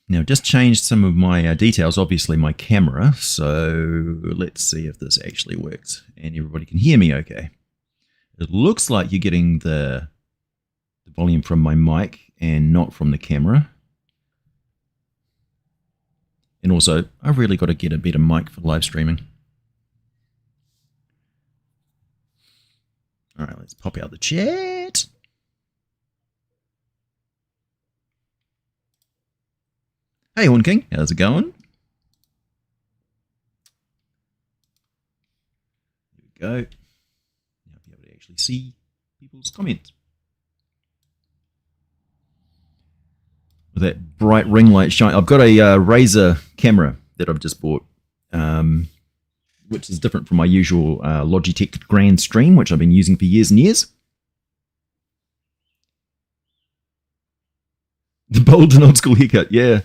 Now, just changed some of my details, obviously my camera, so let's see if this actually works and everybody can hear me okay. It looks like you're getting the volume from my mic and not from the camera. And also, I've really got to get a better mic for live streaming. All right, let's pop out the chat. Hey, Horn King, how's it going? There we go. Now I'll be able to actually see people's comments. With that bright ring light shine, I've got a Razer camera that I've just bought, which is different from my usual Logitech Grand Stream, which I've been using for years and years. The bold and old school haircut, yeah.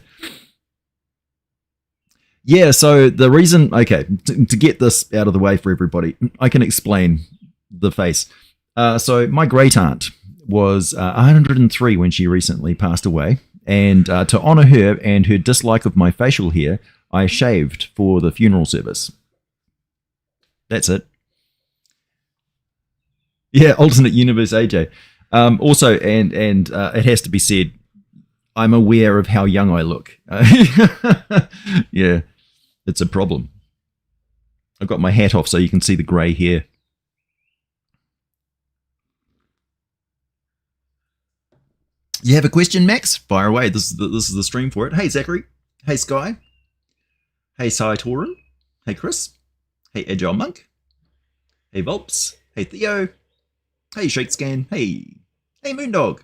Yeah, so the reason, okay, to get this out of the way for everybody, I can explain the face. So my great aunt was 103 when she recently passed away, and to honor her and her dislike of my facial hair, I shaved for the funeral service. That's it. Yeah, alternate universe AJ. Also, and it has to be said, I'm aware of how young I look. Yeah. It's a problem. I've got my hat off so you can see the grey hair. You have a question, Max? Fire away. This is the stream for it. Hey, Zachary. Hey, Sky. Hey, Sai Torin. Hey, Chris. Hey, Agile Monk. Hey, Volps. Hey, Theo. Hey, Shakescan. Hey. Hey, Moondog.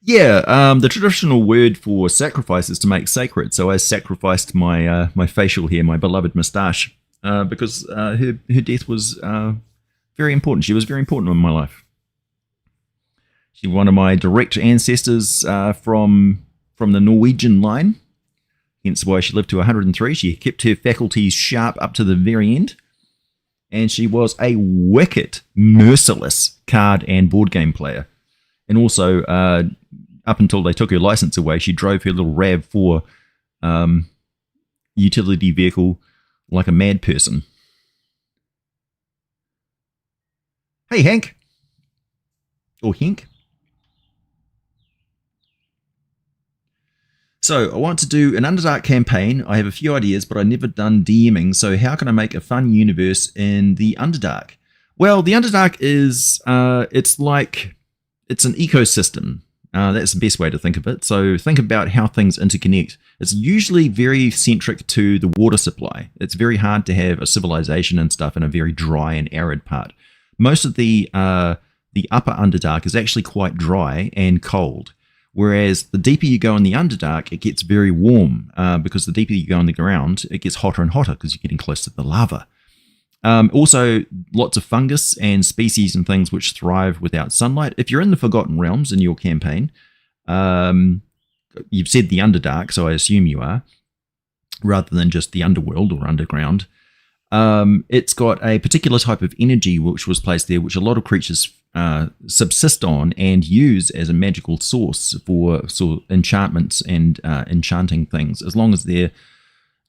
Yeah, the traditional word for sacrifice is to make sacred. So I sacrificed my my facial hair, my beloved moustache, because her death was very important. She was very important in my life. She's one of my direct ancestors from the Norwegian line. Hence why she lived to 103. She kept her faculties sharp up to the very end. And she was a wicked, merciless card and board game player. And also, up until they took her license away, she drove her little RAV4 utility vehicle like a mad person. Hey, Hank. Or Henk. So, I want to do an Underdark campaign. I have a few ideas, but I've never done DMing, so how can I make a fun universe in the Underdark? Well, the Underdark is, it's an ecosystem. That's the best way to think of it. So think about how things interconnect. It's usually very centric to the water supply. It's very hard to have a civilization and stuff in a very dry and arid part. Most of the upper Underdark is actually quite dry and cold. Whereas the deeper you go in the Underdark, it gets very warm because the deeper you go in the ground, it gets hotter and hotter because you're getting close to the lava. Also, lots of fungus and species and things which thrive without sunlight. If you're in the Forgotten Realms in your campaign, you've said the Underdark, so I assume you are, rather than just the Underworld or Underground. It's got a particular type of energy which was placed there, which a lot of creatures subsist on and use as a magical source for sort of enchantments and enchanting things, as long as they're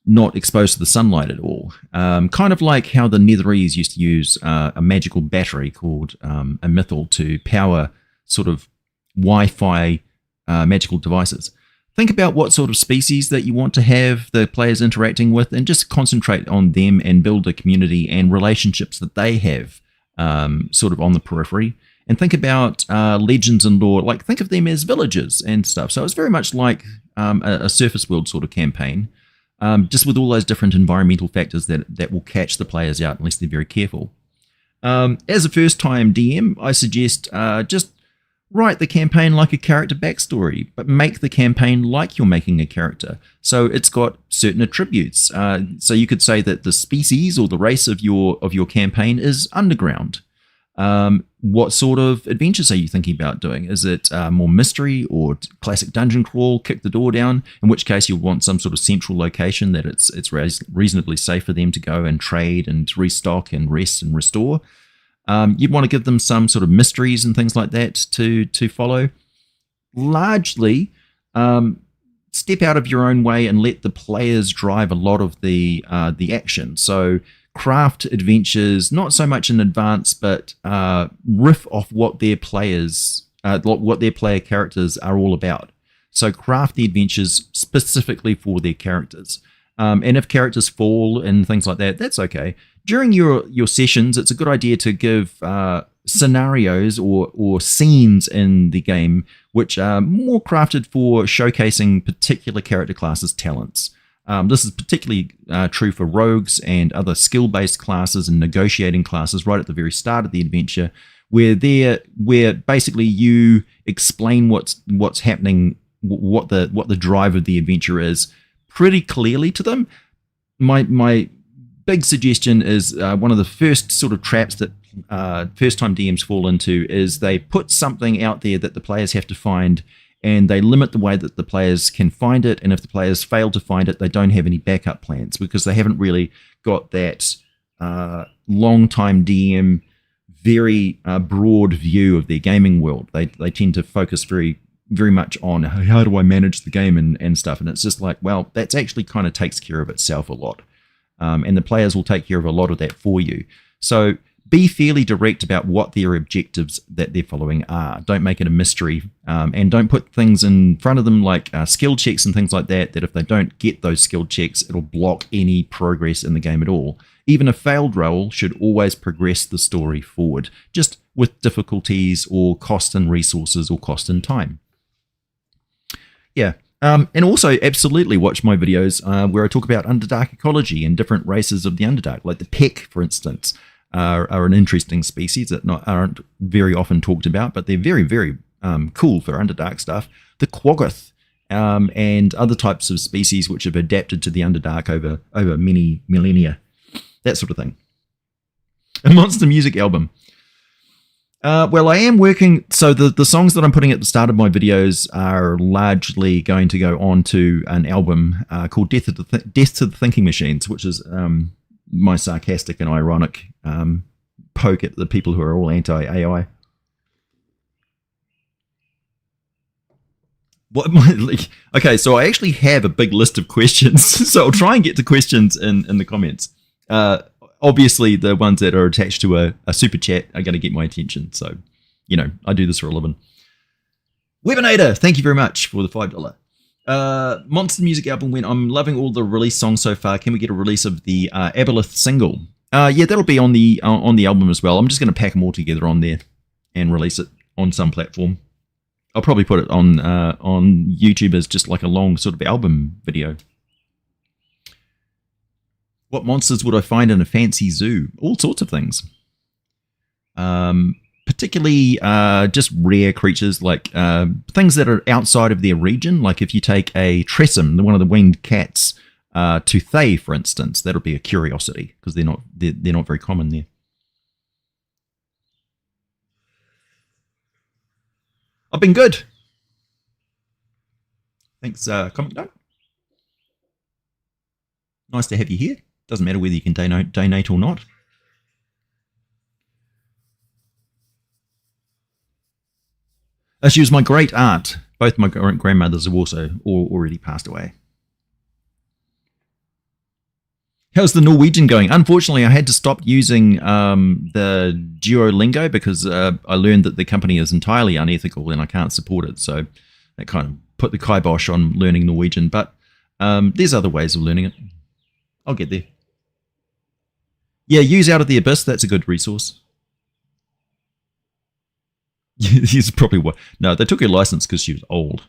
not exposed to the sunlight at all. Kind of like how the Netherese used to use a magical battery called a mythal to power sort of Wi-Fi magical devices. Think about what sort of species that you want to have the players interacting with and just concentrate on them and build a community and relationships that they have sort of on the periphery. And think about legends and lore, like think of them as villages and stuff. So it's very much like a surface world sort of campaign. Just with all those different environmental factors that will catch the players out unless they're very careful. As a first-time DM, I suggest just write the campaign like a character backstory, but make the campaign like you're making a character. So it's got certain attributes. So you could say that the species or the race of your campaign is underground. What sort of adventures are you thinking about doing? Is it more mystery or classic dungeon crawl, kick the door down, in which case you'll want some sort of central location that it's reasonably safe for them to go and trade and restock and rest and restore? You'd want to give them some sort of mysteries and things like that to follow. Largely, step out of your own way and let the players drive a lot of the action. So craft adventures, not so much in advance, but riff off what their player characters are all about. So craft the adventures specifically for their characters. And if characters fall and things like that, that's okay. During your sessions, it's a good idea to give scenarios or scenes in the game which are more crafted for showcasing particular character classes' talents. This is particularly true for rogues and other skill-based classes and negotiating classes right at the very start of the adventure, where basically you explain what's happening, what the drive of the adventure is pretty clearly to them. My big suggestion is one of the first sort of traps that first-time DMs fall into is they put something out there that the players have to find, and they limit the way that the players can find it, and if the players fail to find it, they don't have any backup plans because they haven't really got that long-time DM, very broad view of their gaming world. They tend to focus very much on how do I manage the game and stuff, and it's just like, well, that's actually kind of takes care of itself a lot. And the players will take care of a lot of that for you. So be fairly direct about what their objectives that they're following are. Don't make it a mystery, and don't put things in front of them like skill checks and things like that if they don't get those skill checks, it'll block any progress in the game at all. Even a failed roll should always progress the story forward, just with difficulties or cost in resources or cost in time. Yeah. And also absolutely watch my videos where I talk about Underdark ecology and different races of the Underdark, like the Peck, for instance, are an interesting species that aren't very often talked about, but they're very, very cool for Underdark stuff. The Quaggoth and other types of species which have adapted to the Underdark over many millennia, that sort of thing. A monster music album. Well, I am working, so the songs that I'm putting at the start of my videos are largely going to go on to an album called Death to the Thinking Machines, which is my sarcastic and ironic poke at the people who are all anti-AI. Okay, so I actually have a big list of questions, so I'll try and get to questions in the comments. Obviously, the ones that are attached to a super chat are going to get my attention. So, I do this for a living. Webinator, thank you very much for the $5. Monster music album when I'm loving all the release songs so far. Can we get a release of the Aboleth single? Yeah, that'll be on the album as well. I'm just going to pack them all together on there and release it on some platform. I'll probably put it on YouTube as just like a long sort of album video. What monsters would I find in a fancy zoo? All sorts of things. Particularly just rare creatures, like things that are outside of their region. Like if you take a Tressum, one of the winged cats, to Thay, for instance, that'll be a curiosity because they're not very common there. I've been good. Thanks, comment note. Nice to have you here. Doesn't matter whether you can donate or not. She was my great aunt. Both my grandmothers have also already passed away. How's the Norwegian going? Unfortunately, I had to stop using the Duolingo because I learned that the company is entirely unethical and I can't support it. So that kind of put the kibosh on learning Norwegian. But there's other ways of learning it. I'll get there. Yeah, use Out of the Abyss. That's a good resource. He's probably what. No, they took her license because she was old.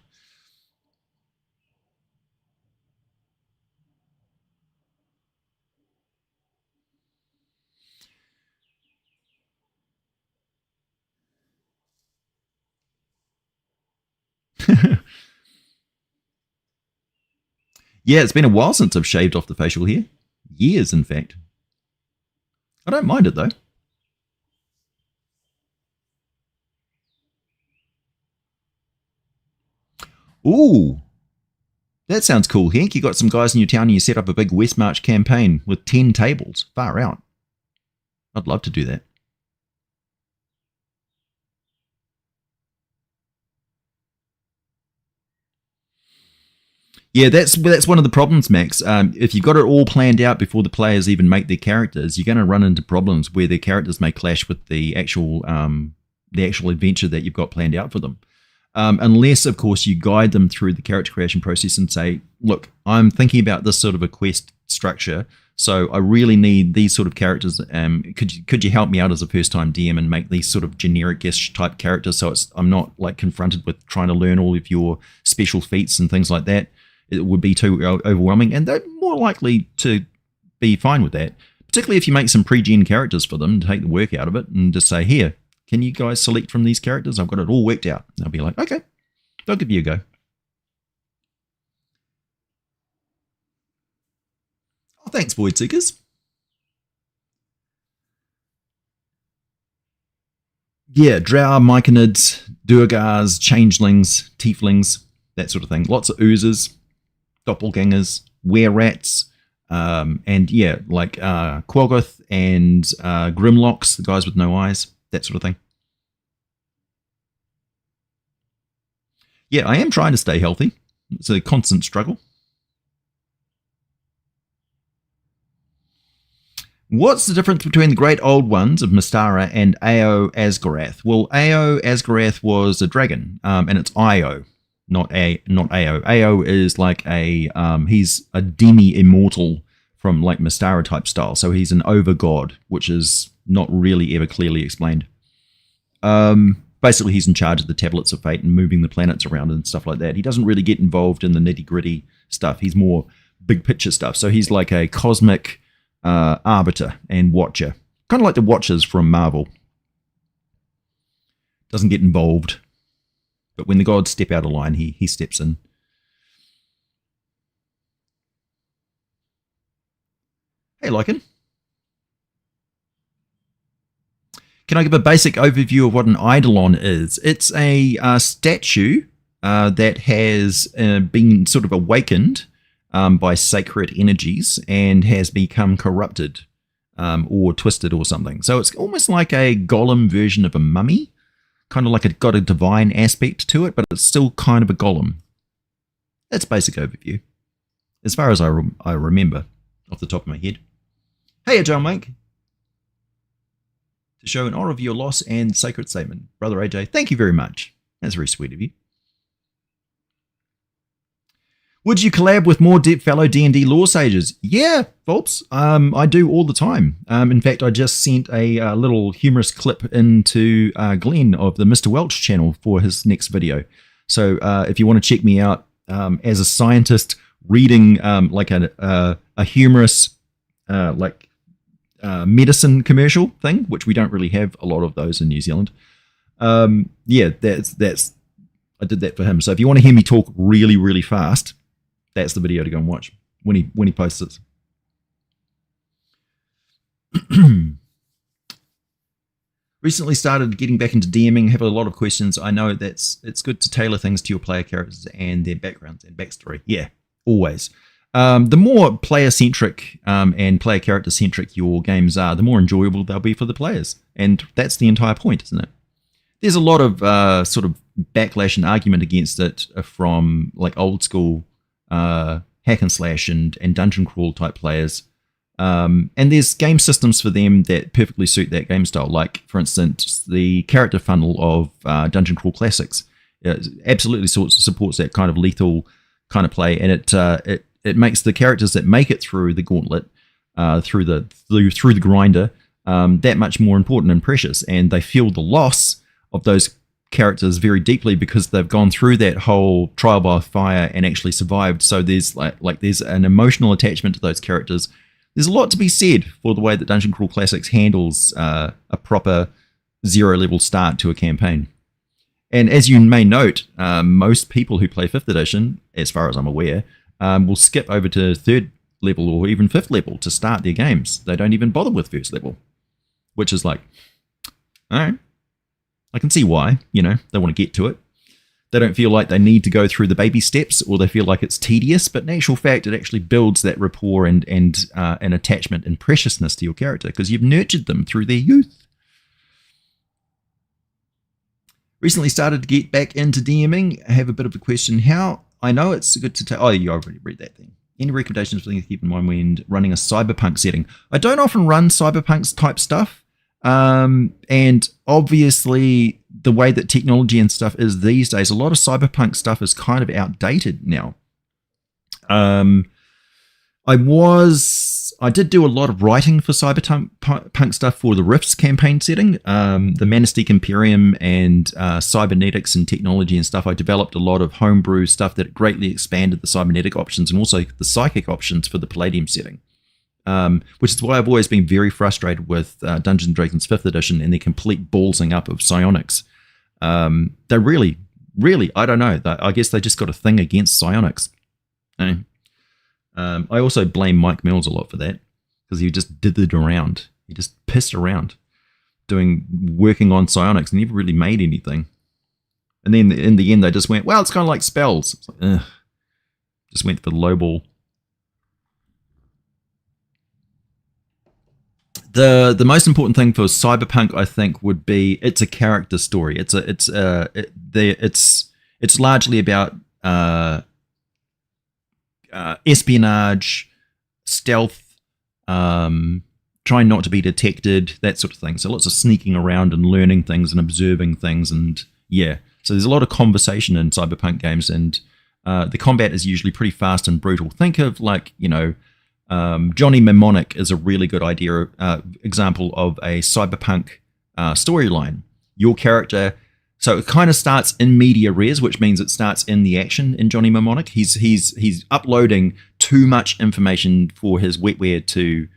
Yeah, it's been a while since I've shaved off the facial hair. Years, in fact. I don't mind it, though. Ooh. That sounds cool, Hank. You got some guys in your town and you set up a big West March campaign with 10 tables. Far out. I'd love to do that. Yeah, that's one of the problems, Max. If you've got it all planned out before the players even make their characters, you're going to run into problems where their characters may clash with the actual adventure that you've got planned out for them. Unless, of course, you guide them through the character creation process and say, look, I'm thinking about this sort of a quest structure, so I really need these sort of characters. Could you help me out as a first-time DM and make these sort of generic-ish type characters so I'm not like confronted with trying to learn all of your special feats and things like that? It would be too overwhelming, and they're more likely to be fine with that, particularly if you make some pre-gen characters for them to take the work out of it and just say, here, can you guys select from these characters? I've got it all worked out. And they'll be like, okay, they'll give you a go. Oh, thanks, Void Seekers. Yeah, Drow, Myconids, Durgars, Changelings, Tieflings, that sort of thing. Lots of oozes, doppelgangers, were-rats, and yeah, like Quoggoth and Grimlocks, the guys with no eyes, that sort of thing. Yeah, I am trying to stay healthy. It's a constant struggle. What's the difference between the Great Old Ones of Mystara and Ao Asgarath? Well, Ao Asgarath was a dragon, and it's Io, not Ao. Ao is like he's a demi-immortal from like Mystara type style, so he's an over-god, which is not really ever clearly explained. Basically, he's in charge of the tablets of fate and moving the planets around and stuff like that. He doesn't really get involved in the nitty-gritty stuff. He's more big picture stuff. So he's like a cosmic arbiter and watcher, kind of like the Watchers from Marvel. Doesn't get involved, but when the gods step out of line, he steps in. Hey, Lycan. Can I give a basic overview of what an eidolon is? It's a statue that has been sort of awakened by sacred energies and has become corrupted or twisted or something. So it's almost like a golem version of a mummy, kind of like it got a divine aspect to it, but it's still kind of a golem. That's basic overview, as far as I remember off the top of my head. Hey, John Mike. To show an honor of your loss and sacred statement. Brother AJ, thank you very much. That's very sweet of you. Would you collab with more fellow D&D lore sages? Yeah, folks, I do all the time. In fact, I just sent a little humorous clip into Glenn of the Mr. Welch channel for his next video. So if you want to check me out as a scientist reading like a humorous medicine commercial thing, which we don't really have a lot of those in New Zealand. Yeah, that's I did that for him. So if you want to hear me talk really, really fast, that's the video to go and watch when he posts it. Recently started getting back into DMing, have a lot of questions. I know it's good to tailor things to your player characters and their backgrounds and backstory. Yeah, always. The more player-centric and player character-centric your games are, the more enjoyable they'll be for the players. And that's the entire point, isn't it? There's a lot of sort of backlash and argument against it from like old school hack and slash and dungeon crawl type players. And there's game systems for them that perfectly suit that game style. Like, for instance, the character funnel of Dungeon Crawl Classics absolutely supports that kind of lethal kind of play, and it makes the characters that make it through the gauntlet, through the grinder, that much more important and precious, and they feel the loss of those characters very deeply because they've gone through that whole trial by fire and actually survived. So there's like there's an emotional attachment to those characters. There's a lot to be said for the way that Dungeon Crawl Classics handles a proper zero-level start to a campaign. And as you may note, most people who play 5th edition, as far as I'm aware, will skip over to 3rd level or even 5th level to start their games. They don't even bother with 1st level, which is like, all right, I can see why, they want to get to it. They don't feel like they need to go through the baby steps, or they feel like it's tedious, but in actual fact, it actually builds that rapport and an attachment and preciousness to your character because you've nurtured them through their youth. Recently started to get back into DMing. I have a bit of a question. How I know it's good to take. Oh, you already read that thing. Any recommendations for things to keep in mind when running a cyberpunk setting? I don't often run cyberpunk type stuff. And obviously, the way that technology and stuff is these days, a lot of cyberpunk stuff is kind of outdated now. I did do a lot of writing for cyberpunk stuff for the Rifts campaign setting, the Manastic Imperium and cybernetics and technology and stuff. I developed a lot of homebrew stuff that greatly expanded the cybernetic options and also the psychic options for the Palladium setting, which is why I've always been very frustrated with Dungeons & Dragons 5th edition and the complete ballsing up of Psionics. They're really, I don't know. I guess they just got a thing against Psionics. I also blame Mike Mills a lot for that because he just dithered around. He just pissed around working on Psionics and never really made anything. And then in the end, they just went, well, it's kind of like spells. It's like, ugh. Just went for the low ball. The most important thing for Cyberpunk, I think, would be it's a character story. It's largely about espionage, stealth, trying not to be detected, that sort of thing. So lots of sneaking around and learning things and observing things, and yeah. So there's a lot of conversation in cyberpunk games, and the combat is usually pretty fast and brutal. Think of Johnny Mnemonic is a really good example of a cyberpunk storyline. Your character. So it kind of starts in media res, which means it starts in the action in Johnny Mnemonic. He's uploading too much information for his wetware to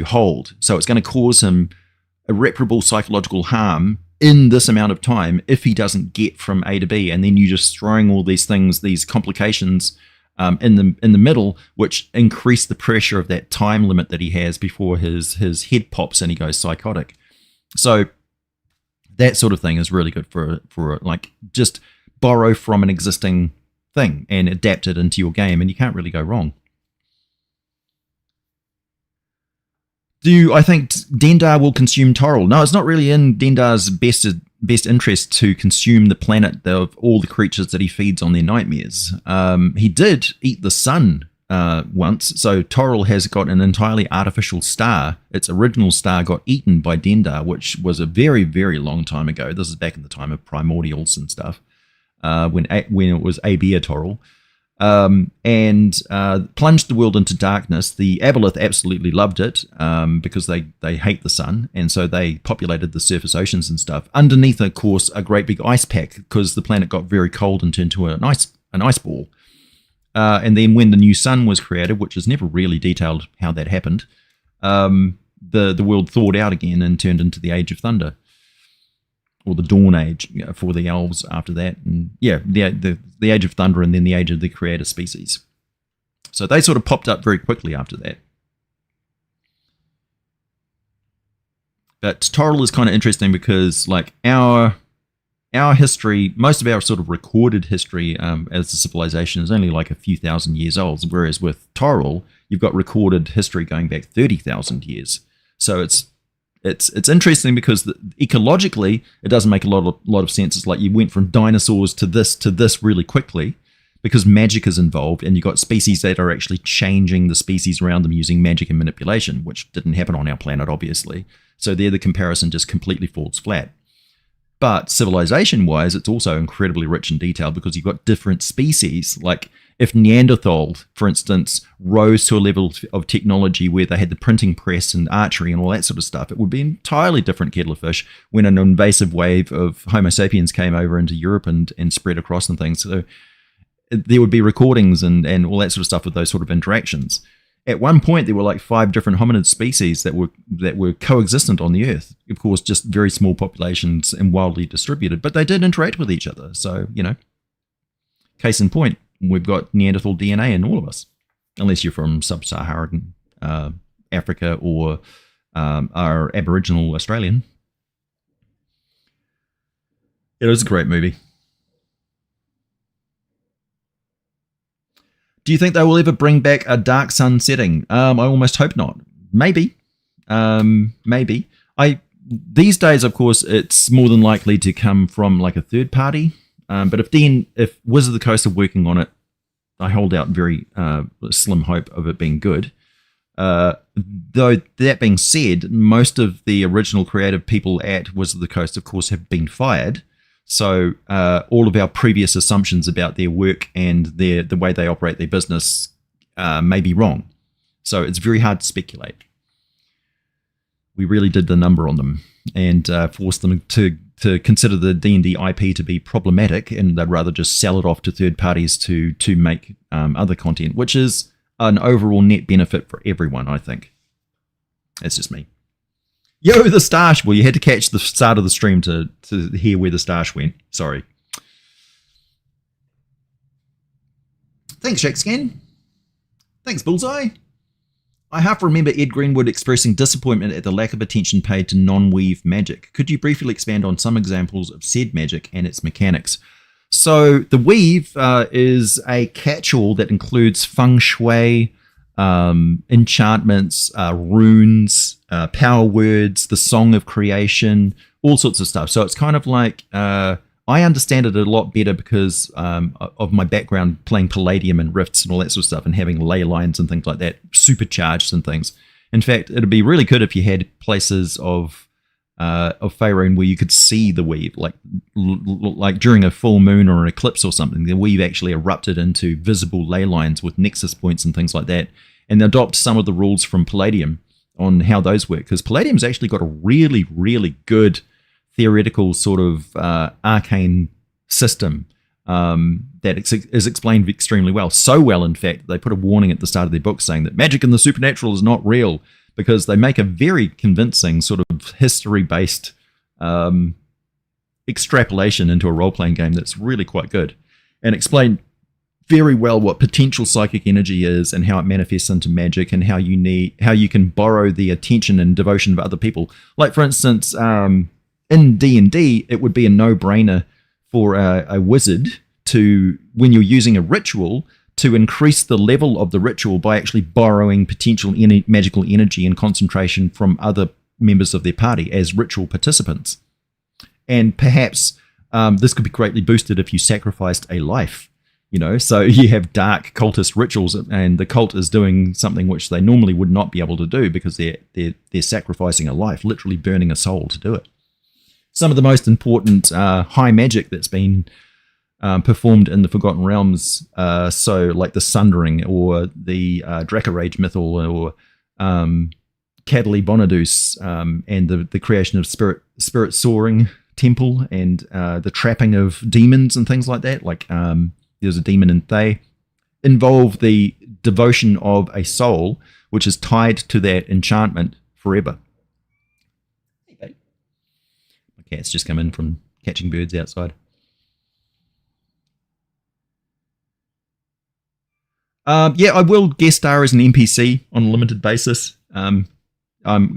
hold. So it's going to cause him irreparable psychological harm in this amount of time if he doesn't get from A to B. And then you're just throwing all these things, these complications in the middle, which increase the pressure of that time limit that he has before his head pops and he goes psychotic. So that sort of thing is really good for like just borrow from an existing thing and adapt it into your game, and you can't really go wrong. Do I think Dendar will consume Toril? No, it's not really in Dendar's best interest to consume the planet of all the creatures that he feeds on their nightmares. He did eat the sun once, so Toril has got an entirely artificial star. Its original star got eaten by Dendar, which was a very, very long time ago. This is back in the time of primordials and stuff, when it was Abia Toril, and plunged the world into darkness. The Aboleth absolutely loved it because they hate the sun, and so they populated the surface oceans and stuff. Underneath, of course, a great big ice pack because the planet got very cold and turned into an ice ball. And then when the new sun was created, which is never really detailed how that happened, the world thawed out again and turned into the Age of Thunder, or the Dawn Age for the elves after that. And yeah, the Age of Thunder and then the Age of the Creator Species. So they sort of popped up very quickly after that. But Toril is kind of interesting because like our history, most of our sort of recorded history as a civilization is only like a few thousand years old, whereas with Toril, you've got recorded history going back 30,000 years. So it's interesting because ecologically, it doesn't make a lot of sense. It's like you went from dinosaurs to this really quickly because magic is involved, and you've got species that are actually changing the species around them using magic and manipulation, which didn't happen on our planet, obviously. So there the comparison just completely falls flat. But civilization-wise, it's also incredibly rich in detail because you've got different species. Like if Neanderthal, for instance, rose to a level of technology where they had the printing press and archery and all that sort of stuff, it would be an entirely different kettle of fish when an invasive wave of Homo sapiens came over into Europe and spread across and things. So there would be recordings and all that sort of stuff with those sort of interactions. At one point, there were like 5 different hominid species that were coexistent on the Earth. Of course, just very small populations and wildly distributed, but they did interact with each other. So, case in point, we've got Neanderthal DNA in all of us, unless you're from sub-Saharan Africa or are Aboriginal Australian. It was a great movie. Do you think they will ever bring back a Dark Sun setting? I almost hope not. Maybe. These days, of course, it's more than likely to come from like a third party. But if Wizards of the Coast are working on it, I hold out very slim hope of it being good. Though that being said, most of the original creative people at Wizards of the Coast, of course, have been fired. So all of our previous assumptions about their work and the way they operate their business may be wrong. So it's very hard to speculate. We really did the number on them and forced them to consider the D&D IP to be problematic, and they'd rather just sell it off to third parties to make other content, which is an overall net benefit for everyone, I think. That's just me. Yo, the stash! Well, you had to catch the start of the stream to hear where the stash went. Sorry. Thanks, Jackscan. Thanks, Bullseye. I half remember Ed Greenwood expressing disappointment at the lack of attention paid to non-weave magic. Could you briefly expand on some examples of said magic and its mechanics? So the weave is a catch-all that includes feng shui, enchantments, runes, power words, the song of creation, all sorts of stuff. So it's kind of like I understand it a lot better because of my background playing Palladium and Rifts and all that sort of stuff, and having ley lines and things like that, supercharged and things. In fact, it'd be really good if you had places of Faerun where you could see the weave, like during a full moon or an eclipse or something. The weave actually erupted into visible ley lines with nexus points and things like that, and adopt some of the rules from Palladium on how those work, because Palladium's actually got a really, really good theoretical sort of arcane system that is explained extremely well. So well, in fact, they put a warning at the start of their book saying that magic and the supernatural is not real, because they make a very convincing sort of history-based extrapolation into a role-playing game that's really quite good, and explain very well what potential psychic energy is and how it manifests into magic, and how you can borrow the attention and devotion of other people. Like, for instance, in D&D, it would be a no-brainer for a wizard to, when you're using a ritual, to increase the level of the ritual by actually borrowing potential magical energy and concentration from other members of their party as ritual participants. And perhaps this could be greatly boosted if you sacrificed a life. So you have dark cultist rituals, and the cult is doing something which they normally would not be able to do because they're sacrificing a life, literally burning a soul to do it. Some of the most important high magic that's been performed in the Forgotten Realms, so like the Sundering or the Draco Rage Mythal or Cadley Bonadus, and the creation of Spirit Soaring Temple, and the trapping of demons and things like that. Like there's a demon in Thay, involve the devotion of a soul which is tied to that enchantment forever. Cats just come in from catching birds outside. Yeah, I will guest star as an NPC on a limited basis. I'm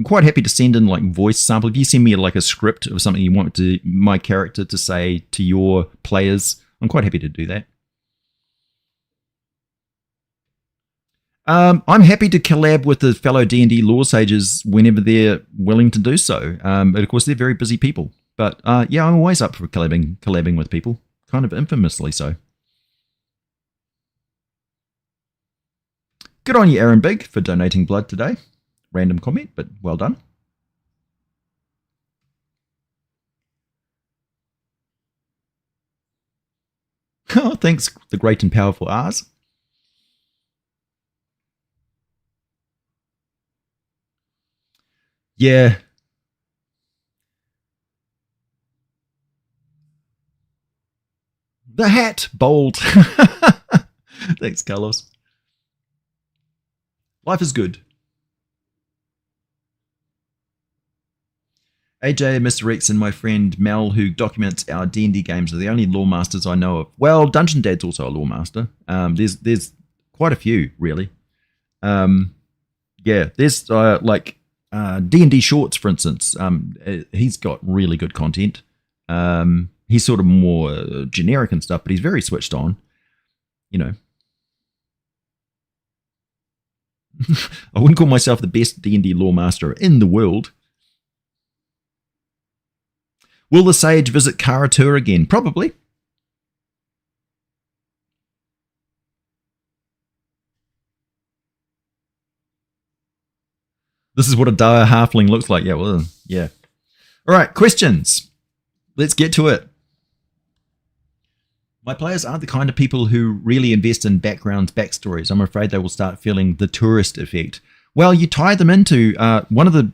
quite happy to send in like voice sample. If you send me like a script of something you want my character to say to your players, I'm quite happy to do that. I'm happy to collab with the fellow D&D lore sages whenever they're willing to do so. But of course, they're very busy people. But yeah, I'm always up for collabing with people, kind of infamously so. Good on you, Aaron Big, for donating blood today. Random comment, but well done. Oh, thanks, the great and powerful Ars. Yeah. The hat, bold. Thanks, Carlos. Life is good. AJ, Mr. X, and my friend Mel, who documents our D&D games, are the only lore masters I know of. Well, Dungeon Dad's also a lore master. There's quite a few, really. Yeah, there's like D&D Shorts, for instance. He's got really good content. He's sort of more generic and stuff, but he's very switched on. I wouldn't call myself the best D&D lore master in the world. Will the Sage visit Karatur again? Probably. This is what a dire halfling looks like. Yeah, well, yeah. All right, questions. Let's get to it. My players aren't the kind of people who really invest in backgrounds, backstories. I'm afraid they will start feeling the tourist effect. Well, you tie them into, one of the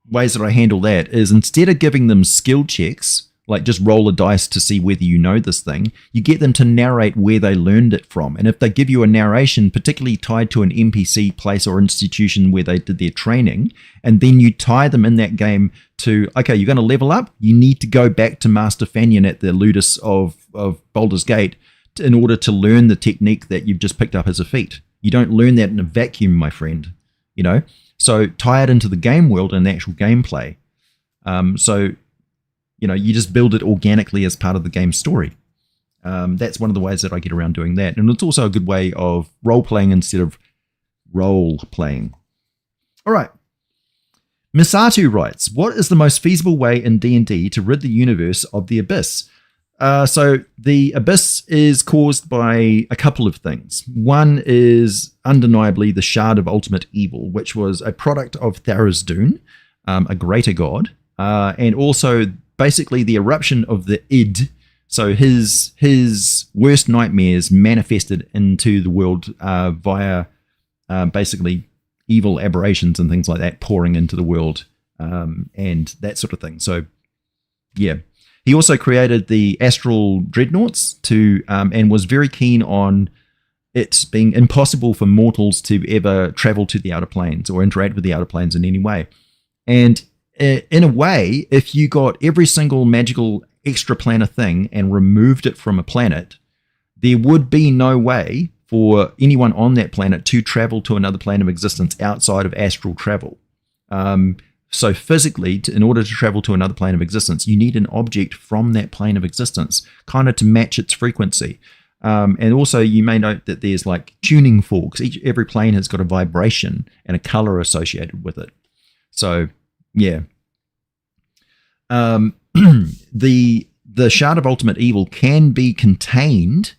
ways that I handle that is instead of giving them skill checks, like just roll a dice to see whether you know this thing, you get them to narrate where they learned it from. And if they give you a narration particularly tied to an NPC place or institution where they did their training, and then you tie them in that game to, okay, you're going to level up, you need to go back to Master Fanion at the Ludus of Baldur's Gate in order to learn the technique that you've just picked up as a feat. You don't learn that in a vacuum, my friend. You know, so tie it into the game world and the actual gameplay. So, you know, you just build it organically as part of the game story. That's one of the ways that I get around doing that. And it's also a good way of role-playing instead of role-playing. All right. Misatu writes, what is the most feasible way in D&D to rid the universe of the Abyss? So the Abyss is caused by a couple of things. One is undeniably the Shard of Ultimate Evil, which was a product of Tharizdun, a greater god, and also basically the eruption of the id. So his worst nightmares manifested into the world via basically evil aberrations and things like that pouring into the world and that sort of thing. So yeah. He also created the Astral Dreadnoughts and was very keen on it being impossible for mortals to ever travel to the outer planes or interact with the outer planes in any way. And in a way, if you got every single magical extraplanar thing and removed it from a planet, there would be no way for anyone on that planet to travel to another plane of existence outside of astral travel. So physically, in order to travel to another plane of existence, you need an object from that plane of existence, kind of to match its frequency. And also, you may note that there's like tuning forks. Every plane has got a vibration and a color associated with it. So, yeah. The Shard of Ultimate Evil can be contained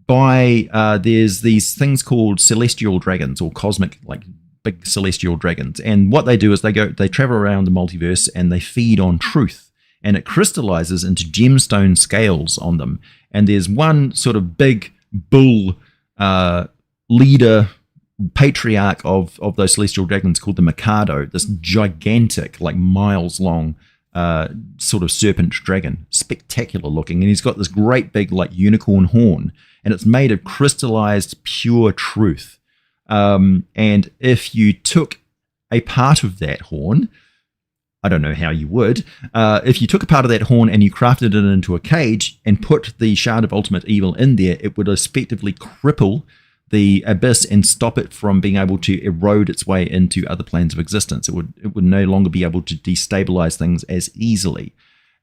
by there's these things called celestial dragons or cosmic, like big celestial dragons, and what they do is they travel around the multiverse and they feed on truth, and it crystallizes into gemstone scales on them. And there's one sort of big bull leader patriarch of those celestial dragons called the Mikado, this gigantic, like miles long sort of serpent dragon, spectacular looking, and he's got this great big like unicorn horn, and it's made of crystallized pure truth. And if you took a part of that horn, I don't know how you would, if you took a part of that horn and you crafted it into a cage and put the Shard of Ultimate Evil in there, it would effectively cripple the Abyss and stop it from being able to erode its way into other planes of existence. It would no longer be able to destabilize things as easily.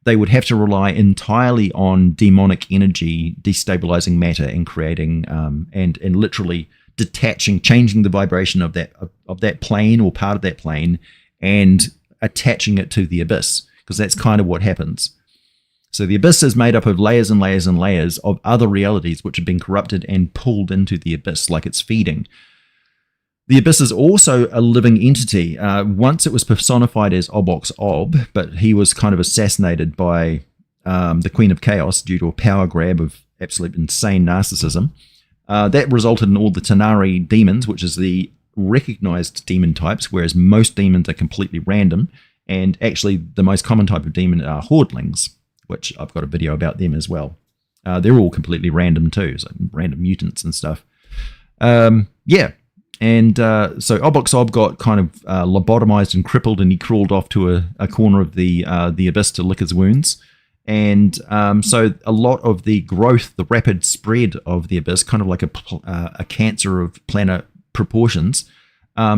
They would have to rely entirely on demonic energy, destabilizing matter and creating, and literally changing the vibration of that plane or part of that plane and attaching it to the Abyss, because that's kind of what happens. So the Abyss is made up of layers and layers and layers of other realities which have been corrupted and pulled into the Abyss like it's feeding. The Abyss is also a living entity. Once it was personified as Obox Ob, but he was kind of assassinated by the Queen of Chaos due to a power grab of absolute insane narcissism. That resulted in all the Tanari demons, which is the recognized demon types, whereas most demons are completely random. And actually, the most common type of demon are Hordlings, which I've got a video about them as well. They're all completely random too, so random mutants and stuff. Yeah. And so Obox Ob got kind of lobotomized and crippled, and he crawled off to a corner of the Abyss to lick his wounds. And so a lot of the growth, the rapid spread of the Abyss, kind of like a cancer of planet proportions,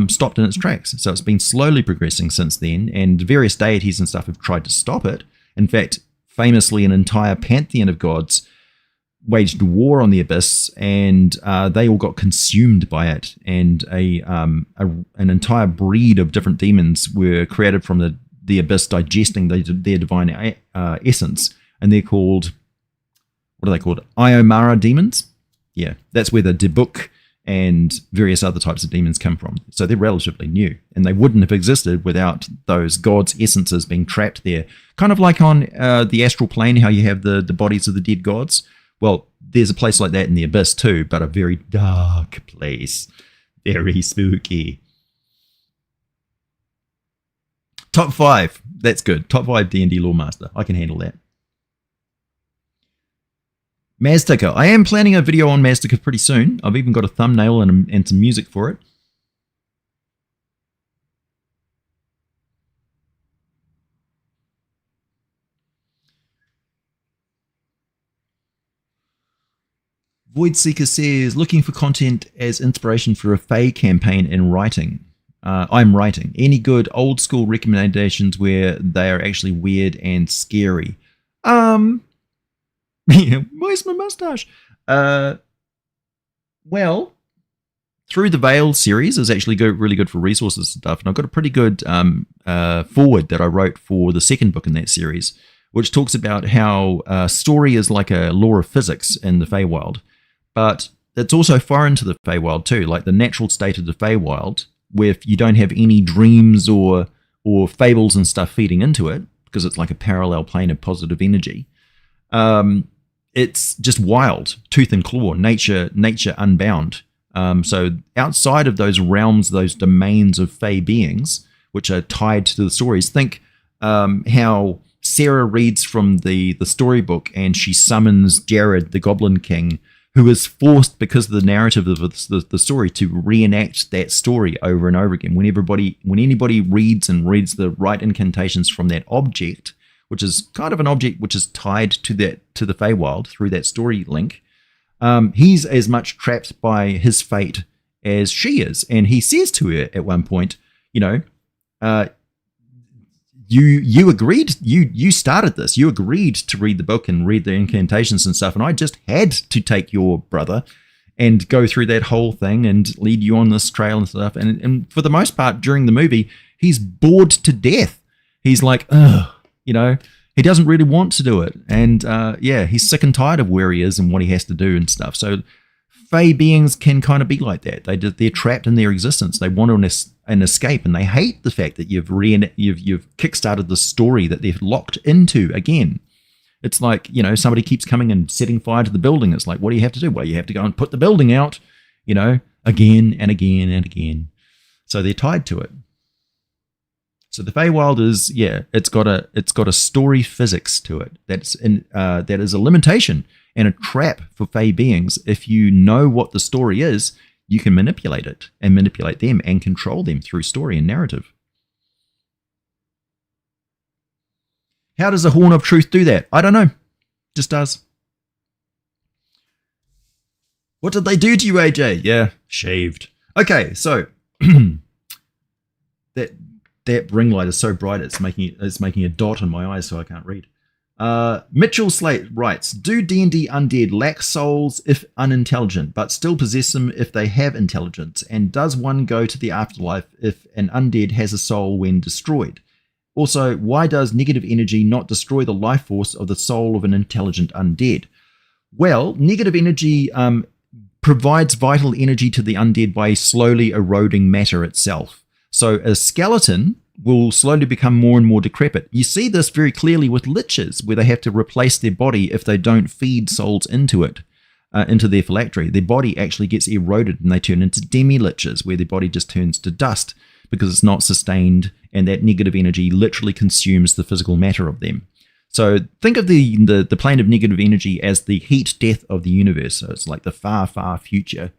stopped in its tracks. So it's been slowly progressing since then, and various deities and stuff have tried to stop it. In fact, famously, an entire pantheon of gods waged war on the Abyss, and they all got consumed by it. And an entire breed of different demons were created from the Abyss digesting their divine essence, and they're called, what are they called? Iomara demons. Yeah, that's where the Debuk and various other types of demons come from. So they're relatively new, and they wouldn't have existed without those gods' essences being trapped there. Kind of like on the astral plane, how you have the bodies of the dead gods. Well, there's a place like that in the Abyss too, but a very dark place. Very spooky. Top 5. That's good. Top 5 D&D Lore Master. I can handle that. Maztica. I am planning a video on Maztica pretty soon. I've even got a thumbnail and some music for it. Voidseeker says, looking for content as inspiration for a Fey campaign in writing. I'm writing. Any good old school recommendations where they are actually weird and scary? Where's my mustache? Well, Through the Veil series is actually really good for resources and stuff. And I've got a pretty good forward that I wrote for the second book in that series, which talks about how story is like a law of physics in the Feywild. But it's also foreign to the Feywild too, like the natural state of the Feywild, where if you don't have any dreams or fables and stuff feeding into it, because it's like a parallel plane of positive energy, it's just wild, tooth and claw, nature unbound. So outside of those realms, those domains of Fey beings, which are tied to the stories, think how Sarah reads from the storybook and she summons Jared, the Goblin King, who is forced because of the narrative of the story to reenact that story over and over again. When anybody reads the right incantations from that object, which is kind of an object which is tied to the Feywild through that story link, he's as much trapped by his fate as she is. And he says to her at one point, you agreed, you started this, you agreed to read the book and read the incantations and stuff, and I just had to take your brother and go through that whole thing and lead you on this trail and stuff. And for the most part during the movie, he's bored to death. He's like, ugh. He doesn't really want to do it. And he's sick and tired of where he is and what he has to do and stuff. So Fey beings can kind of be like that. They're trapped in their existence. They want an escape, and they hate the fact that you've kickstarted the story that they've locked into again. It's like, somebody keeps coming and setting fire to the building. It's like, what do you have to do? Well, you have to go and put the building out, again and again and again. So they're tied to it. So the Feywild is, it's got a story physics to it. That is a limitation and a trap for Fey beings. If you know what the story is, you can manipulate it and manipulate them and control them through story and narrative. How does the Horn of Truth do that? I don't know. Just does. What did they do to you, AJ? Yeah, shaved. Okay, so that ring light is so bright it's making a dot on my eyes so I can't read. Mitchell Slate writes, do D&D undead lack souls if unintelligent, but still possess them if they have intelligence? And does one go to the afterlife if an undead has a soul when destroyed? Also, why does negative energy not destroy the life force of the soul of an intelligent undead? Well, negative energy provides vital energy to the undead by slowly eroding matter itself. So a skeleton will slowly become more and more decrepit. You see this very clearly with liches, where they have to replace their body if they don't feed souls into it, into their phylactery. Their body actually gets eroded and they turn into demi-liches, where their body just turns to dust because it's not sustained, and that negative energy literally consumes the physical matter of them. So think of the plane of negative energy as the heat death of the universe. So it's like the far, far future,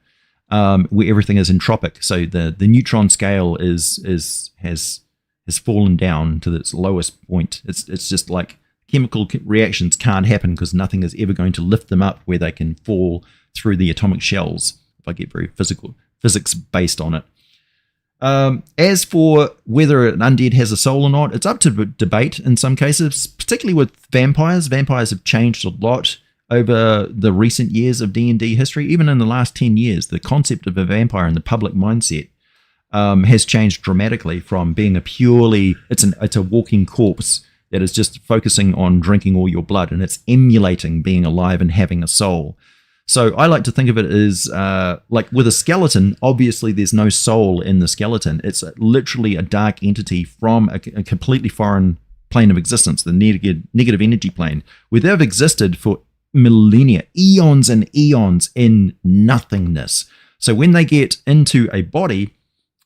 where everything is entropic. So the neutron scale has fallen down to its lowest point. It's just like chemical reactions can't happen because nothing is ever going to lift them up where they can fall through the atomic shells, if I get very physics based on it. As for whether an undead has a soul or not, it's up to debate in some cases, particularly with vampires. Vampires have changed a lot over the recent years of D&D history. Even in the last 10 years, the concept of a vampire in the public mindset has changed dramatically from being it's a walking corpse that is just focusing on drinking all your blood, and it's emulating being alive and having a soul. So I like to think of it as like with a skeleton, obviously there's no soul in the skeleton. It's literally a dark entity from a completely foreign plane of existence, the negative energy plane, where they've existed for millennia, eons and eons in nothingness. So when they get into a body,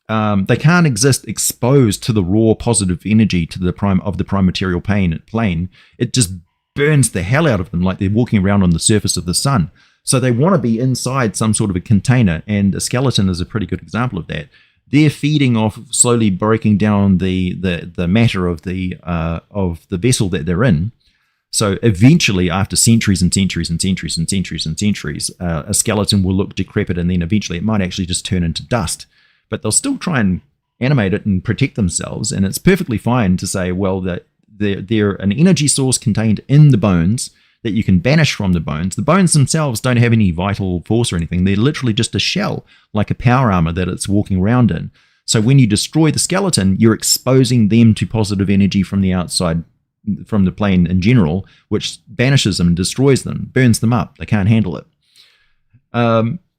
they can't exist exposed to the raw positive energy to the prime material plane. It just burns the hell out of them, like they're walking around on the surface of the sun. So they want to be inside some sort of a container, and a skeleton is a pretty good example of that. They're feeding off, slowly breaking down the matter of the vessel that they're in. So eventually, after centuries and centuries and centuries and centuries and centuries, a skeleton will look decrepit, and then eventually it might actually just turn into dust. But they'll still try and animate it and protect themselves, and it's perfectly fine to say, well, that they're an energy source contained in the bones that you can banish from the bones. The bones themselves don't have any vital force or anything. They're literally just a shell, like a power armor that it's walking around in. So when you destroy the skeleton, you're exposing them to positive energy from the outside, from the plane in general, which banishes them and destroys them, burns them up. They can't handle it.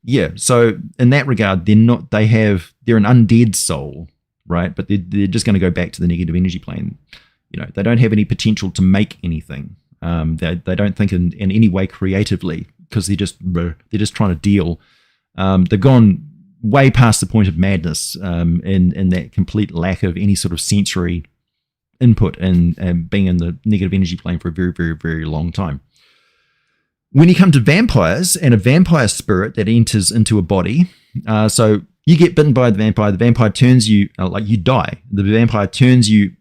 Yeah, so in that regard, they're an undead soul, right? But they're just going to go back to the negative energy plane. You know, they don't have any potential to make anything. They don't think in any way creatively, because they're just trying to deal. They've gone way past the point of madness in that complete lack of any sort of sensory input and being in the negative energy plane for a very, very, very long time. When you come to vampires and a vampire spirit that enters into a body, so you get bitten by the vampire turns you, like you die. The vampire turns you,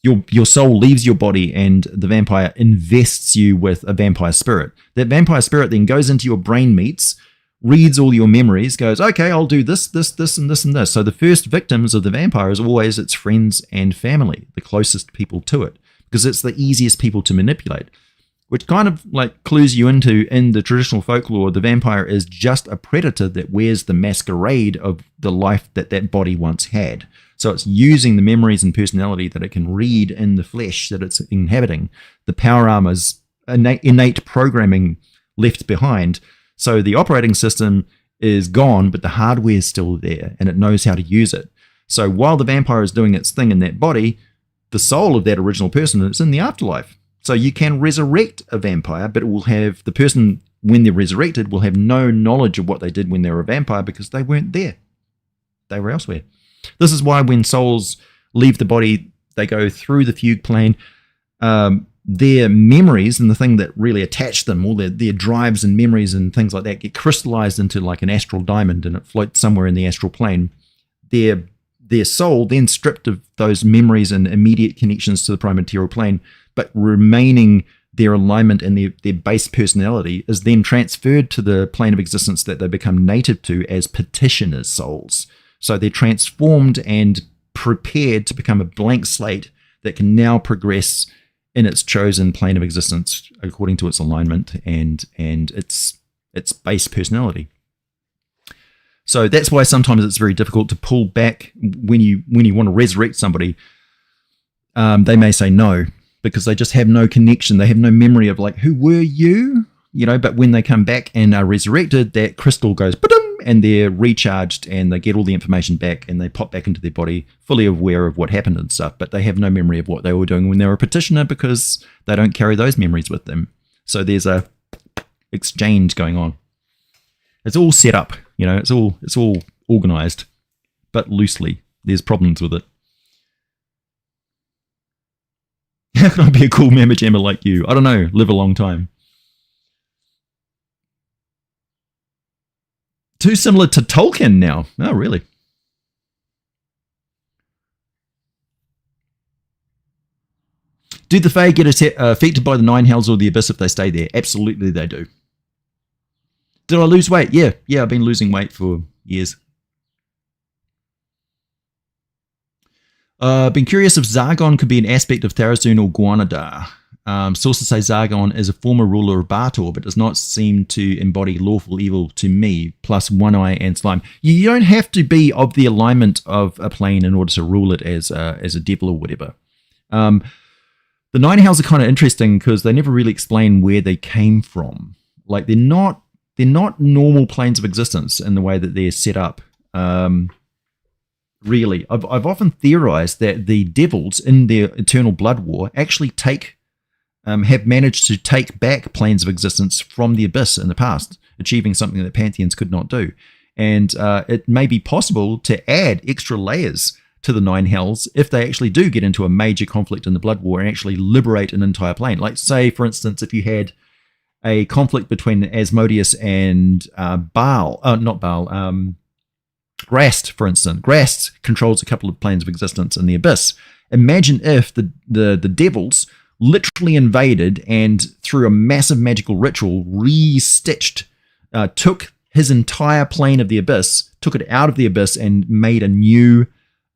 your soul leaves your body, and the vampire invests you with a vampire spirit. That vampire spirit then goes into your brain meats, reads all your memories, goes, okay, I'll do this, and this, and this. So the first victims of the vampire is always its friends and family, the closest people to it, because it's the easiest people to manipulate. Which kind of like clues you into, in the traditional folklore, the vampire is just a predator that wears the masquerade of the life that body once had. So it's using the memories and personality that it can read in the flesh that it's inhabiting, the power armor's innate programming left behind. So the operating system is gone, but the hardware is still there, and it knows how to use it. So while the vampire is doing its thing in that body, the soul of that original person is in the afterlife. So you can resurrect a vampire, but it will have the person, when they're resurrected, will have no knowledge of what they did when they were a vampire, because they weren't there. They were elsewhere. This is why when souls leave the body, they go through the fugue plane. Their memories and the thing that really attached them, all their drives and memories and things like that, get crystallized into like an astral diamond, and it floats somewhere in the astral plane. Their soul, then stripped of those memories and immediate connections to the prime material plane, but remaining their alignment and their base personality, is then transferred to the plane of existence that they become native to as petitioners' souls. So they're transformed and prepared to become a blank slate that can now progress in its chosen plane of existence according to its alignment and its base personality. So that's why sometimes it's very difficult to pull back when you want to resurrect somebody. They may say no, because they just have no connection. They have no memory of like, who were you? You know, but when they come back and are resurrected, that crystal goes ba-dum, and they're recharged, and they get all the information back, and they pop back into their body fully aware of what happened and stuff, but they have no memory of what they were doing when they were a petitioner, because they don't carry those memories with them. So there's a exchange going on. It's all set up, you know, it's all organized, but loosely. There's problems with it. How can I be a cool mamma jammer like you? I don't know, live a long time. Too similar to Tolkien now. Oh, really? Do the Fae get affected by the Nine Hells or the Abyss if they stay there? Absolutely they do. Did I lose weight? Yeah, I've been losing weight for years. Been curious if Zargon could be an aspect of Tharizdun or Guanadar. Sources say Zargon is a former ruler of Bartor, but does not seem to embody lawful evil to me, plus One Eye and Slime. You don't have to be of the alignment of a plane in order to rule it as a devil or whatever. The Nine Hells are kind of interesting because they never really explain where they came from. Like they're not normal planes of existence in the way that they're set up. Really, I've often theorized that the devils in their eternal blood war actually have managed to take back planes of existence from the abyss in the past, achieving something that pantheons could not do. And it may be possible to add extra layers to the Nine Hells if they actually do get into a major conflict in the Blood War and actually liberate an entire plane. Like, say, for instance, if you had a conflict between Asmodeus and Grast, for instance. Grast controls a couple of planes of existence in the Abyss. Imagine if the devils literally invaded and through a massive magical ritual took his entire plane of the Abyss, took it out of the Abyss and made a new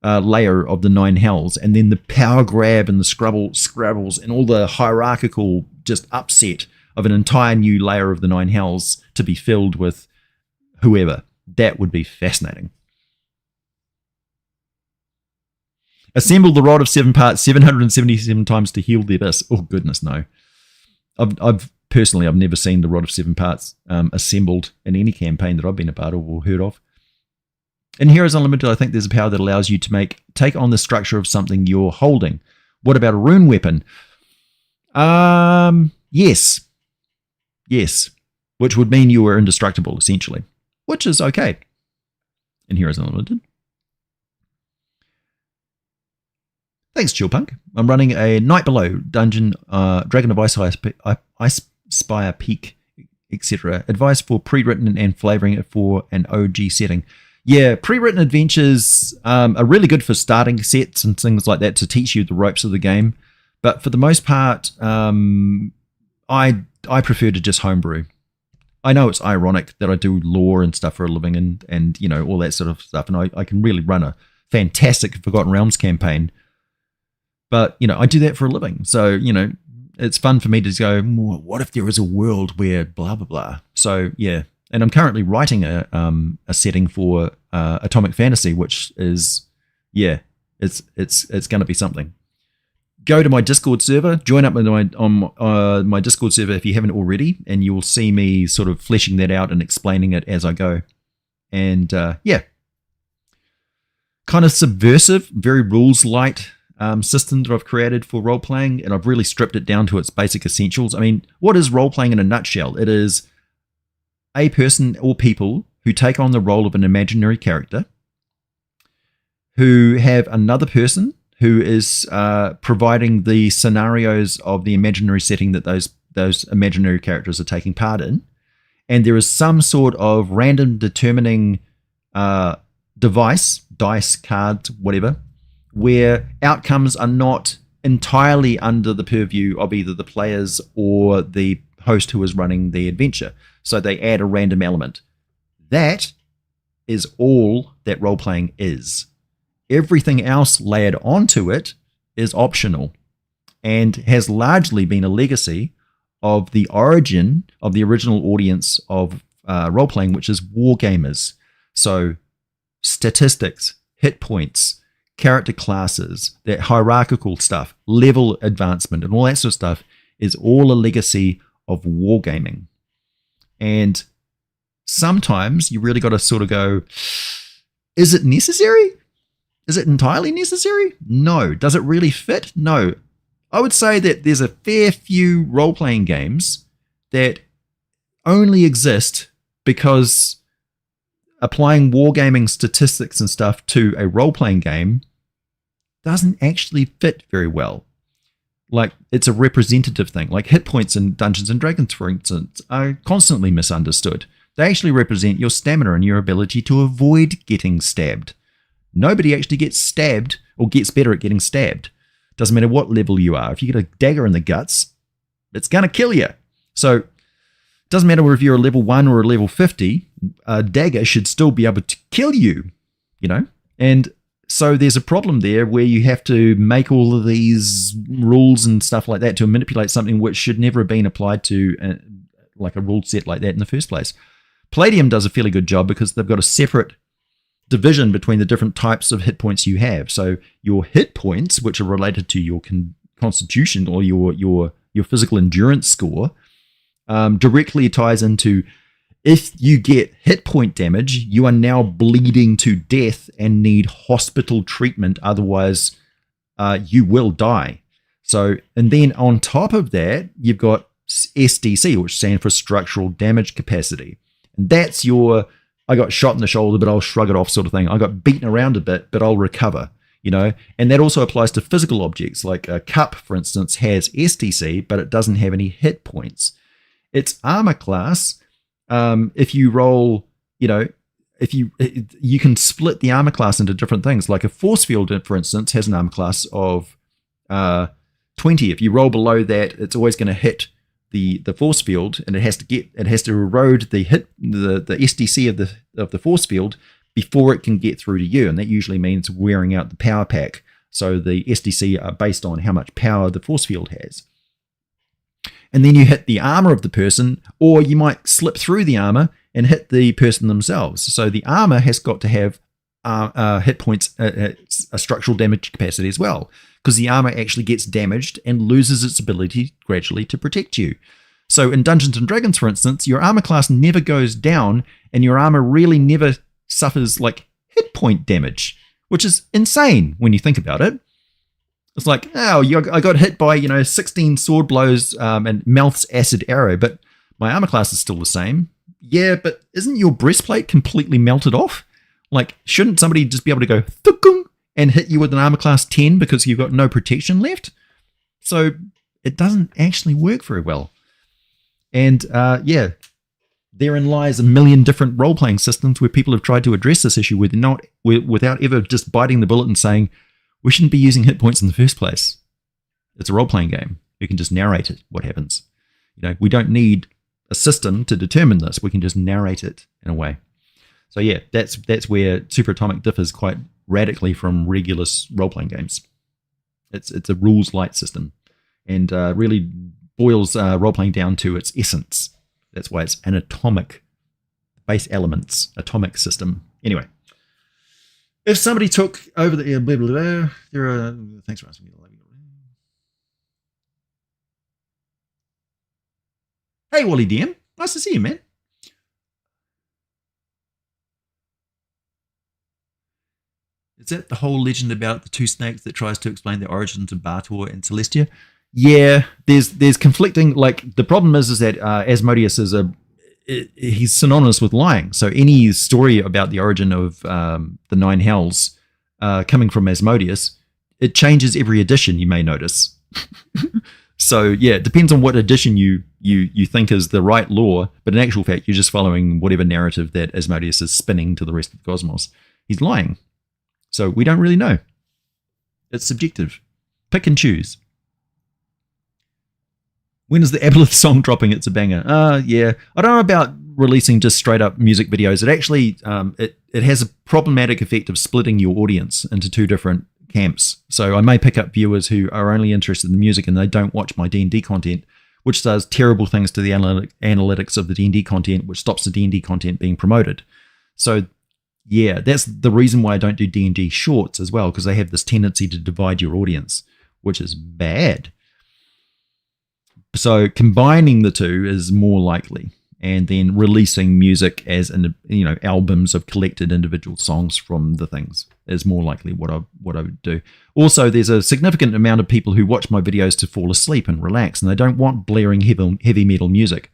layer of the Nine Hells, and then the power grab and the scrabbles and all the hierarchical just upset of an entire new layer of the Nine Hells to be filled with whoever. That would be fascinating. Assemble the Rod of 7 parts 777 times to heal the Abyss. Oh, goodness, no. I've personally never seen the Rod of 7 parts assembled in any campaign that I've been a part of or heard of. In Heroes Unlimited, I think there's a power that allows you to take on the structure of something you're holding. What about a rune weapon? Yes. Yes. Which would mean you were indestructible, essentially. Which is okay in Heroes Unlimited. Thanks, Chillpunk. I'm running a Night Below dungeon, Dragon of Ice Spire Peak, etc. Advice for pre-written and flavoring it for an OG setting. Yeah, pre-written adventures are really good for starting sets and things like that to teach you the ropes of the game. But for the most part, I prefer to just homebrew. I know it's ironic that I do lore and stuff for a living and you know, all that sort of stuff, and I can really run a fantastic Forgotten Realms campaign. But, you know, I do that for a living. So, you know, it's fun for me to go, what if there is a world where blah, blah, blah. So, yeah. And I'm currently writing a setting for Atomic Fantasy, which is, yeah, it's going to be something. Go to my Discord server, join up with my Discord server if you haven't already, and you will see me sort of fleshing that out and explaining it as I go. And, yeah. Kind of subversive, very rules-light system that I've created for role-playing, and I've really stripped it down to its basic essentials. I mean, what is role-playing in a nutshell? It is a person or people who take on the role of an imaginary character, who have another person who is providing the scenarios of the imaginary setting that those imaginary characters are taking part in, and there is some sort of random determining device, dice, cards, whatever, where outcomes are not entirely under the purview of either the players or the host who is running the adventure. So they add a random element. That is all that role-playing is. Everything else layered onto it is optional and has largely been a legacy of the origin of the original audience of role-playing, which is wargamers. So statistics, hit points, character classes, that hierarchical stuff, level advancement, and all that sort of stuff is all a legacy of wargaming. And sometimes you really got to sort of go, is it necessary? Is it entirely necessary? No. Does it really fit? No. I would say that there's a fair few role-playing games that only exist because applying wargaming statistics and stuff to a role-playing game doesn't actually fit very well. Like, it's a representative thing. Like hit points in Dungeons and Dragons, for instance, are constantly misunderstood. They actually represent your stamina and your ability to avoid getting stabbed. Nobody actually gets stabbed or gets better at getting stabbed. Doesn't matter what level you are. If you get a dagger in the guts, it's going to kill you. So it doesn't matter if you're a level 1 or a level 50, a dagger should still be able to kill you, you know? And so there's a problem there where you have to make all of these rules and stuff like that to manipulate something which should never have been applied to like a rule set like that in the first place. Palladium does a fairly good job because they've got a separate division between the different types of hit points you have. So your hit points, which are related to your constitution or your physical endurance score, directly ties into if you get hit point damage, you are now bleeding to death and need hospital treatment. Otherwise, you will die. So, and then on top of that, you've got SDC, which stands for structural damage capacity. And that's your, I got shot in the shoulder, but I'll shrug it off sort of thing. I got beaten around a bit, but I'll recover, you know? And that also applies to physical objects. Like a cup, for instance, has SDC, but it doesn't have any hit points. Its armor class, if you roll, you know, if you can split the armor class into different things. Like a force field, for instance, has an armor class of 20. If you roll below that, it's always going to hit the force field, and it has to erode the SDC of the force field before it can get through to you, and that usually means wearing out the power pack. So the SDC are based on how much power the force field has. And then you hit the armor of the person, or you might slip through the armor and hit the person themselves. So the armor has got to have hit points, a structural damage capacity as well, because the armor actually gets damaged and loses its ability gradually to protect you. So in Dungeons and Dragons, for instance, your armor class never goes down, and your armor really never suffers like hit point damage, which is insane when you think about it. It's like, oh, I got hit by 16 sword blows and Mouth's acid arrow, but my armor class is still the same. Yeah, but isn't your breastplate completely melted off? Like, shouldn't somebody just be able to go thukum and hit you with an armor class 10 because you've got no protection left? So it doesn't actually work very well. And therein lies a million different role-playing systems where people have tried to address this issue without ever just biting the bullet and saying, we shouldn't be using hit points in the first place. It's a role-playing game. You can just narrate it, what happens. We don't need a system to determine this. We can just narrate it in a way. So yeah, that's where Superatomic differs quite radically from regular role-playing games. It's a rules-light system, and really boils role-playing down to its essence. That's why it's an atomic base elements, atomic system. Anyway, if somebody took over the blah, blah, blah, there are thanks for asking me. Hey, Wally DM, nice to see you, man. Is that the whole legend about the two snakes that tries to explain the origins of Bartor and Celestia? Yeah, there's conflicting. Like, the problem is that Asmodeus is he's synonymous with lying. So any story about the origin of the Nine Hells coming from Asmodeus, it changes every edition. You may notice. So yeah, it depends on what edition you think is the right lore, but in actual fact, you're just following whatever narrative that Asmodeus is spinning to the rest of the cosmos. He's lying. So we don't really know. It's subjective. Pick and choose. When is the Aboleth song dropping? It's a banger. Yeah. I don't know about releasing just straight up music videos. It actually, it has a problematic effect of splitting your audience into two different camps. So I may pick up viewers who are only interested in music and they don't watch my D&D content, which does terrible things to the analytics of the D&D content, which stops the D&D content being promoted. So yeah, that's the reason why I don't do D&D shorts as well, because they have this tendency to divide your audience, which is bad. So combining the two is more likely, and then releasing music as albums of collected individual songs from the things is more likely what I would do. Also, there's a significant amount of people who watch my videos to fall asleep and relax, and they don't want blaring heavy metal music.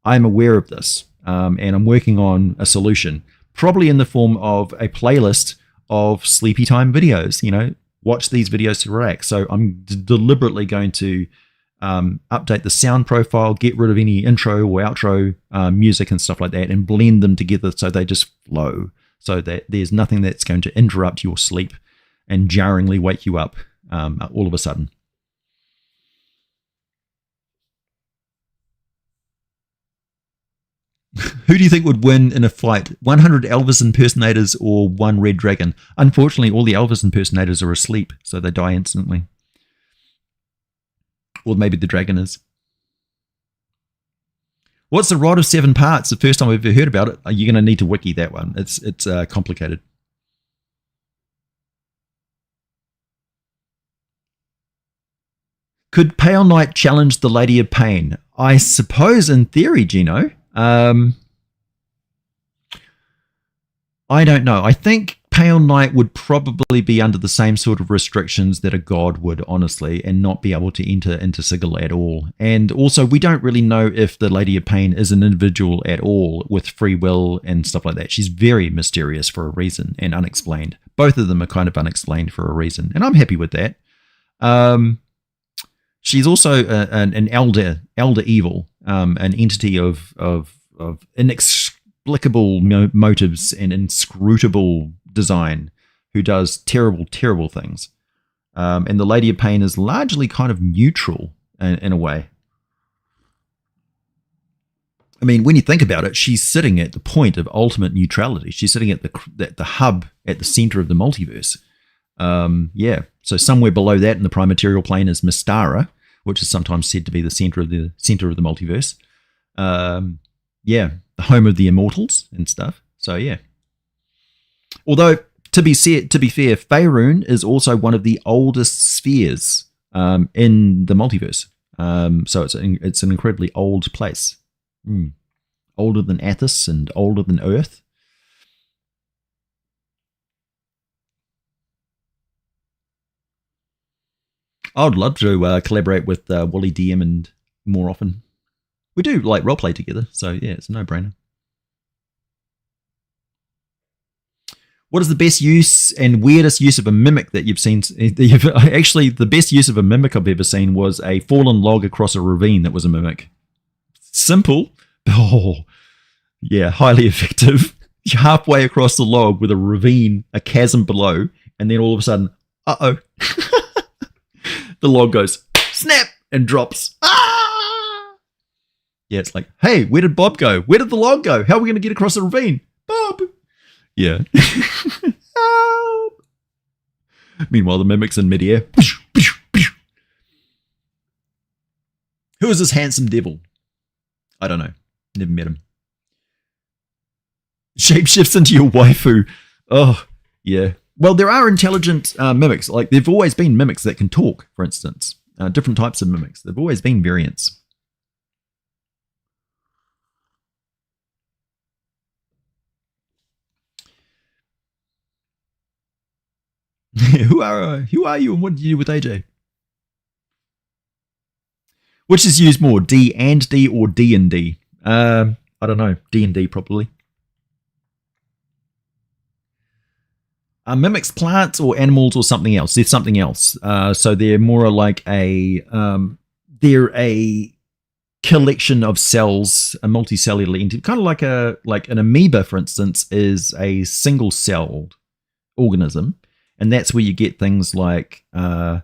I'm aware of this, and I'm working on a solution, probably in the form of a playlist of sleepy time videos. Watch these videos to relax. So I'm deliberately going to update the sound profile, get rid of any intro or outro music and stuff like that, and blend them together so they just flow, so that there's nothing that's going to interrupt your sleep and jarringly wake you up all of a sudden. Who do you think would win in a fight? 100 Elvis impersonators or one red dragon? Unfortunately, all the Elvis impersonators are asleep, so they die instantly. Or maybe the dragon is. What's the Rod of Seven Parts? The first time I've ever heard about it. You're going to need to wiki that one. It's complicated. Could Pale Knight challenge the Lady of Pain? I suppose in theory, Gino. I don't know. I think Pale Knight would probably be under the same sort of restrictions that a god would, honestly, and not be able to enter into Sigil at all. And also, we don't really know if the Lady of Pain is an individual at all with free will and stuff like that. She's very mysterious for a reason and unexplained. Both of them are kind of unexplained for a reason, and I'm happy with that. She's also an elder evil, an entity of inexplicable motives and inscrutable design, who does terrible, terrible things. And the Lady of Pain is largely kind of neutral in a way. I mean, when you think about it, she's sitting at the point of ultimate neutrality. She's sitting at the hub, at the center of the multiverse. Yeah, so somewhere below that in the prime material plane is Mystara, which is sometimes said to be the center of the multiverse. Yeah, the home of the immortals and stuff. So yeah. Although to be fair, Faerun is also one of the oldest spheres in the multiverse. So it's an incredibly old place. Older than Athos and older than Earth. I would love to collaborate with Wally DM more often. We do like roleplay together, so yeah, it's a no-brainer. What is the best use and weirdest use of a mimic that you've seen? Actually, the best use of a mimic I've ever seen was a fallen log across a ravine that was a mimic. Simple. Oh, yeah, highly effective. You're halfway across the log with a ravine, a chasm below, and then all of a sudden, uh-oh. The log goes, snap, and drops. Ah! Yeah, it's like, hey, where did Bob go? Where did the log go? How are we going to get across the ravine? Bob! Yeah. Help! Meanwhile, the mimic's in midair. Who is this handsome devil? I don't know. Never met him. Shapeshifts into your waifu. Oh, yeah. Well, there are intelligent mimics. Like, there've always been mimics that can talk, for instance. Different types of mimics. There've always been variants. Who are you and what did you do with AJ? Which is used more, D&D or D&D? I don't know. D&D probably. Mimics plants or animals or something else. They're something else. So they're more like they're a collection of cells, a multicellular entity, kind of like an amoeba, for instance, is a single-celled organism, and that's where you get things like. Well,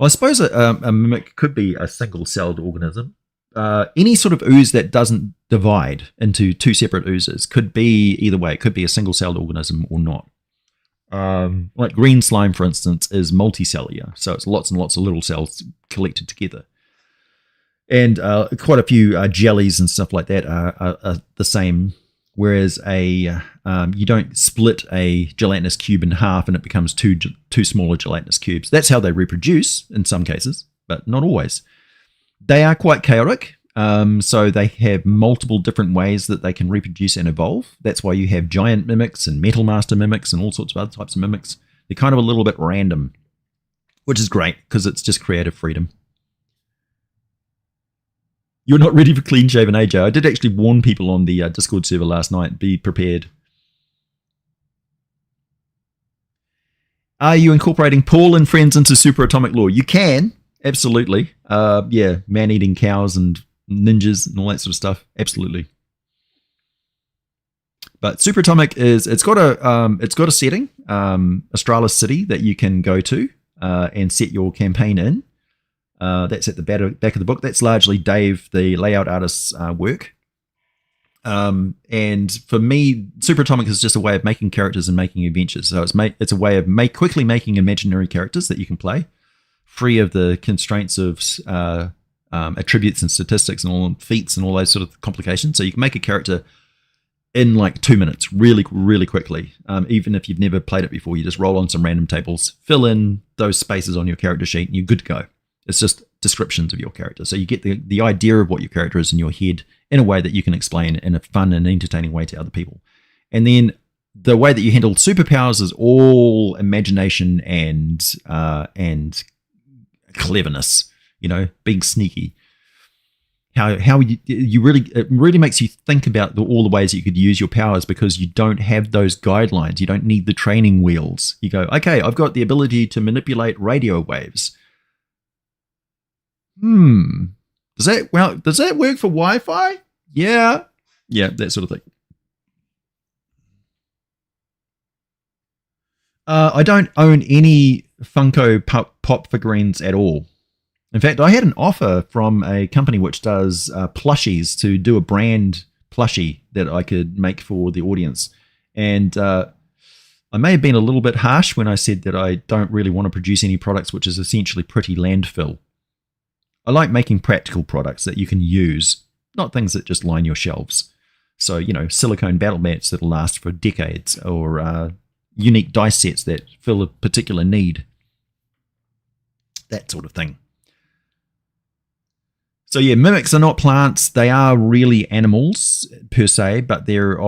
I suppose a mimic could be a single-celled organism. Any sort of ooze that doesn't divide into two separate oozes could be either way. It could be a single-celled organism or not. Like green slime, for instance, is multicellular, so it's lots and lots of little cells collected together. And quite a few jellies and stuff like that are the same, whereas you don't split a gelatinous cube in half and it becomes two smaller gelatinous cubes. That's how they reproduce in some cases, but not always. They are quite chaotic. So they have multiple different ways that they can reproduce and evolve. That's why you have giant mimics and metal master mimics and all sorts of other types of mimics. They're kind of a little bit random, which is great because it's just creative freedom. You're not ready for clean shaven AJ. I did actually warn people on the Discord server last night, be prepared. Are you incorporating Paul and friends into super atomic lore? You can, absolutely. Yeah, man-eating cows and ninjas and all that sort of stuff, absolutely. But Superatomic it's got a setting, Astralis City, that you can go to and set your campaign in. That's at the back of the book. That's largely Dave, the layout artist's work. And for me, Superatomic is just a way of making characters and making adventures. So it's a way of quickly making imaginary characters that you can play, free of the constraints of attributes and statistics and all feats and all those sort of complications. So you can make a character in like 2 minutes, really, really quickly. Even if you've never played it before, you just roll on some random tables, fill in those spaces on your character sheet, and you're good to go. It's just descriptions of your character. So you get the idea of what your character is in your head in a way that you can explain in a fun and entertaining way to other people. And then the way that you handle superpowers is all imagination and cleverness, being sneaky. How you really, it really makes you think about all the ways that you could use your powers, because you don't have those guidelines. You don't need the training wheels. You go, okay, I've got the ability to manipulate radio waves. Does that work for Wi-Fi? Yeah, that sort of thing. I don't own any Funko Pop figurines at all. In fact, I had an offer from a company which does plushies to do a brand plushie that I could make for the audience. And I may have been a little bit harsh when I said that I don't really want to produce any products which is essentially pretty landfill. I like making practical products that you can use, not things that just line your shelves. So, silicone battle mats that'll last for decades, or unique dice sets that fill a particular need. That sort of thing. So yeah, mimics are not plants. They are really animals per se, but they're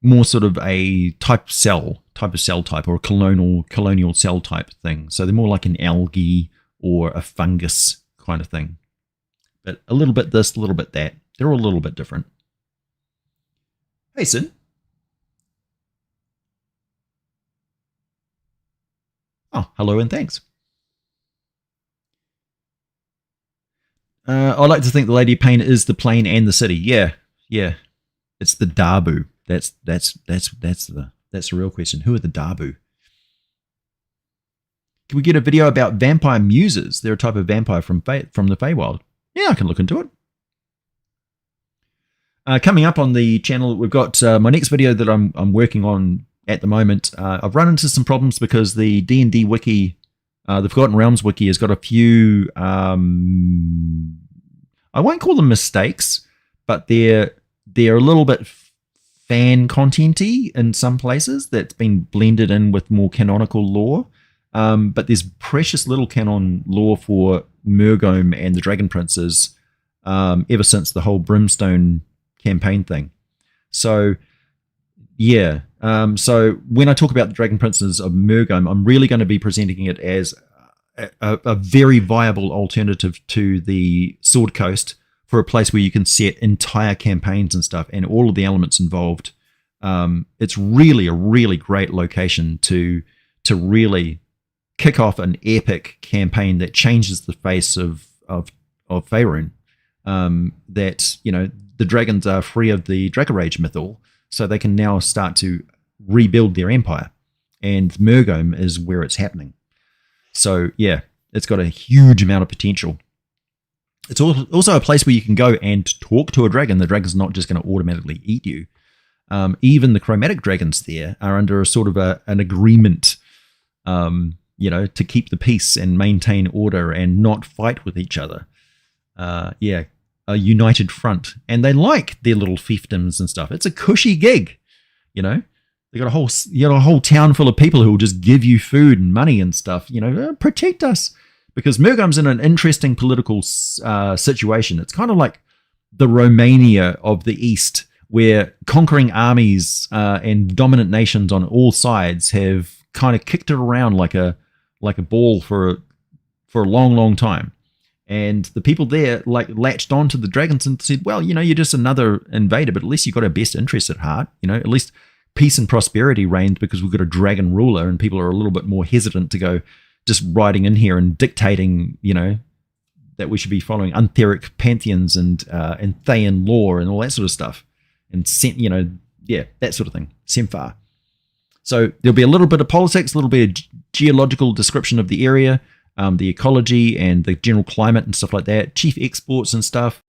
more sort of a type of cell type, or a colonial cell type thing. So they're more like an algae or a fungus kind of thing. But a little bit this, a little bit that. They're all a little bit different. Hey, Sin. Oh, hello and thanks. I like to think the Lady of Pain is the plane and the city. Yeah. It's the Darbu. That's the real question. Who are the Darbu? Can we get a video about vampire muses? They're a type of vampire from the Feywild. Yeah, I can look into it. Coming up on the channel, we've got my next video that I'm working on at the moment. I've run into some problems because the D&D wiki, the Forgotten Realms wiki, has got a few, I won't call them mistakes, but they're a little bit fan content-y in some places that's been blended in with more canonical lore. But there's precious little canon lore for Murgome and the Dragon Princes ever since the whole Brimstone campaign thing. So, yeah. So when I talk about the Dragon Princes of Murgome, I'm really going to be presenting it as a very viable alternative to the Sword Coast for a place where you can set entire campaigns and stuff and all of the elements involved. It's really a really great location to really kick off an epic campaign that changes the face of Faerun. That, the dragons are free of the Dracorage mythal, so they can now start to rebuild their empire. And Murgome is where it's happening. So, yeah, it's got a huge amount of potential. It's also a place where you can go and talk to a dragon. The dragon's not just going to automatically eat you. Even the chromatic dragons there are under a sort of an agreement, to keep the peace and maintain order and not fight with each other. A united front. And they like their little fiefdoms and stuff. It's a cushy gig, They got a whole town full of people who will just give you food and money and stuff, protect us. Because Murgome's in an interesting political situation. It's kind of like the Romania of the East, where conquering armies and dominant nations on all sides have kind of kicked it around like a ball for a long, long time. And the people there latched on to the dragons and said, well, you're just another invader, but at least you've got our best interests at heart. At least peace and prosperity reigns because we've got a dragon ruler, and people are a little bit more hesitant to go just riding in here and dictating, that we should be following Untheric pantheons and Thayan lore and all that sort of stuff. And, that sort of thing. Semfar. So there'll be a little bit of politics, a little bit of geological description of the area, the ecology and the general climate and stuff like that, chief exports and stuff,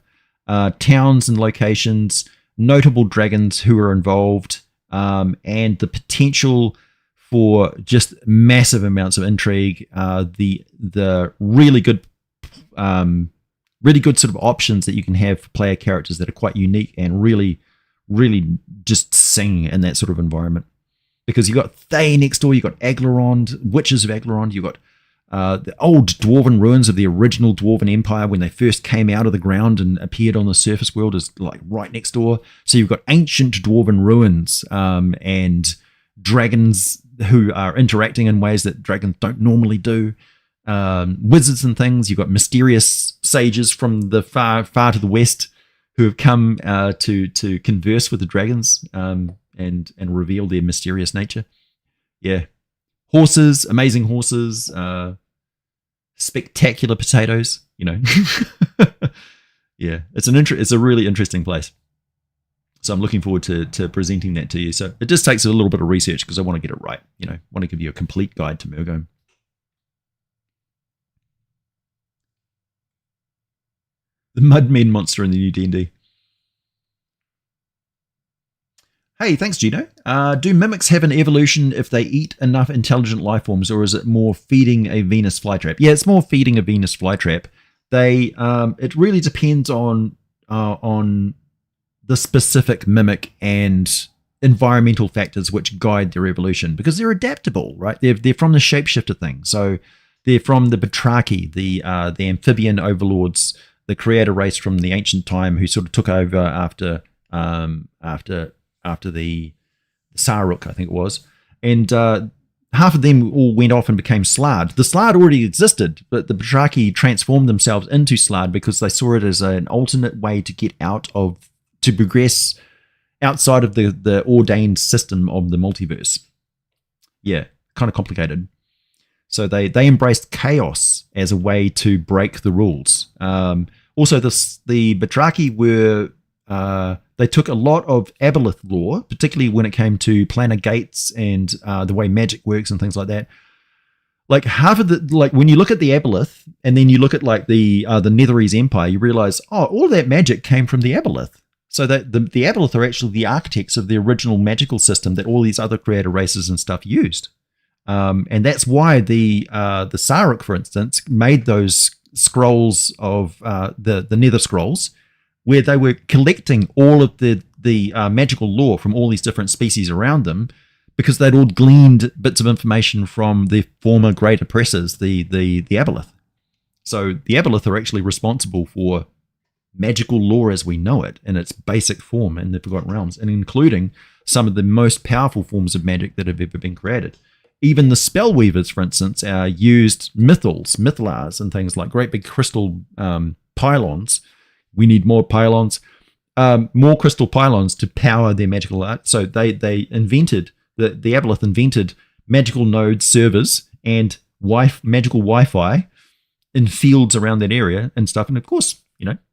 towns and locations, notable dragons who are involved, and the potential for just massive amounts of intrigue, the really good sort of options that you can have for player characters that are quite unique and really, really just sing in that sort of environment. Because you've got Thay next door, you've got Aglarond, Witches of Aglarond, you've got the old dwarven ruins of the original dwarven empire when they first came out of the ground and appeared on the surface world is like right next door. So you've got ancient dwarven ruins and dragons who are interacting in ways that dragons don't normally do. Wizards and things. You've got mysterious sages from the far to the west who have come to converse with the dragons and reveal their mysterious nature. Yeah. Horses, amazing horses, spectacular potatoes, you know. Yeah, it's a really interesting place. So I'm looking forward to presenting that to you. So it just takes a little bit of research because I want to get it right. You know, I want to give you a complete guide to Murgome. The Mudmen monster in the new D&D. Hey, thanks, Gino. Do mimics have an evolution if they eat enough intelligent life forms, or is it more feeding a Venus flytrap? Yeah, it's more feeding a Venus flytrap. It really depends on the specific mimic and environmental factors which guide their evolution, because they're adaptable, right? They're from the shapeshifter thing. So they're from the Batraki, the amphibian overlords, the creator race from the ancient time who sort of took over after the Saruk, I think it was. And half of them all went off and became Slard. The Slard already existed, but the Batraki transformed themselves into Slard because they saw it as an alternate way to get to progress outside of the ordained system of the multiverse. Yeah, kind of complicated. So they embraced chaos as a way to break the rules. Also, the Batraki were... they took a lot of Aboleth lore, particularly when it came to planar gates and the way magic works and things like that. Like half of when you look at the Aboleth and then you look at like the Netherese Empire, you realize, all that magic came from the Aboleth. So that the Aboleth are actually the architects of the original magical system that all these other creator races and stuff used. And that's why the Saruk, for instance, made those scrolls of the Nether Scrolls, where they were collecting all of the magical lore from all these different species around them, because they'd all gleaned bits of information from the former great oppressors, the Aboleth. So the Aboleth are actually responsible for magical lore as we know it in its basic form in the Forgotten Realms, and including some of the most powerful forms of magic that have ever been created. Even the Spellweavers, for instance, used mythals, and things like great big crystal pylons. We need more pylons, more crystal pylons to power their magical art. So they invented, the Aboleth invented magical node servers and magical Wi-Fi in fields around that area and stuff. And of course,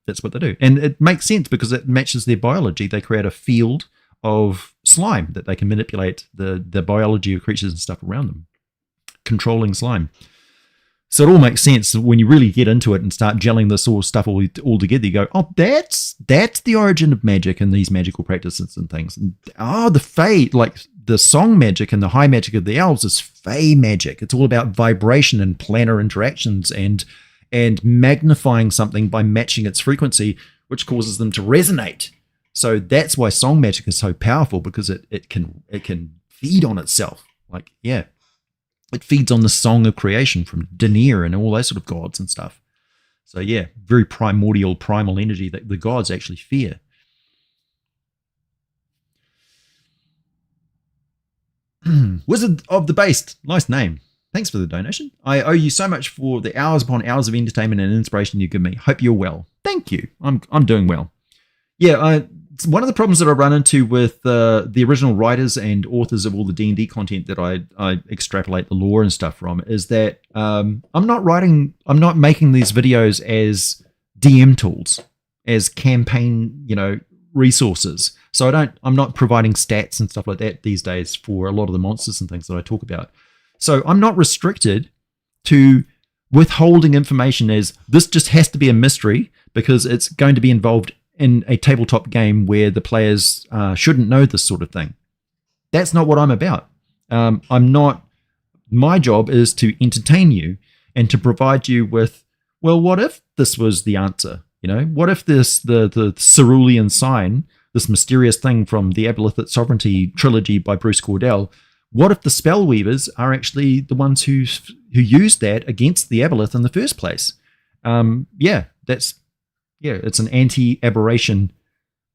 that's what they do. And it makes sense because it matches their biology. They create a field of slime that they can manipulate the biology of creatures and stuff around them, controlling slime. So it all makes sense when you really get into it and start gelling this sort of stuff all together. You go, that's the origin of magic and these magical practices and things. And, the Fey, like the song magic and the high magic of the elves is Fey magic. It's all about vibration and planar interactions and magnifying something by matching its frequency, which causes them to resonate. So that's why song magic is so powerful, because it can feed on itself. Like, yeah. It feeds on the song of creation from Denier and all those sort of gods and stuff. So yeah, very primal energy that the gods actually fear. Wizard of the Based, nice name. Thanks for the donation. I owe you so much for the hours upon hours of entertainment and inspiration you give me. Hope you're well. Thank you. I'm doing well. Yeah, one of the problems that I run into with the original writers and authors of all the D&D content that I extrapolate the lore and stuff from is that I'm not making these videos as DM tools, as campaign, resources. So I'm not providing stats and stuff like that these days for a lot of the monsters and things that I talk about. So I'm not restricted to withholding information as this just has to be a mystery because it's going to be involved in a tabletop game where the players shouldn't know this sort of thing. That's not what I'm about. My job is to entertain you and to provide you with, well, what if this was the answer? What if the Cerulean sign, this mysterious thing from the Aboleth Sovereignty trilogy by Bruce Cordell, What if the Spellweavers are actually the ones who used that against the Aboleth in the first place? It's an anti-aberration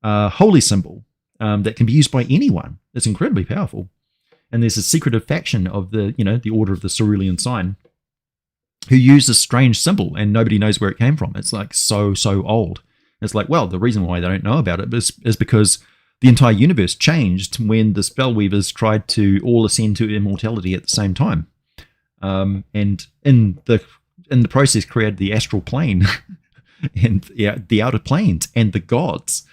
holy symbol that can be used by anyone. It's incredibly powerful. And there's a secretive faction of the Order of the Cerulean Sign who use this strange symbol, and nobody knows where it came from. It's like so old. It's like, well, the reason why they don't know about it is because the entire universe changed when the Spellweavers tried to all ascend to immortality at the same time, and in the process created the astral plane and the outer planes and the gods.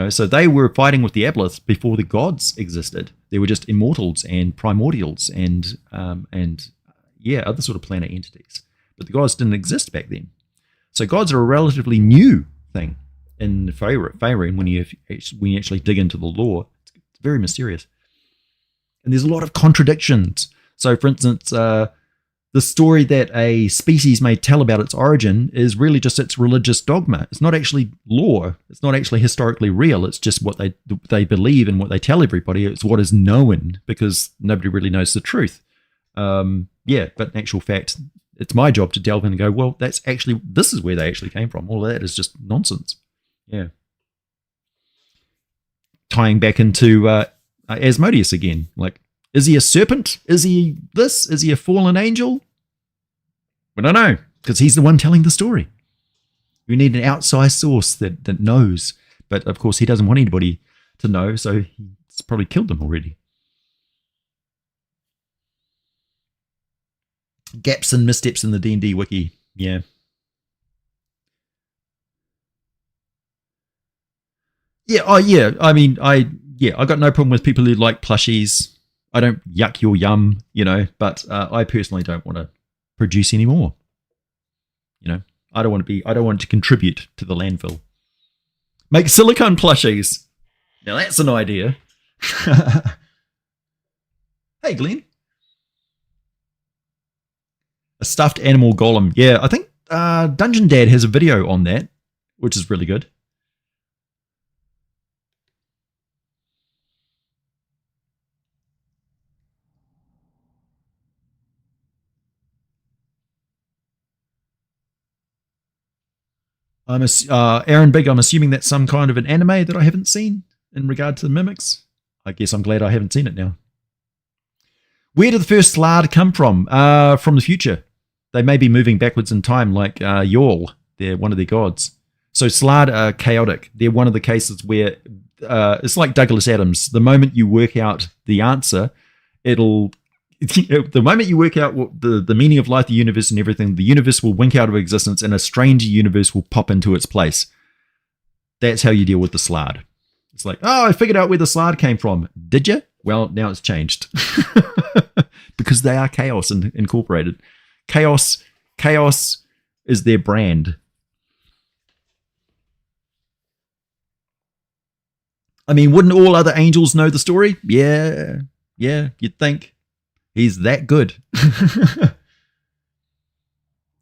So they were fighting with the Aboleth before the gods existed. They were just immortals and primordials and other sort of planar entities. But the gods didn't exist back then. So gods are a relatively new thing in Faerun when you actually dig into the lore. It's very mysterious. And there's a lot of contradictions. So, for instance, the story that a species may tell about its origin is really just its religious dogma. It's not actually lore. It's not actually historically real. It's just what they believe and what they tell everybody. It's what is known because nobody really knows the truth. But in actual fact, it's my job to delve in and go, well, this is where they actually came from. All of that is just nonsense. Yeah. Tying back into Asmodeus again. Like, is he a serpent? Is he this? Is he a fallen angel? We don't know, because he's the one telling the story. You need an outside source that knows. But, of course, he doesn't want anybody to know, so he's probably killed them already. Gaps and missteps in the D&D wiki. Yeah. Yeah, I mean, I got no problem with people who like plushies. I don't yuck your yum, but I personally don't want to produce any more. I don't want to contribute to the landfill. Make silicone plushies. Now that's an idea. Hey, Glenn. A stuffed animal golem. Yeah, I think Dungeon Dad has a video on that, which is really good. Aaron Big, I'm assuming that's some kind of an anime that I haven't seen in regard to the mimics. I guess I'm glad I haven't seen it now. Where did the first Slard come from? From the future. They may be moving backwards in time like Yall. They're one of their gods. So Slard are chaotic. They're one of the cases where it's like Douglas Adams. The moment you work out the answer, the moment you work out what the meaning of life, the universe and everything, the universe will wink out of existence and a strange universe will pop into its place. That's how you deal with the Slard. It's like, oh, I figured out where the Slard came from. Did you? Well, now it's changed. Because they are chaos and incorporated. Chaos is their brand. I mean, wouldn't all other angels know the story? Yeah, you'd think. He's that good.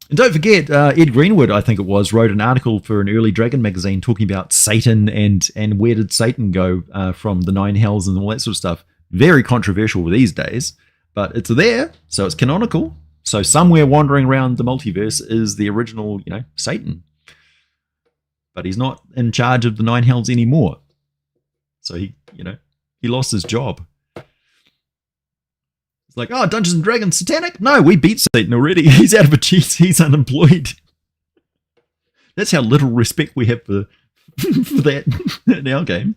And don't forget, Ed Greenwood, I think it was, wrote an article for an early Dragon magazine talking about Satan and where did Satan go from the Nine Hells and all that sort of stuff. Very controversial these days, but it's there, so it's canonical. So somewhere wandering around the multiverse is the original, Satan. But he's not in charge of the Nine Hells anymore. So he lost his job. It's like, oh, Dungeons and Dragons satanic? No, we beat Satan already. He's out of a cheese. He's unemployed. That's how little respect we have for that in our game.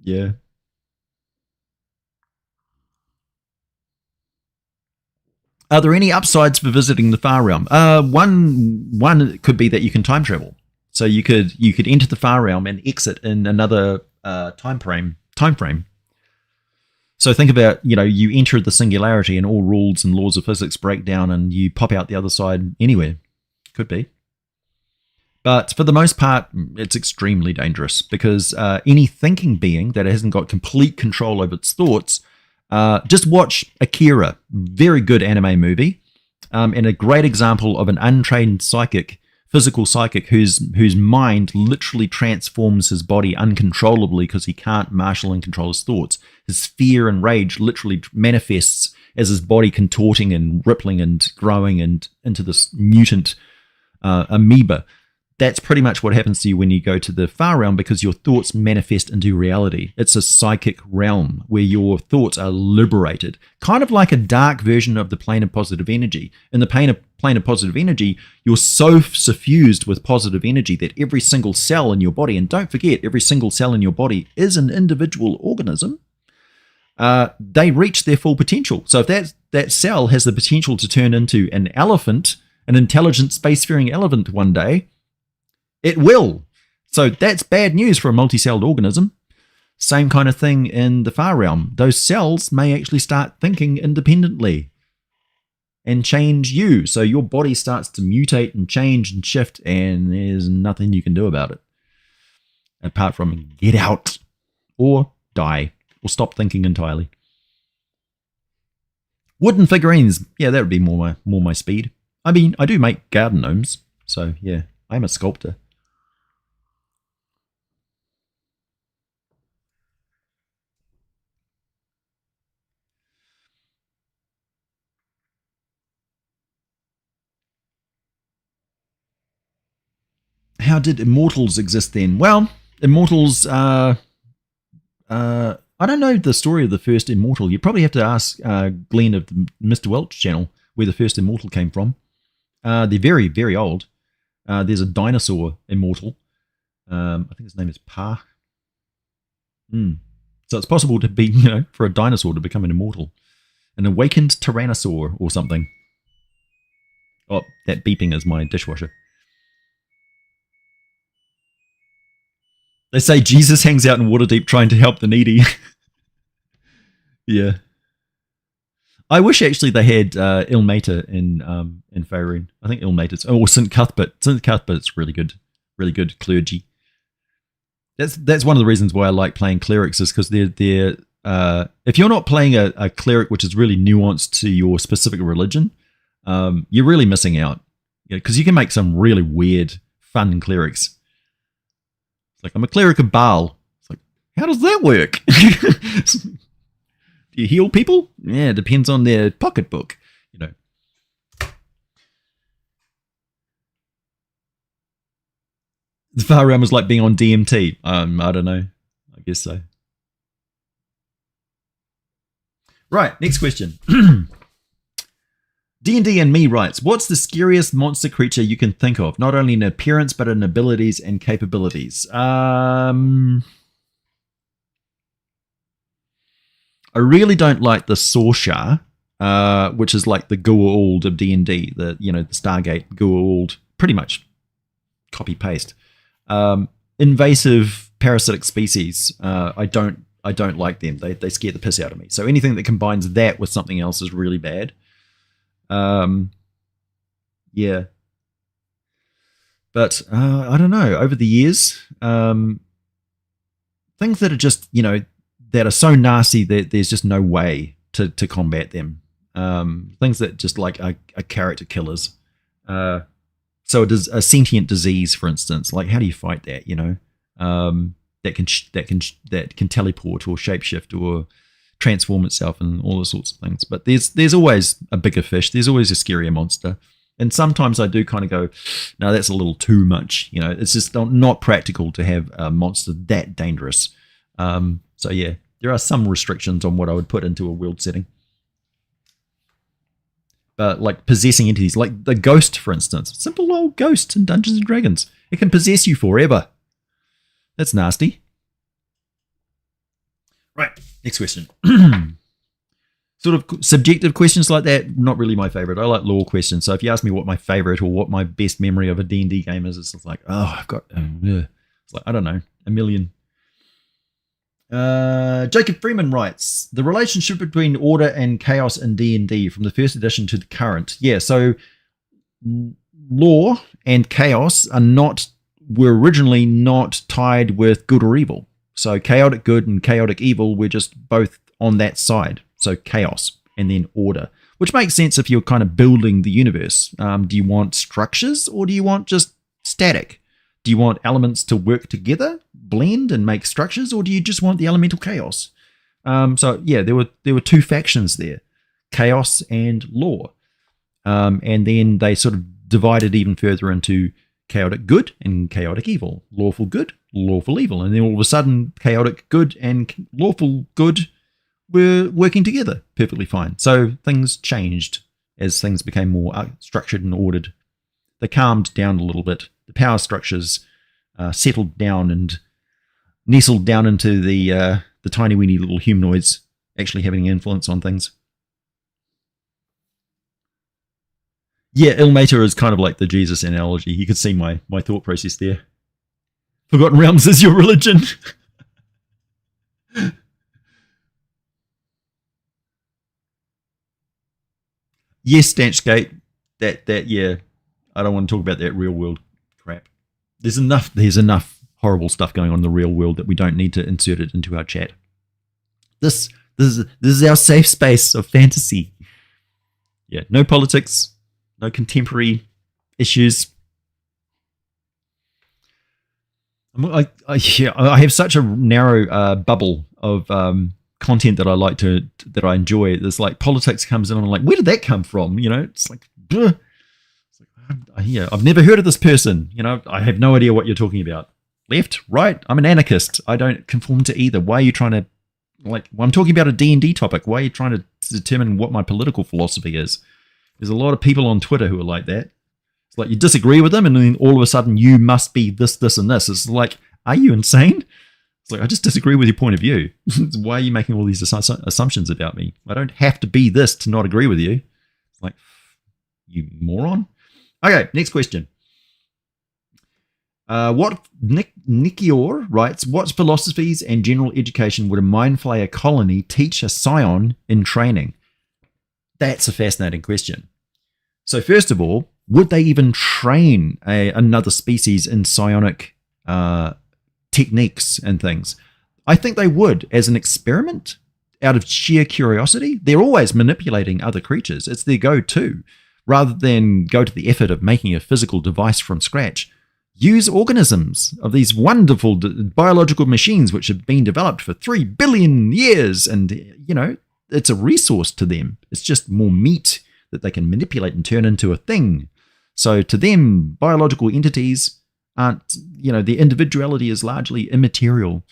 Yeah. Are there any upsides for visiting the Far Realm? One could be that you can time travel. So you could enter the Far Realm and exit in another time frame. So think about, you enter the singularity and all rules and laws of physics break down and you pop out the other side anywhere. Could be. But for the most part, it's extremely dangerous because any thinking being that hasn't got complete control over its thoughts, just watch Akira, very good anime movie, and a great example of an untrained psychic physical psychic whose mind literally transforms his body uncontrollably because he can't marshal and control his thoughts. His fear and rage literally manifests as his body contorting and rippling and growing and into this mutant amoeba. That's pretty much what happens to you when you go to the far realm, because your thoughts manifest into reality. It's a psychic realm where your thoughts are liberated, kind of like a dark version of the plane of positive energy. In the plane of positive energy, you're so suffused with positive energy that every single cell in your body, and don't forget, every single cell in your body is an individual organism, they reach their full potential. So if that cell has the potential to turn into an elephant, an intelligent spacefaring elephant one day, it will. So that's bad news for a multi-celled organism. Same kind of thing in the far realm. Those cells may actually start thinking independently and change you. So your body starts to mutate and change and shift, and there's nothing you can do about it. Apart from get out or die or stop thinking entirely. Wooden figurines. Yeah, that would be more my speed. I mean, I do make garden gnomes. So yeah, I'm a sculptor. How did Immortals exist then? Well, Immortals, I don't know the story of the first Immortal. You probably have to ask Glenn of the Mr. Welch channel where the first Immortal came from. They're very, very old. There's a dinosaur Immortal. I think his name is Pa. So it's possible to be, for a dinosaur to become an Immortal. An awakened Tyrannosaur or something. Oh, that beeping is my dishwasher. They say Jesus hangs out in Waterdeep trying to help the needy. Yeah. I wish actually they had Ilmater in Faerun. I think Ilmater's... Oh, St. Cuthbert. St. Cuthbert's really good clergy. That's one of the reasons why I like playing clerics, is because they're if you're not playing a cleric which is really nuanced to your specific religion, you're really missing out. Because you can make some really weird, fun clerics. It's like, I'm a cleric of Baal. It's like, how does that work? Do you heal people? Yeah, it depends on their pocketbook, The far realm is like being on DMT. I don't know. I guess so. Right, next question. D&D and Me writes, what's the scariest monster creature you can think of? Not only in appearance, but in abilities and capabilities. I really don't like the Sorsha, which is like the Goa'uld of D&D, the Stargate Goa'uld, pretty much copy-paste. Invasive parasitic species, I don't like them. They scare the piss out of me. So anything that combines that with something else is really bad. Yeah. But I don't know. Over the years, things that are just, that are so nasty that there's just no way to combat them. Things that just like are character killers. So it is a sentient disease, for instance. Like, how do you fight that? That can teleport or shapeshift or transform itself and all those sorts of things. But there's always a bigger fish. There's always a scarier monster. And sometimes I do kind of go, no, that's a little too much. It's just not practical to have a monster that dangerous. So yeah, there are some restrictions on what I would put into a world setting. But like possessing entities, like the ghost, for instance. Simple old ghost in Dungeons & Dragons. It can possess you forever. That's nasty. Right, next question. Sort of subjective questions like that, not really my favorite. I like lore questions. So if you ask me what my favorite or what my best memory of a D&D game is, it's like, I've got, it's like, I don't know, a million. Jacob Freeman writes, the relationship between order and chaos in D&D from the first edition to the current. Yeah, so lore and chaos were originally not tied with good or evil. So chaotic good and chaotic evil were just both on that side. So chaos and then order, which makes sense if you're kind of building the universe. Do you want structures or do you want just static? Do you want elements to work together, blend, and make structures, or do you just want the elemental chaos? So yeah, there were two factions there, chaos and law. And then they sort of divided even further into chaotic good and chaotic evil, lawful good, lawful evil. And then all of a sudden, chaotic good and lawful good were working together perfectly fine. So things changed as things became more structured and ordered. They calmed down a little bit. The power structures settled down and nestled down into the tiny weeny little humanoids actually having influence on things. Yeah, Ilmater is kind of like the Jesus analogy. You could see my thought process there. Forgotten Realms is your religion. Yes, Stanchgate. That yeah. I don't want to talk about that real world crap. There's enough horrible stuff going on in the real world that we don't need to insert it into our chat. This is our safe space of fantasy. Yeah, no politics. No contemporary issues. I have such a narrow bubble of content that I enjoy. There's like politics comes in, and I'm like, where did that come from? You know, it's like, yeah, I've never heard of this person. You know, I have no idea what you're talking about. Left, right? I'm an anarchist. I don't conform to either. Why are you trying to, like, well, I'm talking about a D&D topic. Why are you trying to determine what my political philosophy is? There's a lot of people on Twitter who are like that. It's like you disagree with them, and then all of a sudden you must be this, this, and this. It's like, are you insane? It's like, I just disagree with your point of view. Why are you making all these assumptions about me? I don't have to be this to not agree with you. It's like, you moron. Okay, next question. Nikior writes, what philosophies and general education would a mind flayer colony teach a scion in training? That's a fascinating question. So first of all, would they even train another species in psionic techniques and things? I think they would, as an experiment, out of sheer curiosity. They're always manipulating other creatures. It's their go-to. Rather than go to the effort of making a physical device from scratch, use organisms of these wonderful biological machines which have been developed for 3 billion years, and, you know, it's a resource to them. It's just more meat that they can manipulate and turn into a thing. So to them, biological entities aren't, you know, their individuality is largely immaterial.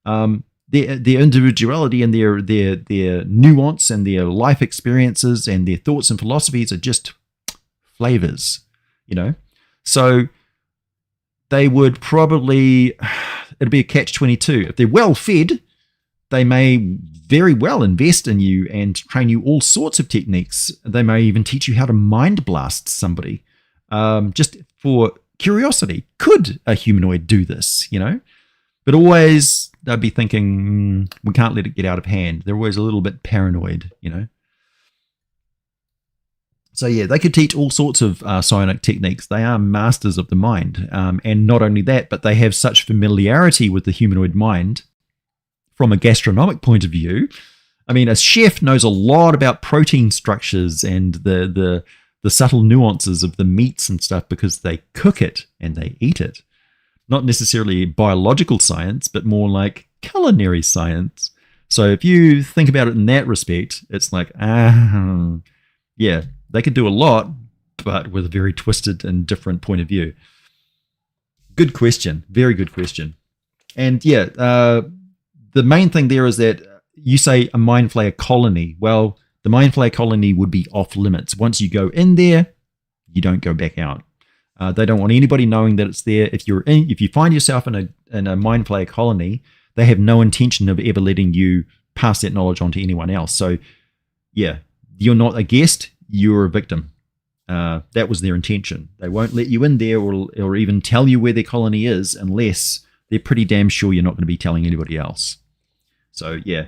Their individuality and their nuance and their life experiences and their thoughts and philosophies are just flavors, you know. So they would probably, it'd be a catch-22. If they're well fed, they may very well invest in you and train you all sorts of techniques. They may even teach you how to mind blast somebody, just for curiosity. Could a humanoid do this, you know? But always they'd be thinking, we can't let it get out of hand. They're always a little bit paranoid, you know? So yeah, they could teach all sorts of psionic techniques. They are masters of the mind. And not only that, but they have such familiarity with the humanoid mind from a gastronomic point of view. I mean, a chef knows a lot about protein structures and the subtle nuances of the meats and stuff because they cook it and they eat it. Not necessarily biological science, but more like culinary science. So if you think about it in that respect, it's like, yeah, they could do a lot, but with a very twisted and different point of view. Good question. Very good question. And yeah, the main thing there is that you say a mind flayer colony. Well, the mind flayer colony would be off limits. Once you go in there, you don't go back out. They don't want anybody knowing that it's there. If you find yourself in a mind flayer colony, they have no intention of ever letting you pass that knowledge on to anyone else. So yeah, you're not a guest, you're a victim. That was their intention. They won't let you in there or even tell you where their colony is unless they're pretty damn sure you're not going to be telling anybody else. So yeah,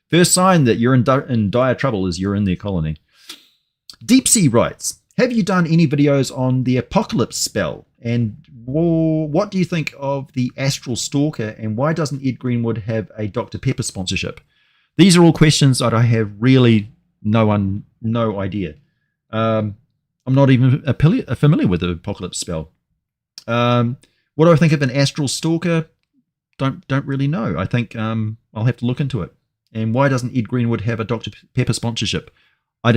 first sign that you're in dire trouble is you're in their colony. Deep Sea writes, have you done any videos on the Apocalypse spell? And what do you think of the Astral Stalker? And why doesn't Ed Greenwood have a Dr. Pepper sponsorship? These are all questions that I have really no idea. I'm not even familiar with the Apocalypse spell. What do I think of an astral stalker? Don't really know. I think I'll have to look into it. And why doesn't Ed Greenwood have a Dr. Pepper sponsorship? I